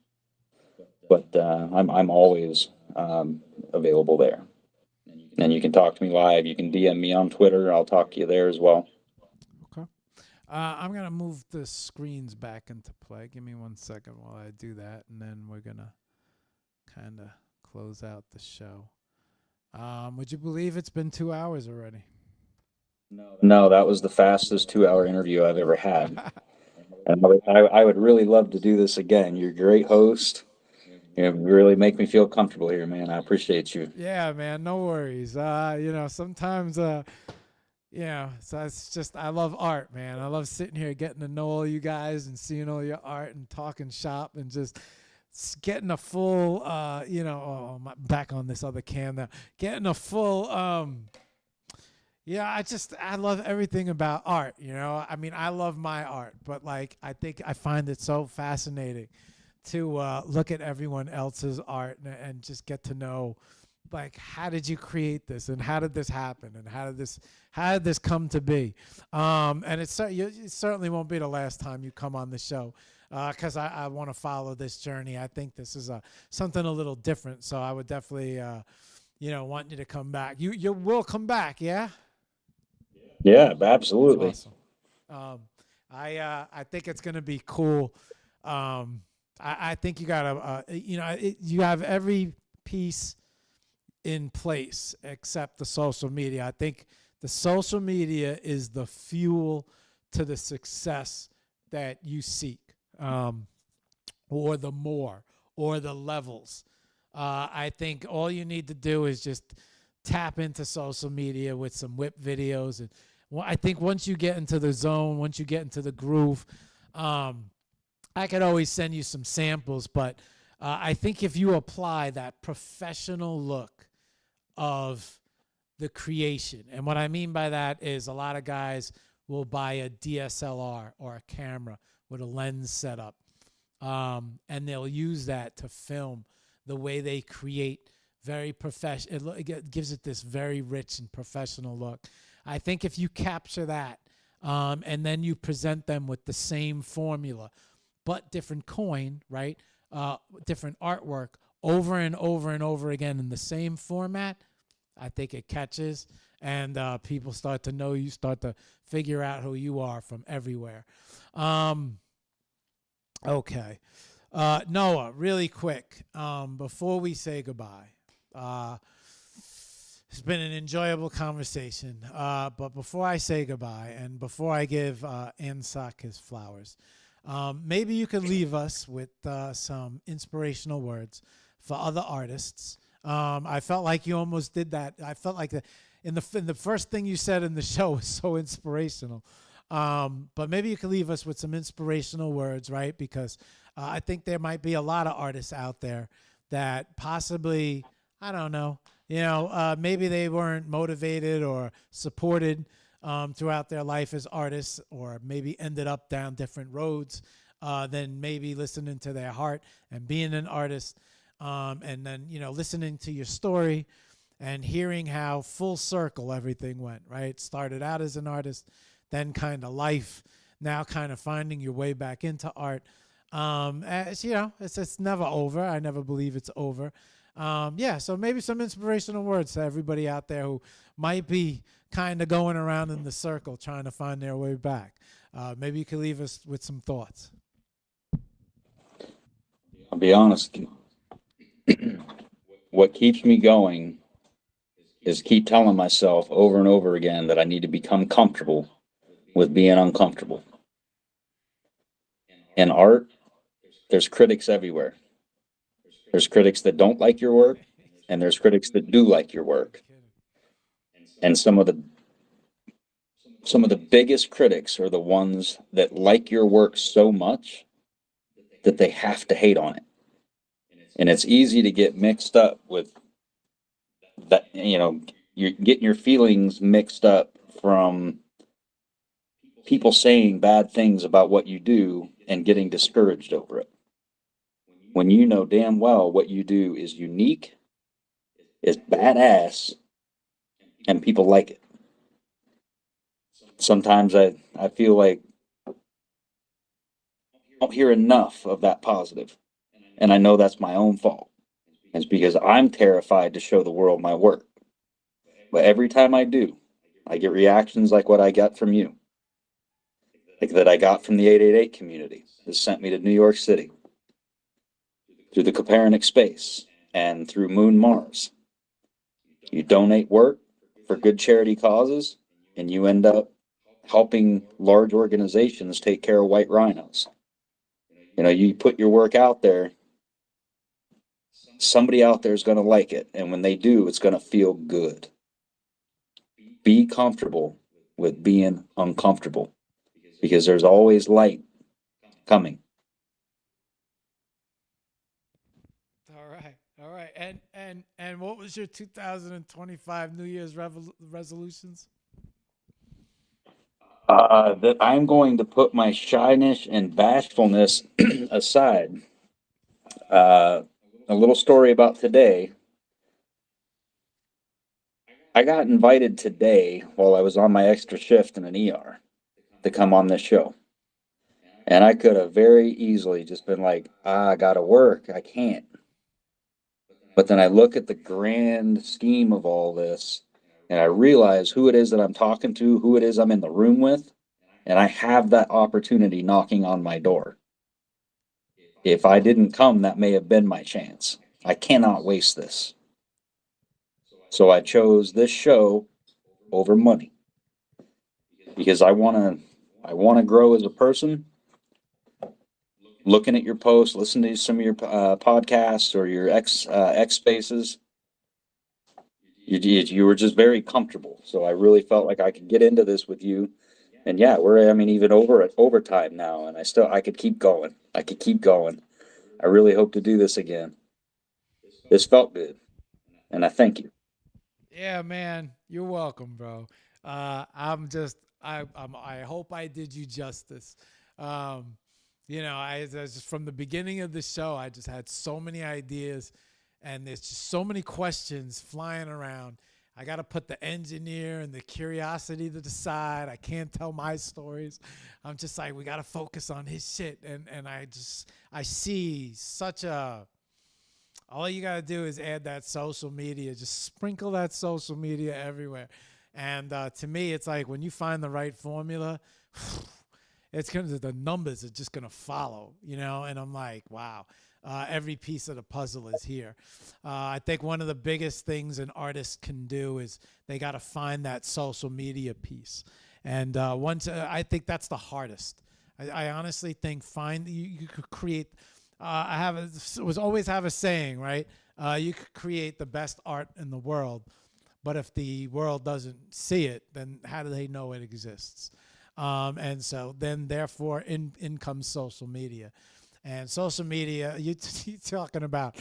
But I'm always available there. And you can talk to me live. You can DM me on Twitter. I'll talk to you there as well. Okay. I'm going to move the screens back into play. Give me 1 second while I do that, and then we're going to kind of close out the show. Would you believe it's been 2 hours already? No, that was the fastest 2-hour interview I've ever had. And I would really love to do this again. You're a great host. You really make me feel comfortable here, man. I appreciate you. Yeah, man, no worries. Sometimes, so it's just, I love art, man. I love sitting here getting to know all you guys and seeing all your art and talking shop and just getting a full, I'm back on this other cam now, getting a full, I love everything about art, I mean, I love my art, but like, I find it so fascinating to look at everyone else's art and just get to know, like, how did you create this and how did this happen and how did this come to be? And it certainly won't be the last time you come on the show, because I want to follow this journey. I think this is something a little different, so I would definitely want you to come back. You will come back, yeah? Yeah, absolutely. That's awesome. I think it's gonna be cool. I think you gotta, you have every piece in place except the social media. I think the social media is the fuel to the success that you seek, or the more, or the levels. I think all you need to do is just tap into social media with some whip videos. And I think once you get into the zone, once you get into the groove, I could always send you some samples, but I think if you apply that professional look of the creation, and what I mean by that is a lot of guys will buy a DSLR or a camera with a lens setup, and they'll use that to film the way they create. Very professional. It gives it this very rich and professional look. I think if you capture that, and then you present them with the same formula, but different coin, right? Different artwork over and over and over again in the same format, I think it catches, and people start to know you, start to figure out who you are from everywhere. Okay. Noah, really quick, before we say goodbye, it's been an enjoyable conversation, but before I say goodbye and before I give Ansak his flowers, maybe you could leave us with some inspirational words for other artists. I felt like you almost did that. I felt like in the first thing you said in the show was so inspirational. But maybe you could leave us with some inspirational words, right? Because I think there might be a lot of artists out there that possibly, I don't know, maybe they weren't motivated or supported throughout their life as artists, or maybe ended up down different roads than maybe listening to their heart and being an artist, and then, listening to your story and hearing how full circle everything went, right? Started out as an artist, then kind of life, now kind of finding your way back into art. It's never over. I never believe it's over. So maybe some inspirational words to everybody out there who might be kind of going around in the circle trying to find their way back. Maybe you could leave us with some thoughts. I'll be honest. What keeps me going is keep telling myself over and over again that I need to become comfortable with being uncomfortable. In art, there's critics everywhere. There's critics that don't like your work, and there's critics that do like your work. And some of the biggest critics are the ones that like your work so much that they have to hate on it. And it's easy to get mixed up with that, you're getting your feelings mixed up from people saying bad things about what you do and getting discouraged over it. When you know damn well what you do is unique, is badass, and people like it. Sometimes I feel like I don't hear enough of that positive. And I know that's my own fault. It's because I'm terrified to show the world my work. But every time I do, I get reactions like what I got from you. Like that I got from the 888 community that sent me to New York City. Through the Copernic Space and through Moon Mars. You donate work for good charity causes, and you end up helping large organizations take care of white rhinos. You put your work out there, somebody out there is going to like it, and when they do, it's going to feel good. Be comfortable with being uncomfortable, because there's always light coming. All right. And what was your 2025 New Year's resolutions? That I'm going to put my shyness and bashfulness aside. A little story about today. I got invited today while I was on my extra shift in an ER to come on this show. And I could have very easily just been like, I gotta work, I can't. But then I look at the grand scheme of all this, and I realize who it is that I'm talking to, who it is I'm in the room with, and I have that opportunity knocking on my door. If I didn't come, that may have been my chance. I cannot waste this. So I chose this show over money because I want to grow as a person. Looking at your posts, listening to some of your podcasts or your X spaces, you were just very comfortable. So I really felt like I could get into this with you. And yeah, even over at overtime now, and I could keep going. I really hope to do this again. This felt good, and I thank you. Yeah, man, you're welcome, bro. I hope I did you justice. I just from the beginning of the show, I just had so many ideas, and there's just so many questions flying around. I got to put the engineer and the curiosity to the side. I can't tell my stories. I'm just like, we got to focus on his shit. And I see such a, all you got to do is add that social media, just sprinkle that social media everywhere. And to me, it's like when you find the right formula, the numbers are just going to follow, and I'm like, wow. Every piece of the puzzle is here. I think one of the biggest things an artist can do is they got to find that social media piece. And I think that's the hardest. I honestly think you could create. Always have a saying, right? You could create the best art in the world, but if the world doesn't see it, then how do they know it exists? And so then, therefore, in comes social media. And social media, you're talking about,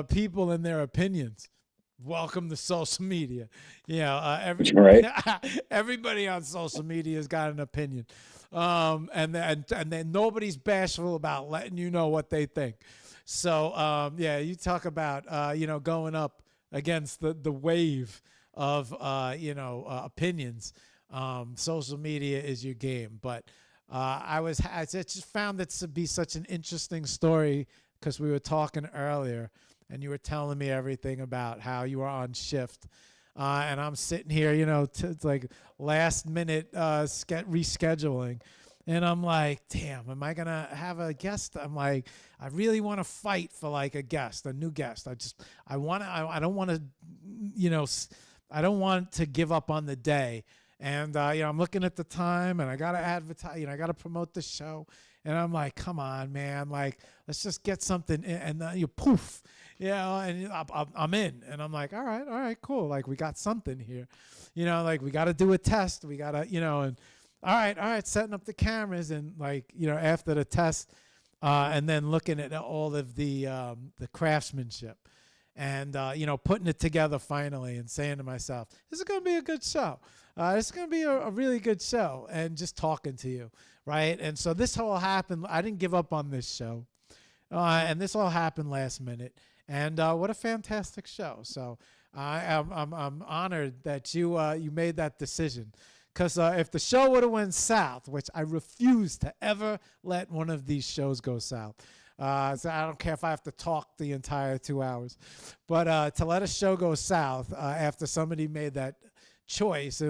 people and their opinions. Welcome to social media. Right. Everybody on social media has got an opinion, and then nobody's bashful about letting you know what they think. So you talk about going up against the wave of opinions. Social media is your game, but. I just found it to be such an interesting story because we were talking earlier and you were telling me everything about how you were on shift. And I'm sitting here, it's like last minute rescheduling. And I'm like, damn, am I going to have a guest? I'm like, I really want to fight for like a new guest. I don't want to give up on the day. And I'm looking at the time, and I gotta advertise. I gotta promote the show, And I'm like, come on, man. Like, let's just get something in. And then you poof, and I'm in. And I'm like, all right, cool. Like, we got something here. Like, we got to do a test. We got to, and all right, setting up the cameras. And, like, after the test, and then looking at all of the craftsmanship. And, putting it together finally and saying to myself, this is going to be a good show. This is going to be a really good show. And just talking to you, right? And so this all happened. I didn't give up on this show. And this all happened last minute. And what a fantastic show. So I'm honored that you made that decision. Because if the show would have went south, which I refuse to ever let one of these shows go south. So I don't care if I have to talk the entire 2 hours. But to let a show go south after somebody made that choice,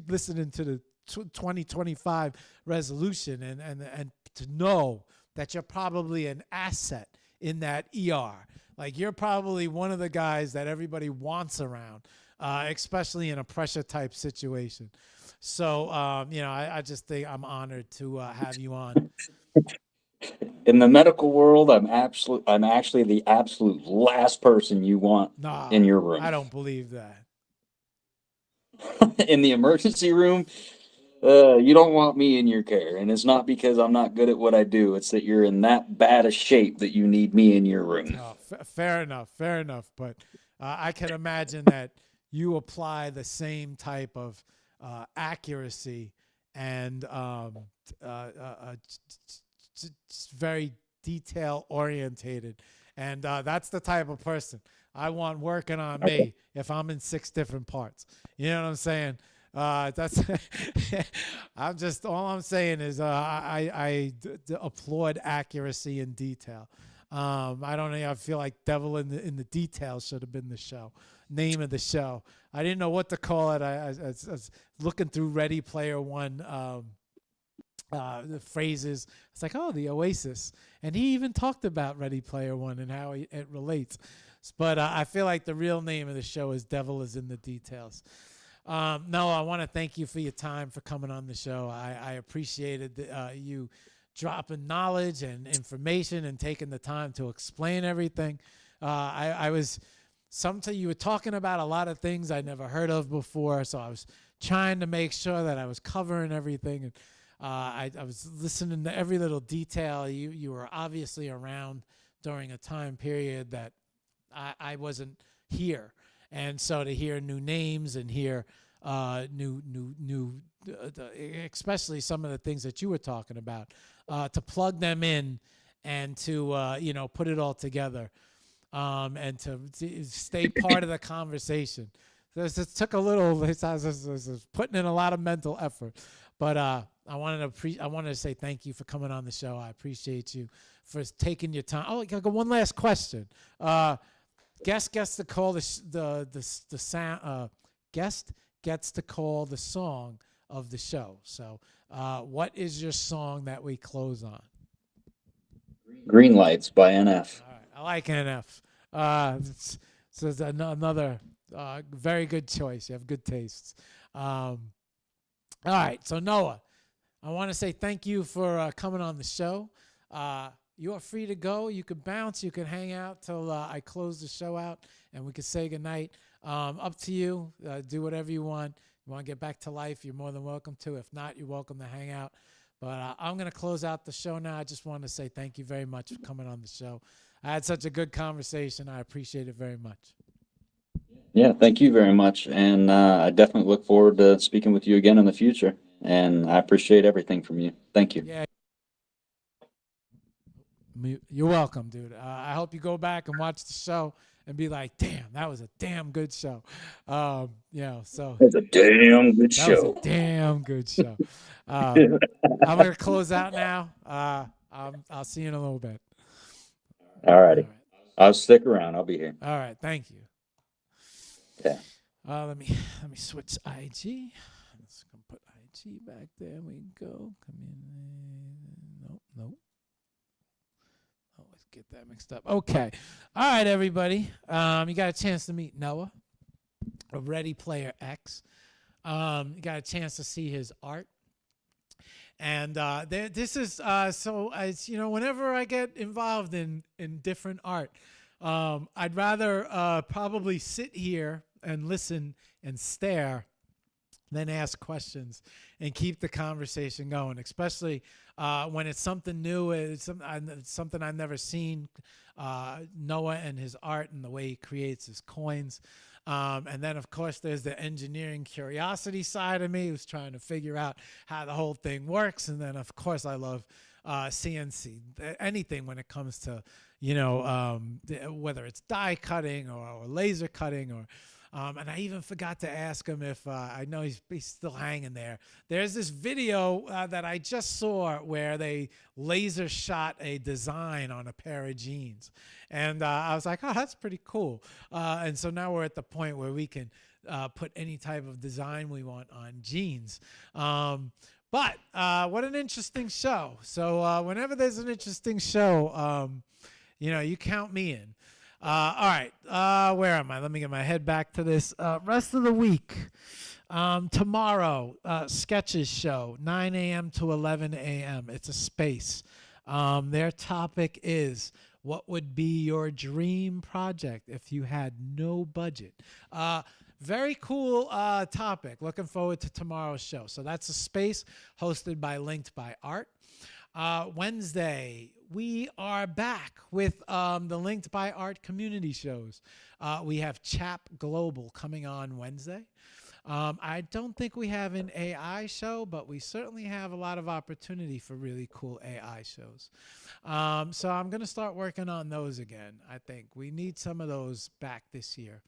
listening to the 2025 resolution and to know that you're probably an asset in that ER. Like, you're probably one of the guys that everybody wants around, especially in a pressure type situation. So, I just think I'm honored to have you on. In the medical world, I'm actually the absolute last person you want in your room. I don't believe that. In the emergency room, you don't want me in your care. And it's not because I'm not good at what I do. It's that you're in that bad a shape that you need me in your room. Fair enough. But I can imagine that you apply the same type of accuracy and very detail orientated, and that's the type of person I want working on me if I'm in 6 different parts. You know what I'm saying? That's all I'm saying is I applaud accuracy and detail. I don't know. I feel like Devil in the Details should have been the name of the show. I didn't know what to call it. I was looking through Ready Player One the phrases. It's like, oh, the Oasis. And he even talked about Ready Player One and how it relates. But I feel like the real name of the show is Devil is in the Details. No, I want to thank you for your time, for coming on the show. I appreciated you dropping knowledge and information and taking the time to explain everything. You were talking about a lot of things I never heard of before, so I was trying to make sure that I was covering everything. And I was listening to every little detail. You were obviously around during a time period that I wasn't here. And so to hear new names and hear especially some of the things that you were talking about, to plug them in and to put it all together, and to stay part of the conversation. It took a little. I was putting in a lot of mental effort, but I wanted to say thank you for coming on the show. I appreciate you for taking your time. Oh, I got one last question. Guest gets to call the sound. Guest gets to call the song of the show. So, what is your song that we close on? Green Lights by NF. All right, I like NF. It's another very good choice. You have good tastes. All right, so Noah, I want to say thank you for coming on the show. You are free to go. You can bounce. You can hang out till I close the show out, and we can say goodnight. Up to you. Do whatever you want. You want to get back to life, you're more than welcome to. If not, you're welcome to hang out. But I'm going to close out the show now. I just want to say thank you very much for coming on the show. I had such a good conversation. I appreciate it very much. Yeah, thank you very much. And I definitely look forward to speaking with you again in the future. And I appreciate everything from you. Thank you. Yeah. You're welcome, dude. I hope you go back and watch the show and be like, damn, that was a damn good show. So It's a damn good show. That was a damn good show. I'm going to close out now. I'll see you in a little bit. All righty. I'll stick around. I'll be here. All right. Thank you. Yeah. Let me switch IG. Let's put IG back there. We go. Come in. Nope. Always get that mixed up. Okay. All right, everybody. You got a chance to meet Noah of Ready Player X. You got a chance to see his art. And this is so as you know, whenever I get involved in different art, I'd rather probably sit here and listen and stare then ask questions and keep the conversation going, especially when it's something new, it's something I've never seen. Noah and his art and the way he creates his coins. And then, of course, there's the engineering curiosity side of me who's trying to figure out how the whole thing works. And then, of course, I love CNC, anything when it comes to, whether it's die cutting or laser cutting or and I even forgot to ask him if I know he's still hanging there. There's this video that I just saw where they laser shot a design on a pair of jeans. And I was like, oh, that's pretty cool. And so now we're at the point where we can put any type of design we want on jeans. But what an interesting show. So whenever there's an interesting show, you count me in. All right, where am I? Let me get my head back to this. Rest of the week, tomorrow, Sketches show, 9 a.m. to 11 a.m. It's a space. Their topic is, what would be your dream project if you had no budget? Very cool topic. Looking forward to tomorrow's show. So that's a space hosted by Linked by Art. Wednesday, we are back with the Linked by Art community shows. We have Chap Global coming on Wednesday. I don't think we have an AI show, but we certainly have a lot of opportunity for really cool AI shows. So I'm going to start working on those again. I think we need some of those back this year.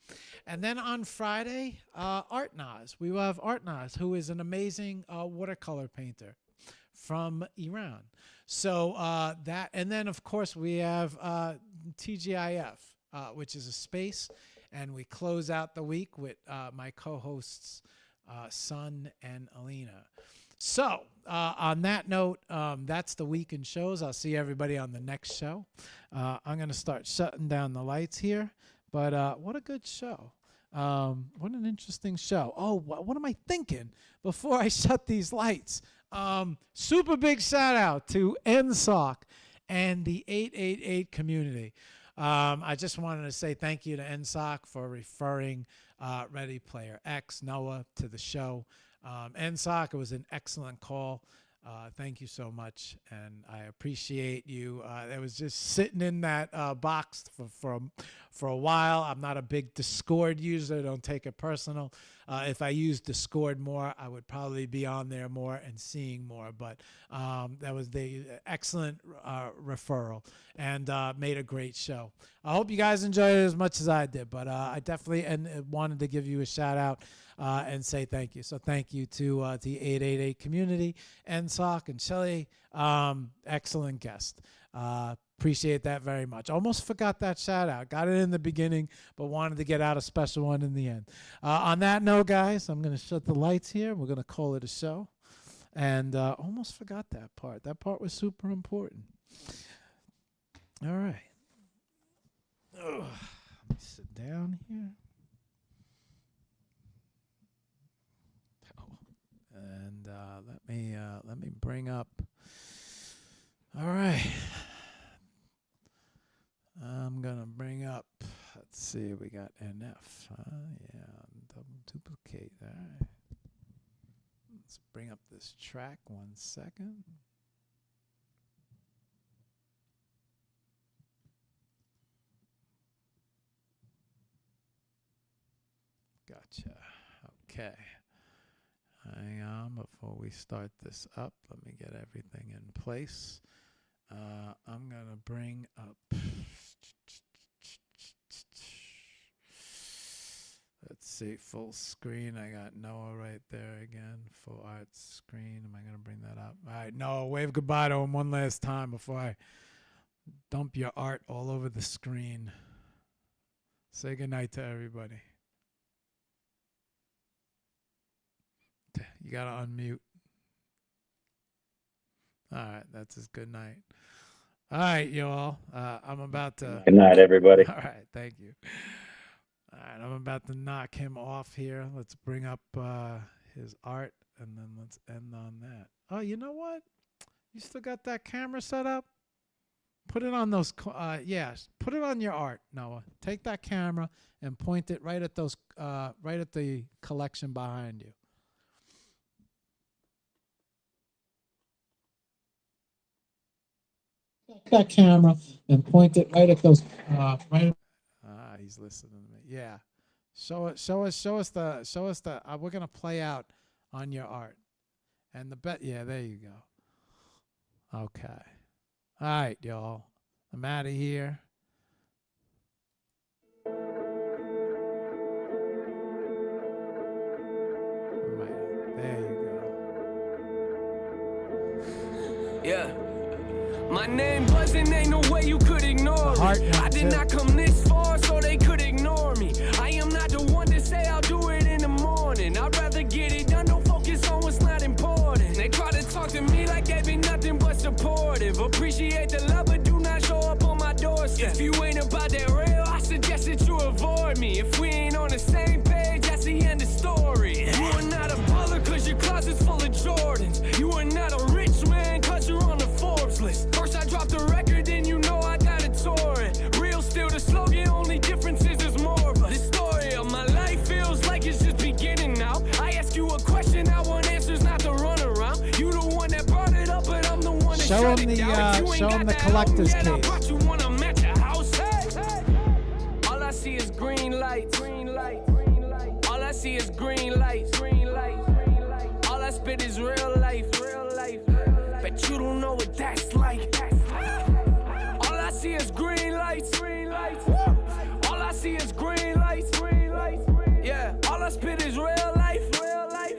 And then on Friday, Art Naz. We will have Art Naz, who is an amazing watercolor painter from Iran. So that, and then of course we have TGIF, which is a space, and we close out the week with my co-hosts, Sun and Alina. So on that note, that's the week in shows. I'll see everybody on the next show. I'm going to start shutting down the lights here, but what a good show. What an interesting show. Oh, what am I thinking before I shut these lights? Super big shout out to NSOC and the 888 community. I just wanted to say thank you to NSOC for referring Ready Player X, Noah, to the show. NSOC, it was an excellent call. Thank you so much, and I appreciate you. I was just sitting in that box for a while. I'm not a big Discord user. Don't take it personal. If I used Discord more, I would probably be on there more and seeing more. But that was the excellent referral and made a great show. I hope you guys enjoyed it as much as I did. But I definitely wanted to give you a shout out. And say thank you. So thank you to the 888 community, NSOC and Shelly. Excellent guest. Appreciate that very much. Almost forgot that shout out. Got it in the beginning, but wanted to get out a special one in the end. On that note, guys, I'm going to shut the lights here. We're going to call it a show. And almost forgot that part. That part was super important. All right. Ugh. Let me sit down here. And let me bring up. All right, I'm gonna bring up. Let's see, we got NF. Yeah, double duplicate. All right, let's bring up this track. 1 second. Gotcha. Okay. Hang on before we start this up. Let me get everything in place. I'm going to bring up. Let's see, full screen. I got Noah right there again. Full art screen. Am I going to bring that up? All right, Noah, wave goodbye to him one last time before I dump your art all over the screen. Say goodnight to everybody. You gotta unmute. All right, that's his good night. All right, y'all. I'm about to. Good night, everybody. All right, thank you. All right, I'm about to knock him off here. Let's bring up his art and then let's end on that. Oh, you know what? You still got that camera set up? Put it on those. Yes, put it on your art, Noah. Take that camera and point it right at those. Right at the collection behind you. Take that camera and point it right at those. Right. He's listening to me. Yeah. Show us the. We're gonna play out on your art, and the bet. Yeah, there you go. Okay. All right, y'all. I'm out of here. Right, there you go. Yeah. My name buzzing, ain't no way you could ignore me. I did not come this far, so they could ignore me. I am not the one to say I'll do it in the morning. I'd rather get it done, don't focus on what's not important. They try to talk to me like they be nothing but supportive. Appreciate the love, but do not show up on my doorstep. If you ain't about that real, I suggest that you avoid me. If we ain't on the same page, that's the end of story. You are not a baller cause your closet's full of Jordans. You are not a rich man cause you're on the Forbes list. First I dropped the record, then you know I gotta tour it. Real still the slogan, only difference is there's more of us. The story of my life feels like it's just beginning now. I ask you a question, I want answers, not to run around. You the one that brought it up, but I'm the one that shut it down. Show him the collector's case. I brought you one, I'm at your house. Hey. All I see is green lights. Green lights. All I see is green lights. Green lights. All I spit is real life. Real life. Bet you don't know what that's like. All I see is green lights. Green lights. All I see is green lights. Green lights. Yeah. All I spit is real life. Real life.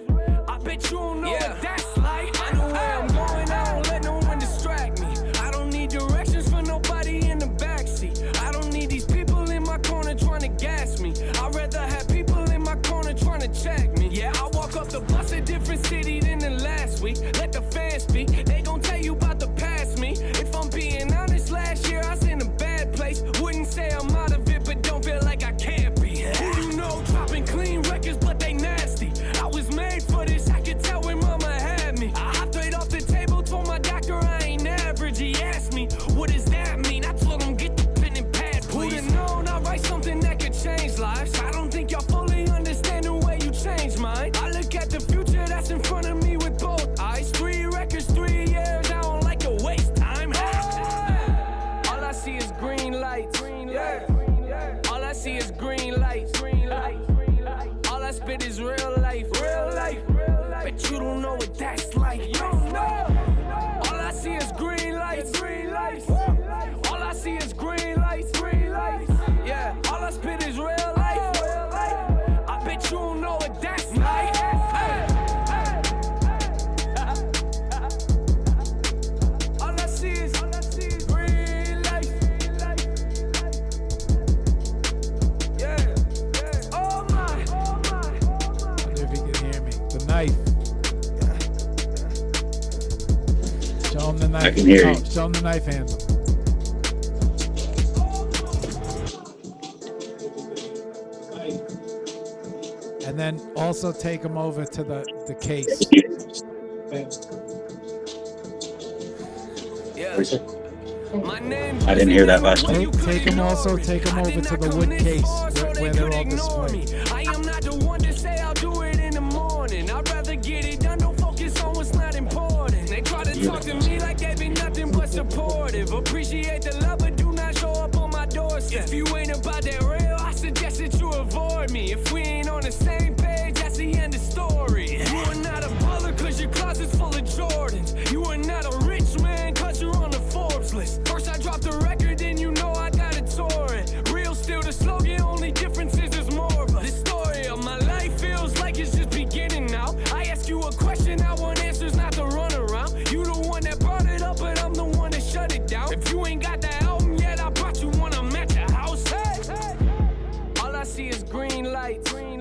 I bet you don't know what that's like. I know where I'm going. I don't let no one distract me. I don't need directions for nobody in the backseat. I don't need these people in my corner trying to gas me. I'd rather have people in my corner trying to check me. Yeah, I walk up the bus a different city than the last week. Let the fans speak. They gon' tell you about the past me. If I'm being honest, last year I was in a bad place. Wouldn't say I'm out of it, but don't feel like I can't be. Who you know dropping clean records, but they nasty. I was made for this, I could tell when mama had me. I hopped right off the table, told my doctor I ain't average. He asked me, what does that mean? I told him, get the pen and pad, please. Who'da known I write something that could change lives? I don't think y'all fully understand the way you change mine. I look at the future that's in front of me with both eyes. 3 records, 3 years, I don't like to waste time. All I see is green lights. Green lights. All I see is green lights. Green lights. All I spit is real life. Real life. Bet you don't know what that's like. You don't know. All I see is green lights. Green lights. All I see is green lights. Green lights. Yeah. All I spit is real life. Real life. I bet you don't know what that's like. All I see is green lights. Yeah. Oh my. I wonder if he can hear me. The knife. Show him the knife. I can hear you. Show him the knife handle. And then also take him over to the case. Yeah. My name I didn't hear that last time. Take him over to the wood case where they're all displayed. I am not the one to say I'll do it in the morning. I'd rather get it done, don't focus on what's not important. They try to talk to me like they be nothing but supportive. Appreciate the love, but do not show up on my doorstep. If you ain't about that real, I suggest that you avoid me. If we ain't on the same page, that's the end of story. You are not a baller cause your closet's full of Jordans. You are not a rich man cause you're on the Forbes list. First I dropped the record, then you know I gotta tour it. Real still the slogan, only difference is there's more of us. The story of my life feels like it's just beginning now. I ask you a question, I want answers, not to run around. You the one that brought it up, but I'm the one that shut it down. If you ain't got that album yet, I brought you one, I'm at your house. Hey. All I see is green lights. Green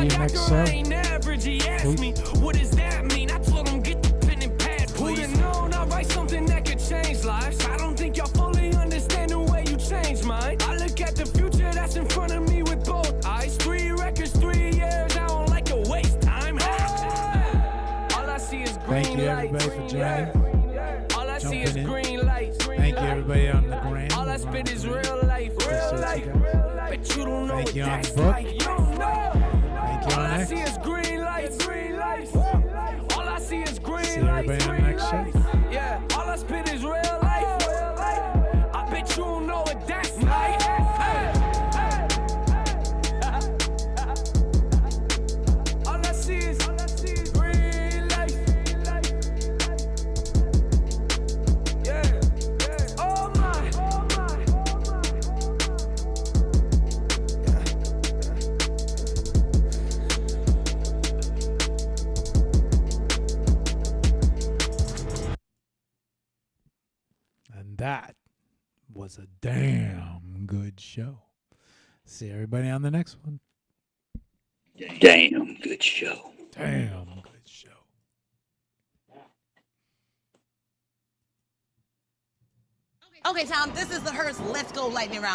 you next show. I ain't average. He asked me, what does that mean? I told him, get the pen and pad, please. Who'da known I write something that could change lives? I don't think y'all fully understand the way you change mine. I look at the future that's in front of me with both eyes. 3 records, 3 years, I don't like to waste time. All I see is green Thank you, everybody, for joining. All I see is Jumping in. green lights. Thank you, everybody on the gram. All I spit is real life, real life. But you don't know Thank what you on that's the book. like. You don't know. Thank you All on I X. see is green lights, green lights. All I see is green See lights, everybody on the green next lights. show. Yeah, all I spit is real life, real life. I bet you don't know what that's like. All I see is green lights. Yeah, yeah. Oh my, oh my, oh my. And that was a damn good show. See everybody on the next one. Damn good show. Damn good show. Okay, Tom, this is the Hearst Let's Go Lightning Round.